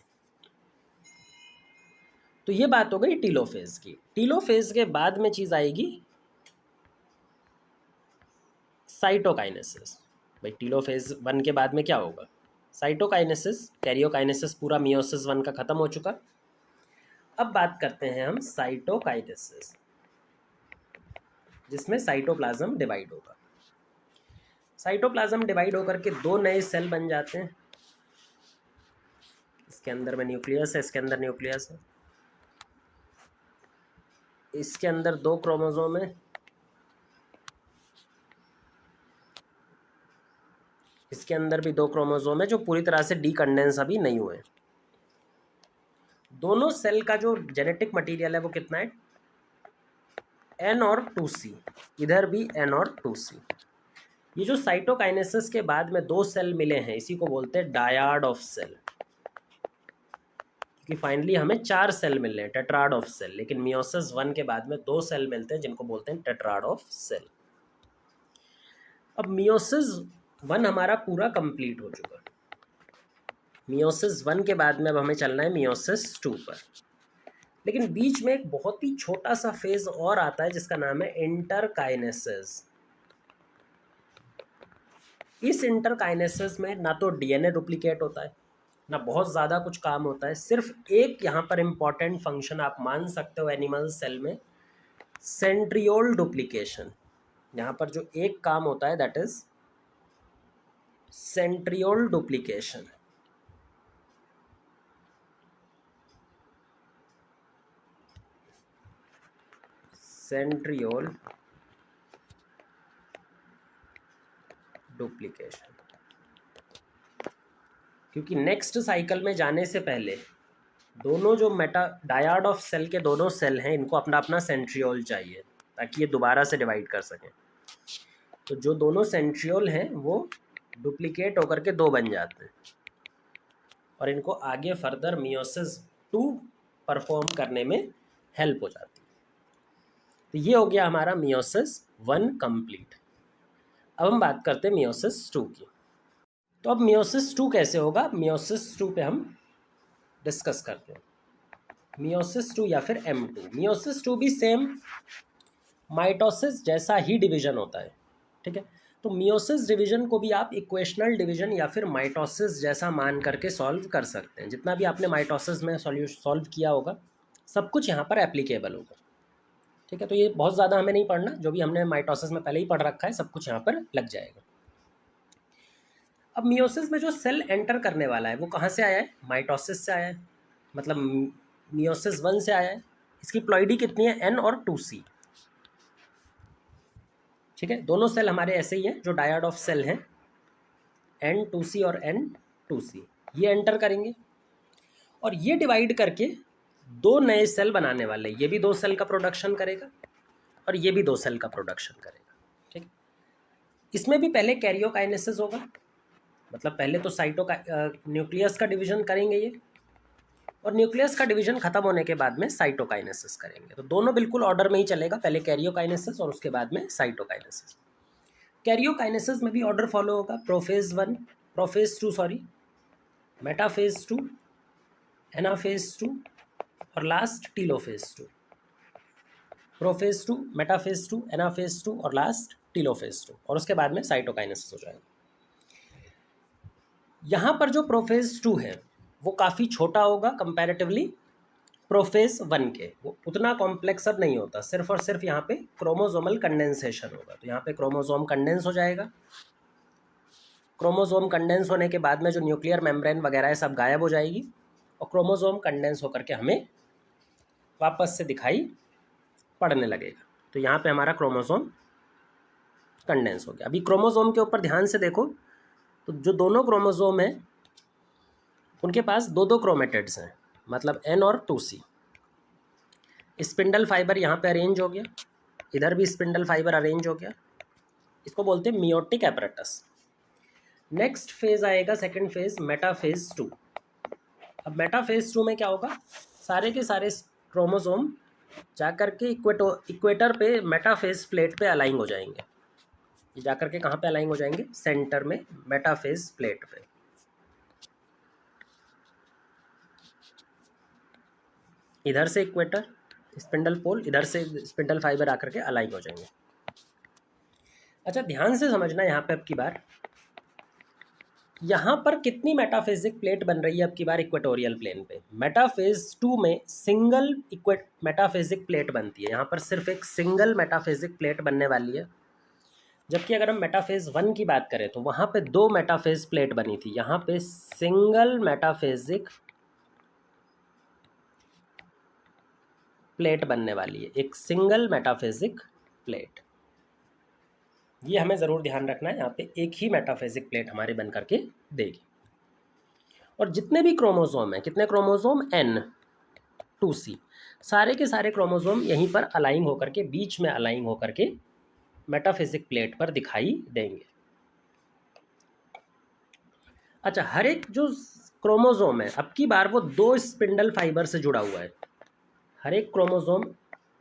तो ये बात हो गई टीलोफेज की। टीलोफेज के बाद में चीज़ आएगी साइटोकाइनेसिस। भाई टीलोफेज 1 के बाद में क्या होगा? साइटोकाइनेसिस। कैरियोकाइनेसिस पूरा मियोसिस 1 का खत्म हो चुका। अब बात करते हैं हम साइटोकाइनेसिस, जिसमें साइटोप्लाज्म डिवाइड होगा। साइटोप्लाज्म डिवाइड होकर के 2 नए सेल बन जाते हैं। इसके अंदर में न्यूक्लियस है, इसके अंदर न्यूक्लियस है, इसके अंदर 2 क्रोमोसोम है, इसके अंदर भी 2 क्रोमोसोम है जो पूरी तरह से डीकंडेंस अभी नहीं हुए। दोनों सेल का जो जेनेटिक मटेरियल है वो कितना है? N और 2C। इधर भी N और 2C। ये जो साइटोकाइनेसिस के बाद में 2 सेल मिले हैं, इसी को बोलते हैं डायड ऑफ सेल, क्योंकि फाइनली हमें 4 सेल मिल रहे हैं, टेट्राड ऑफ सेल। लेकिन मियोसिस 1 के बाद में 2 सेल मिलते हैं जिनको बोलते हैं टेट्राड ऑफ सेल। अब मियोसिस 1 हमारा पूरा कंप्लीट हो चुका। मियोसिस 1 के बाद में अब हमें चलना है मियोसिस 2 पर। लेकिन बीच में एक बहुत ही छोटा सा फेज और आता है जिसका नाम है इंटरकाइनेसिस। इस इंटरकाइनेसिस में ना तो डीएनए डुप्लीकेट होता है, ना बहुत ज़्यादा कुछ काम होता है। सिर्फ एक यहाँ पर इम्पॉर्टेंट फंक्शन आप मान सकते हो एनिमल सेल में, सेंट्रियोल डुप्लीकेशन। यहाँ पर जो एक काम होता है that is centriole duplication. Centriole duplication, क्योंकि नेक्स्ट साइकिल में जाने से पहले दोनों जो डायड ऑफ सेल के दोनों सेल हैं, इनको अपना अपना सेंट्रियोल चाहिए ताकि ये दोबारा से डिवाइड कर सकें। तो जो दोनों सेंट्रियोल हैं वो डुप्लीकेट होकर के 2 बन जाते हैं और इनको आगे फर्दर मियोसिस 2 परफॉर्म करने में हेल्प हो जाती है। तो ये हो गया हमारा मियोसिस 1 कंप्लीट। अब हम बात करते हैं मियोसिस 2 की। तो अब मियोसिस 2 कैसे होगा? मियोसिस 2 पे हम डिस्कस करते हैं। मियोसिस 2 या फिर M2। मियोसिस 2 भी सेम माइटोसिस जैसा ही डिवीजन होता है, ठीक है। तो मियोसिस डिवीजन को भी आप इक्वेशनल डिवीजन या फिर माइटोसिस जैसा मान करके सॉल्व कर सकते हैं। जितना भी आपने माइटोसिस में सॉल्व किया होगा सब कुछ यहाँ पर एप्लीकेबल होगा। ठीक है, तो ये बहुत ज़्यादा हमें नहीं पढ़ना, जो भी हमने माइटोसिस में पहले ही पढ़ रखा है सब कुछ यहाँ पर लग जाएगा। अब मियोसिस में जो सेल एंटर करने वाला है वो कहाँ से आया है? माइटोसिस से आया है, मतलब मियोसिस 1 से आया है। इसकी प्लॉइडी कितनी है? N और 2C। ठीक है, दोनों सेल हमारे ऐसे ही हैं जो डायड ऑफ सेल हैं, N2C और N2C। ये एंटर करेंगे और ये डिवाइड करके 2 नए सेल बनाने वाले हैं। ये भी 2 सेल का प्रोडक्शन करेगा और ये भी 2 सेल का प्रोडक्शन करेगा। ठीक है, इसमें भी पहले कैरियोकाइनेसिस होगा, मतलब पहले तो न्यूक्लियस का डिवीजन करेंगे ये, और न्यूक्लियस का डिवीजन खत्म होने के बाद में साइटोकाइनेसिस करेंगे। तो दोनों बिल्कुल ऑर्डर में ही चलेगा, पहले कैरियोकाइनेसिस और उसके बाद में साइटोकाइनेसिस। कैरियोकाइनेसिस में भी ऑर्डर फॉलो होगा, प्रोफेज 2 सॉरी, मेटाफेज 2, एनाफेज 2 और last telophase 2। Prophase 2, metaphase 2, anaphase 2 और लास्ट टीलोफेज 2, और उसके बाद में साइटोकाइनेसिस हो जाएगा। यहाँ पर जो प्रोफेज 2 है वो काफ़ी छोटा होगा कंपैरेटिवली प्रोफेज 1 के, वो उतना कॉम्प्लेक्स अब नहीं होता, सिर्फ और सिर्फ यहाँ पे क्रोमोसोमल कंडेंसेशन होगा। तो यहाँ पे क्रोमोसोम कंडेंस हो जाएगा। क्रोमोसोम कंडेंस होने के बाद में जो न्यूक्लियर मेम्ब्रेन वगैरह है सब गायब हो जाएगी और क्रोमोसोम कंडेंस होकर के हमें वापस से दिखाई पड़ने लगेगा। तो यहाँ पे हमारा क्रोमोसोम कंडेंस हो गया। अभी क्रोमोसोम के ऊपर ध्यान से देखो, तो जो दोनों क्रोमोसोम हैं उनके पास 2-2 क्रोमेटिड्स हैं, मतलब N और 2C। स्पिंडल फाइबर यहाँ पे अरेंज हो गया, इधर भी स्पिंडल फाइबर अरेंज हो गया। इसको बोलते हैं मियोटिक एपरेटस। नेक्स्ट फेज आएगा, सेकंड फेज, मेटाफेज 2। अब मेटाफेज 2 में क्या होगा? सारे के सारे क्रोमोसोम जाकर के इक्वेटर पे मेटाफेज प्लेट पे अलाइन हो जाएंगे। ये जाकर के कहाँ पे अलाइन हो जाएंगे? सेंटर में मेटाफेज प्लेट पे। इधर से इक्वेटर स्पिंडल पोल, इधर से स्पिंडल फाइबर आकर के अलाइन हो जाएंगे। अच्छा, ध्यान से समझना यहाँ पे अब की बार, यहाँ पर कितनी मेटाफेजिक प्लेट बन रही है अब की बार इक्वेटोरियल प्लेन पे? मेटाफेज 2 में सिंगल मेटाफेजिक प्लेट बनती है। यहाँ पर सिर्फ एक सिंगल मेटाफेजिक प्लेट बनने वाली है, जबकि अगर हम मेटाफेज 1 की बात करें तो वहाँ पे 2 मेटाफेज प्लेट बनी थी। यहाँ पे सिंगल मेटाफेजिक प्लेट बनने वाली है, एक सिंगल मेटाफेजिक प्लेट। ये हमें ज़रूर ध्यान रखना है, यहाँ पे एक ही मेटाफेजिक प्लेट हमारे बन करके देगी। और जितने भी क्रोमोसोम हैं, कितने क्रोमोसोम? N2C। सारे के सारे क्रोमोसोम यहीं पर अलाइन होकर के, बीच में अलाइन होकर के मेटाफिजिक प्लेट पर दिखाई देंगे। अच्छा, हर एक जो क्रोमोसोम है अब की बार वो 2 स्पिंडल फाइबर से जुड़ा हुआ है। हर एक क्रोमोसोम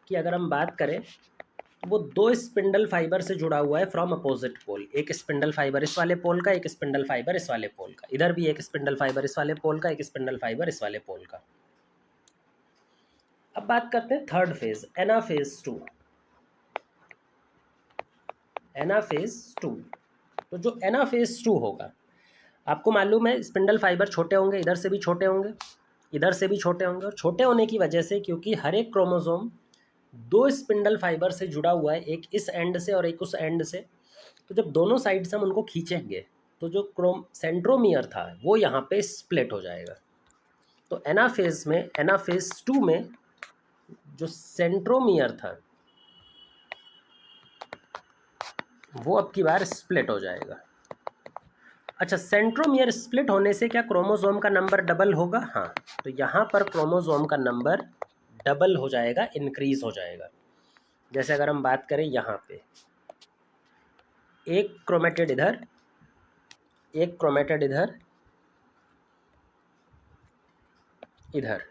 की अगर हम बात करें वो 2 स्पिंडल फाइबर से जुड़ा हुआ है फ्रॉम अपोजिट पोल। एक स्पिंडल फाइबर इस वाले पोल का, एक स्पिंडल फाइबर इस वाले पोल का, इधर भी एक स्पिंडल फाइबर इस वाले पोल का, एक स्पिंडल फाइबर इस वाले पोल का। अब बात करते हैं थर्ड फेज, एनाफेज 2। एनाफेज 2, तो जो एनाफेज 2 होगा, आपको मालूम है स्पिंडल फाइबर छोटे होंगे, इधर से भी छोटे होंगे, इधर से भी छोटे होंगे, और छोटे होने की वजह से, क्योंकि हर एक क्रोमोसोम 2 स्पिंडल फाइबर से जुड़ा हुआ है, एक इस एंड से और एक उस एंड से, तो जब दोनों साइड से हम उनको खींचेंगे तो जो सेंट्रोमियर था वो यहाँ पे स्प्लिट हो जाएगा। तो एनाफेज 2 में जो सेंट्रोमियर था वो अब की बार स्प्लिट हो जाएगा। अच्छा, सेंट्रोमियर स्प्लिट होने से क्या क्रोमोसोम का नंबर डबल होगा? हाँ, तो यहाँ पर क्रोमोसोम का नंबर डबल हो जाएगा, इंक्रीज हो जाएगा। जैसे अगर हम बात करें यहाँ पे एक क्रोमेटिड इधर, एक क्रोमेटिड इधर, इधर,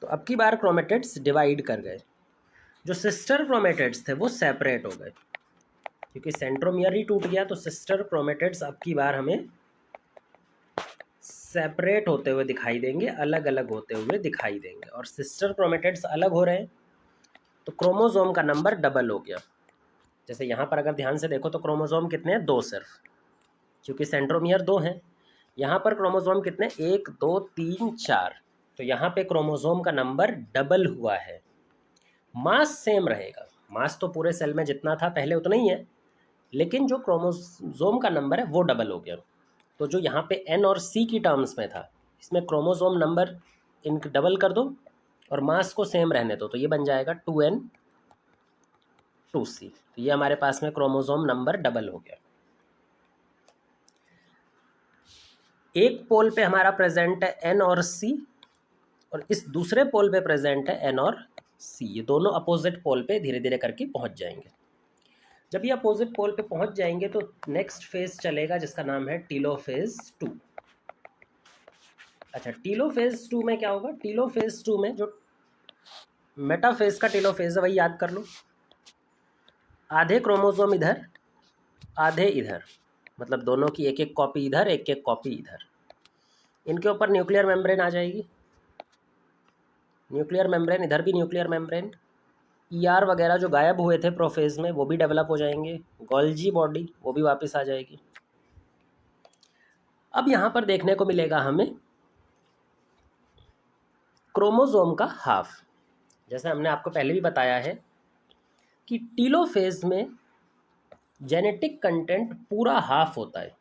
तो अब की बार क्रोमेटिड्स डिवाइड कर गए। जो सिस्टर क्रोमेटिड्स थे वो सेपरेट हो गए, क्योंकि सेंट्रोमियर ही टूट गया। तो सिस्टर क्रोमेटिड्स अब की बार हमें सेपरेट होते हुए दिखाई देंगे, अलग अलग होते हुए दिखाई देंगे। और सिस्टर क्रोमेटिड्स अलग हो रहे हैं तो क्रोमोसोम का नंबर डबल हो गया। जैसे यहाँ पर अगर ध्यान से देखो तो क्रोमोसोम कितने हैं, 2 सिर्फ, क्योंकि सेंट्रोमियर 2 हैं। यहाँ पर क्रोमोसोम कितने, 1 2 3 4, तो यहाँ पे क्रोमोसोम का नंबर डबल हुआ है। मास सेम रहेगा, मास तो पूरे सेल में जितना था पहले उतना ही है, लेकिन जो क्रोमोसोम का नंबर है वो डबल हो गया। तो जो यहाँ पे एन और सी की टर्म्स में था, इसमें क्रोमोसोम नंबर इनके डबल कर दो और मास को सेम रहने दो, तो ये बन जाएगा 2n 2c। तो ये हमारे पास में क्रोमोसोम नंबर डबल हो गया। एक पोल पे हमारा प्रेजेंट है एन और सी, और इस दूसरे पोल पे प्रेजेंट है एन और सी। ये दोनों अपोजिट पोल पे धीरे धीरे करके पहुंच जाएंगे। जब ये अपोजिट पोल पे पहुंच जाएंगे तो नेक्स्ट फेज चलेगा जिसका नाम है टीलोफेज 2। अच्छा, टीलोफेज 2 में क्या होगा, टीलोफेज 2 में जो मेटाफेज का टीलोफेज है वही याद कर लो। आधे क्रोमोसोम इधर, आधे इधर, मतलब दोनों की एक एक कॉपी इधर, एक एक कॉपी इधर। इनके ऊपर न्यूक्लियर मेम्ब्रेन आ जाएगी, न्यूक्लियर मेम्ब्रेन, इधर भी न्यूक्लियर मेम्ब्रेन। ईआर वगैरह जो गायब हुए थे प्रोफेज में वो भी डेवलप हो जाएंगे। गोल्जी बॉडी वो भी वापस आ जाएगी। अब यहाँ पर देखने को मिलेगा हमें क्रोमोसोम का हाफ। जैसे हमने आपको पहले भी बताया है कि टीलोफेज में जेनेटिक कंटेंट पूरा हाफ होता है।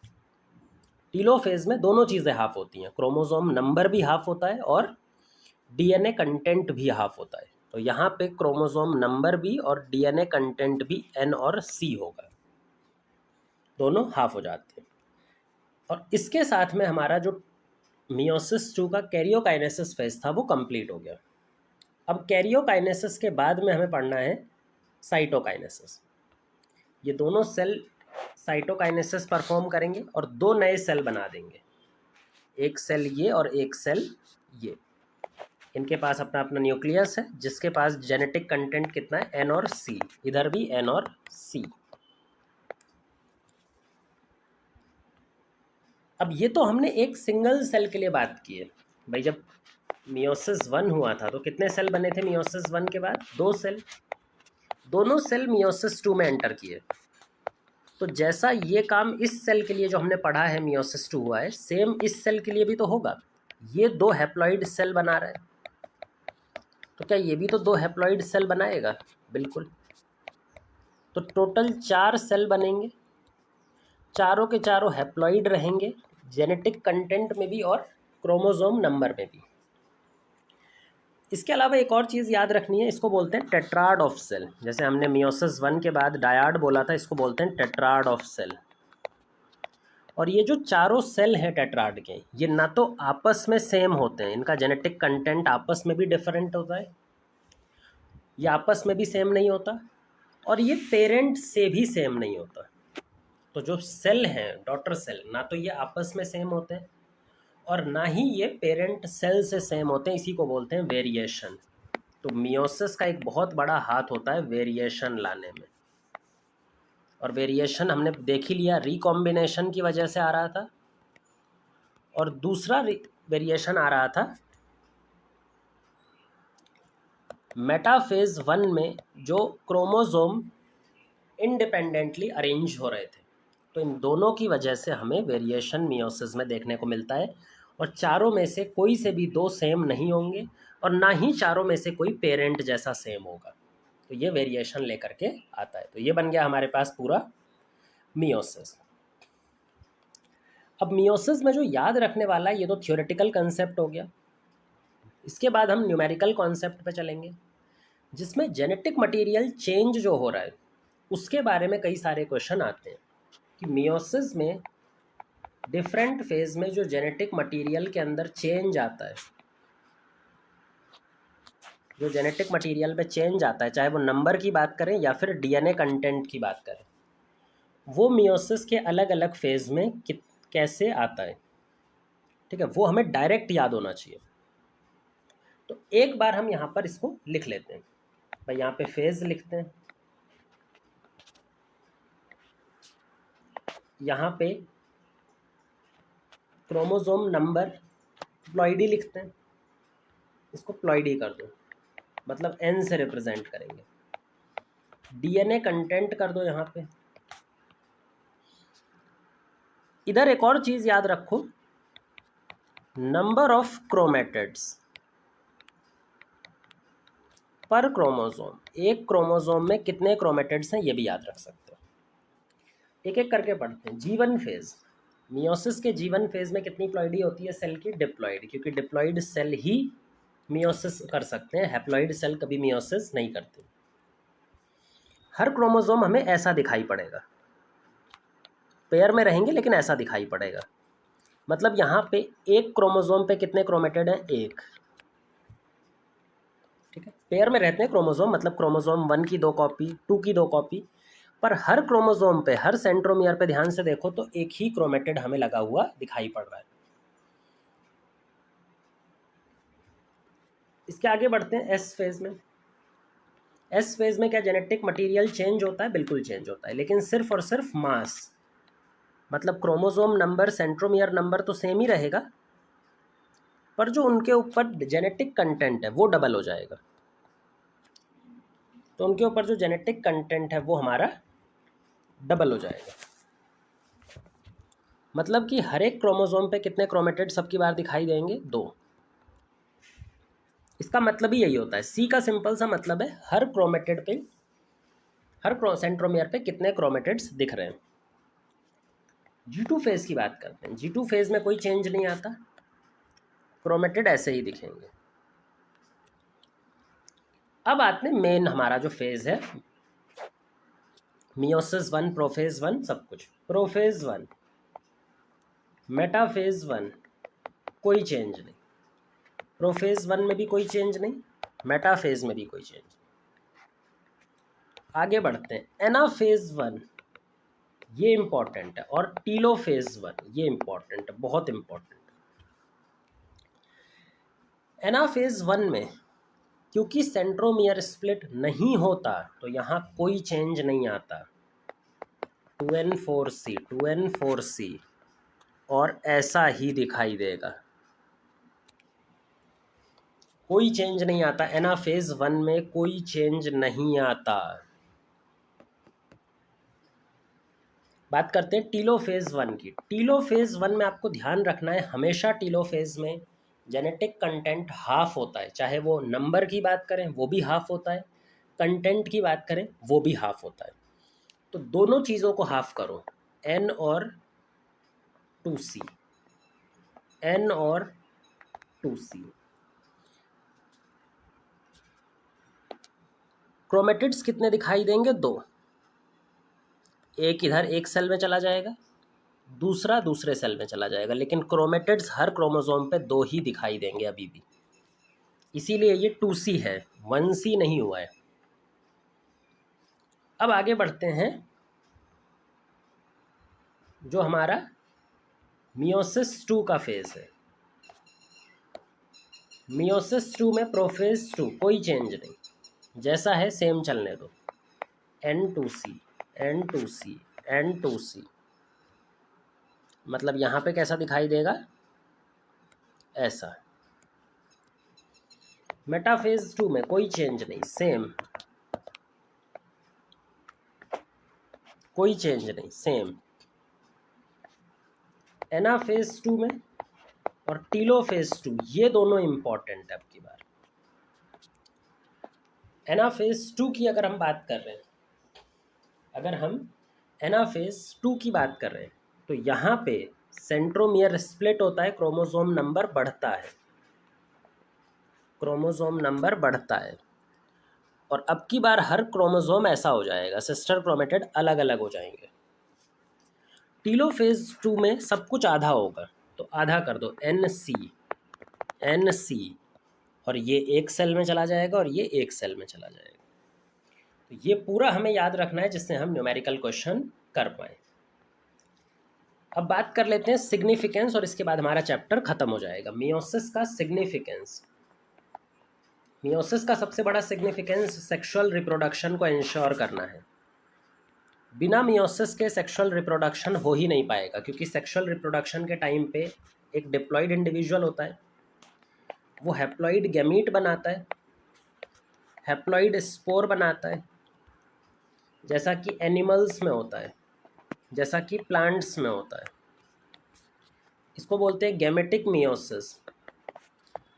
टीलोफेज में दोनों चीज़ें हाफ होती हैं, क्रोमोसोम नंबर भी हाफ होता है और डीएनए कंटेंट भी हाफ होता है। तो यहाँ पे क्रोमोसोम नंबर भी और डीएनए कंटेंट भी एन और सी होगा, दोनों हाफ हो जाते हैं। और इसके साथ में हमारा जो मियोसिस 2 का कैरियोकाइनेसिस फेज था वो कंप्लीट हो गया। अब कैरियोकाइनेसिस के बाद में हमें पढ़ना है साइटोकाइनेसिस। ये दोनों सेल साइटोकाइनेसिस परफॉर्म करेंगे और 2 नए सेल बना देंगे, एक सेल ये और एक सेल ये। इनके पास अपना अपना न्यूक्लियस है जिसके पास जेनेटिक कंटेंट कितना है, एन और सी, इधर भी एन और सी। अब ये तो हमने एक सिंगल सेल के लिए बात की है भाई। जब मियोसिस 1 हुआ था तो कितने सेल बने थे मियोसिस 1 के बाद, 2 सेल। दोनों सेल मियोसिस 2 में एंटर किए। तो जैसा ये काम इस सेल के लिए जो हमने पढ़ा है मियोसिस 2 हुआ है, सेम इस सेल के लिए भी तो होगा। ये 2 हैप्लॉइड सेल बना रहा है, तो क्या ये भी तो 2 हैप्लॉइड सेल बनाएगा, बिल्कुल। तो टोटल 4 सेल बनेंगे, चारों के चारों हैप्लॉइड रहेंगे, जेनेटिक कंटेंट में भी और क्रोमोसोम नंबर में भी। इसके अलावा एक और चीज़ याद रखनी है, इसको बोलते हैं टेट्राड ऑफ सेल। जैसे हमने मियोसिस 1 के बाद डायाड बोला था, इसको बोलते हैं टेट्राड ऑफ सेल। और ये जो चारों सेल हैं टेट्राड के, ये ना तो आपस में सेम होते हैं, इनका जेनेटिक कंटेंट आपस में भी डिफरेंट होता है, ये आपस में भी सेम नहीं होता, और ये पेरेंट से भी सेम नहीं होता। तो जो सेल हैं डॉटर सेल, ना तो ये आपस में सेम होते हैं और ना ही ये पेरेंट सेल से सेम होते हैं, इसी को बोलते हैं वेरिएशन। तो मियोसिस का एक बहुत बड़ा हाथ होता है वेरिएशन लाने में। और वेरिएशन हमने देख ही लिया, रिकॉम्बिनेशन की वजह से आ रहा था, और दूसरा वेरिएशन आ रहा था मेटाफेज 1 में, जो क्रोमोसोम इंडिपेंडेंटली अरेंज हो रहे थे। तो इन दोनों की वजह से हमें वेरिएशन मियोसिस में देखने को मिलता है, और चारों में से कोई से भी 2 सेम नहीं होंगे और ना ही चारों में से कोई पेरेंट जैसा सेम होगा। तो ये वेरिएशन लेकर के आता है। तो ये बन गया हमारे पास पूरा मियोसिस। अब मियोसिस में जो याद रखने वाला है, ये तो थ्योरेटिकल कंसेप्ट हो गया। इसके बाद हम न्यूमेरिकल कॉन्सेप्ट पे चलेंगे, जिसमें जेनेटिक मटेरियल चेंज जो हो रहा है उसके बारे में कई सारे क्वेश्चन आते हैं कि मियोसिस में डिफरेंट फेज में जो जेनेटिक मटेरियल के अंदर चेंज आता है, जो जेनेटिक मटेरियल में चेंज आता है, चाहे वो नंबर की बात करें या फिर डीएनए कंटेंट की बात करें, वो मियोसिस के अलग अलग फेज में कैसे आता है, ठीक है, वो हमें डायरेक्ट याद होना चाहिए। तो एक बार हम यहाँ पर इसको लिख लेते हैं भाई। यहाँ पे फेज लिखते हैं, यहाँ पे क्रोमोसोम नंबर प्लॉइडी लिखते हैं, इसको प्लॉइडी कर दो, मतलब एन से रिप्रेजेंट करेंगे। डीएनए कंटेंट कर दो यहाँ पे। इधर एक और चीज याद रखो, नंबर ऑफ क्रोमेटिड्स पर क्रोमोसोम। एक क्रोमोसोम में कितने क्रोमेटिड्स हैं ये भी याद रख सकते हो। एक एक करके पढ़ते हैं। जीवन फेज, मियोसिस के जीवन फेज में कितनी प्लॉइडी होती है सेल की? डिप्लॉइड, क्योंकि डिप्लॉइड सेल ही मियोसिस कर सकते हैं, हैप्लॉइड सेल कभी मियोसिस नहीं करते। हर क्रोमोसोम हमें ऐसा दिखाई पड़ेगा, पेयर में रहेंगे लेकिन ऐसा दिखाई पड़ेगा। मतलब यहाँ पे एक क्रोमोसोम पे कितने क्रोमेटिड हैं? एक। ठीक है, पेयर में रहते हैं क्रोमोसोम, मतलब क्रोमोसोम 1 की 2 कॉपी, 2 की 2 कॉपी, पर हर क्रोमोसोम पे, हर सेंट्रोमियर पे ध्यान से देखो तो एक ही क्रोमेटिड हमें लगा हुआ दिखाई पड़ रहा है। इसके आगे बढ़ते हैं एस फेज में। एस फेज में क्या जेनेटिक मटेरियल चेंज होता है? बिल्कुल चेंज होता है, लेकिन सिर्फ और सिर्फ मास, मतलब क्रोमोसोम नंबर, सेंट्रोमियर नंबर तो सेम ही रहेगा, पर जो उनके ऊपर जेनेटिक कंटेंट है वो डबल हो जाएगा। तो उनके ऊपर जो जेनेटिक कंटेंट है वो हमारा डबल हो जाएगा। मतलब कि हर एक क्रोमोसोम पे कितने क्रोमेटिड सबकी बार दिखाई देंगे? 2। इसका मतलब ही यही होता है। सी का सिंपल सा मतलब है हर क्रोमेटिड पे, हर सेंट्रोमियर पे कितने क्रोमेटिड्स दिख रहे हैं। G2 फेज की बात करते हैं। G2 फेज में कोई चेंज नहीं आता, क्रोमेटिड ऐसे ही दिखेंगे। अब आते हैं मेन हमारा जो फेज है, मियोसिस 1, प्रोफेज 1, सब कुछ। प्रोफेज 1, मेटाफेज 1, कोई चेंज नहीं। प्रोफेज 1 में भी कोई चेंज नहीं, मेटाफेज में भी कोई चेंज नहीं। आगे बढ़ते हैं। एनाफेज 1, ये इंपॉर्टेंट है, और टीलोफेज 1, ये इंपॉर्टेंट है, बहुत इंपॉर्टेंट। एनाफेज 1 में क्योंकि सेंट्रोमियर स्प्लिट नहीं होता तो यहाँ कोई चेंज नहीं आता। 2n4C 2n4C और ऐसा ही दिखाई देगा, कोई चेंज नहीं आता। एनाफेज 1 में कोई चेंज नहीं आता। बात करते हैं टीलोफेज 1 की। टीलोफेज 1 में आपको ध्यान रखना है, हमेशा टीलोफेज में जेनेटिक कंटेंट हाफ होता है। चाहे वो नंबर की बात करें वो भी हाफ होता है, कंटेंट की बात करें वो भी हाफ होता है। तो दोनों चीज़ों को हाफ करो, n और 2C, n और 2C। क्रोमेटिड्स कितने दिखाई देंगे? 2। एक इधर एक सेल में चला जाएगा, दूसरा दूसरे सेल में चला जाएगा, लेकिन क्रोमेटिड्स हर क्रोमोसोम पे 2 ही दिखाई देंगे अभी भी। इसीलिए ये 2C है, 1C नहीं हुआ है। अब आगे बढ़ते हैं, जो हमारा मियोसिस 2 का फेज है। मियोसिस 2 में प्रोफेज 2 कोई चेंज नहीं, जैसा है सेम चलने दो। N2C N2C N2C, मतलब यहाँ पे कैसा दिखाई देगा? ऐसा। मेटाफेज 2 में कोई चेंज नहीं, सेम, कोई चेंज नहीं, सेम। एनाफेज 2 में और टीलोफेज 2, ये दोनों इंपॉर्टेंट है। अब की बार एनाफेज 2 की अगर हम बात कर रहे हैं, अगर हम एनाफेज 2 की बात कर रहे हैं तो यहाँ पे सेंट्रोमियर स्प्लिट होता है, क्रोमोसोम नंबर बढ़ता है, क्रोमोसोम नंबर बढ़ता है। और अब की बार हर क्रोमोसोम ऐसा हो जाएगा, सिस्टर क्रोमेटिड अलग अलग हो जाएंगे। टीलोफेज 2 में सब कुछ आधा होगा, तो आधा कर दो, NC, और ये एक सेल में चला जाएगा और ये एक सेल में चला जाएगा। तो ये पूरा हमें याद रखना है जिससे हम न्यूमेरिकल क्वेश्चन कर पाए। अब बात कर लेते हैं सिग्निफिकेंस, और इसके बाद हमारा चैप्टर खत्म हो जाएगा। मियोसिस का सिग्निफिकेंस। मियोसिस का सबसे बड़ा सिग्निफिकेंस सेक्सुअल रिप्रोडक्शन को इंश्योर करना है। बिना मियोसिस के सेक्सुअल रिप्रोडक्शन हो ही नहीं पाएगा, क्योंकि सेक्सुअल रिप्रोडक्शन के टाइम पे एक डिप्लॉइड इंडिविजुअल होता है, वो हैप्लॉइड गैमीट बनाता है, हैप्लॉइड स्पोर बनाता है, जैसा कि एनिमल्स में होता है, जैसा कि प्लांट्स में होता है। इसको बोलते हैं गैमेटिक मियोसिस,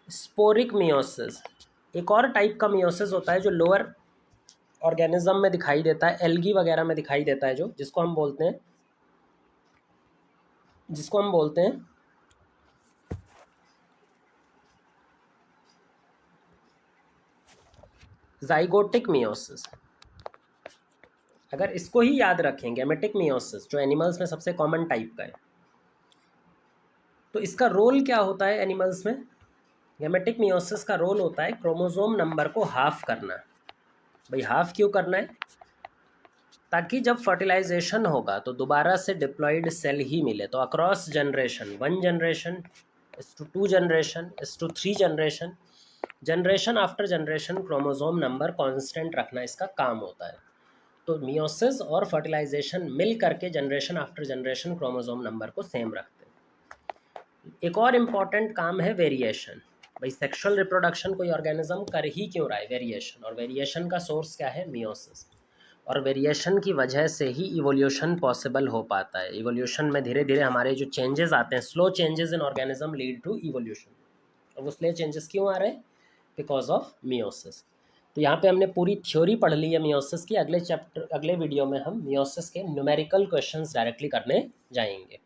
स्पोरिक मियोसिस। एक और टाइप का मियोसिस होता है जो लोअर ऑर्गेनिज्म में दिखाई देता है, एल्गी वगैरह में दिखाई देता है, जो जिसको हम बोलते हैं जाइगोटिक मियोसिस। अगर इसको ही याद रखें, गैमेटिक मियोसिस जो एनिमल्स में सबसे कॉमन टाइप का है, तो इसका रोल क्या होता है एनिमल्स में? गैमेटिक मियोसिस का रोल होता है क्रोमोसोम नंबर को हाफ करना। भाई हाफ क्यों करना है? ताकि जब फर्टिलाइजेशन होगा तो दोबारा से डिप्लॉयड सेल ही मिले। तो across generation, 1 generation is to 2 generation is to 3 generation, generation after generation chromosome number constant रखना इसका काम होता है। तो मियोसिस और फर्टिलाइजेशन मिल करके generation after generation chromosome number को सेम रखते हैं। एक और इम्पॉर्टेंट काम है वेरिएशन। भाई सेक्सुअल रिप्रोडक्शन कोई ऑर्गेनिज्म कर ही क्यों रहा है? वेरिएशन। और वेरिएशन का सोर्स क्या है? मियोसिस। और वेरिएशन की वजह से ही इवोल्यूशन पॉसिबल हो पाता है। इवोल्यूशन में धीरे धीरे हमारे जो चेंजेस आते हैं, slow changes in organism lead to evolution. और वो स्लो चेंजेस क्यों आ रहे हैं? Because of meiosis. तो यहाँ पे हमने पूरी थ्योरी पढ़ ली है मियोसिस की। अगले वीडियो में हम मियोसिस के न्यूमेरिकल क्वेश्चंस डायरेक्टली करने जाएंगे।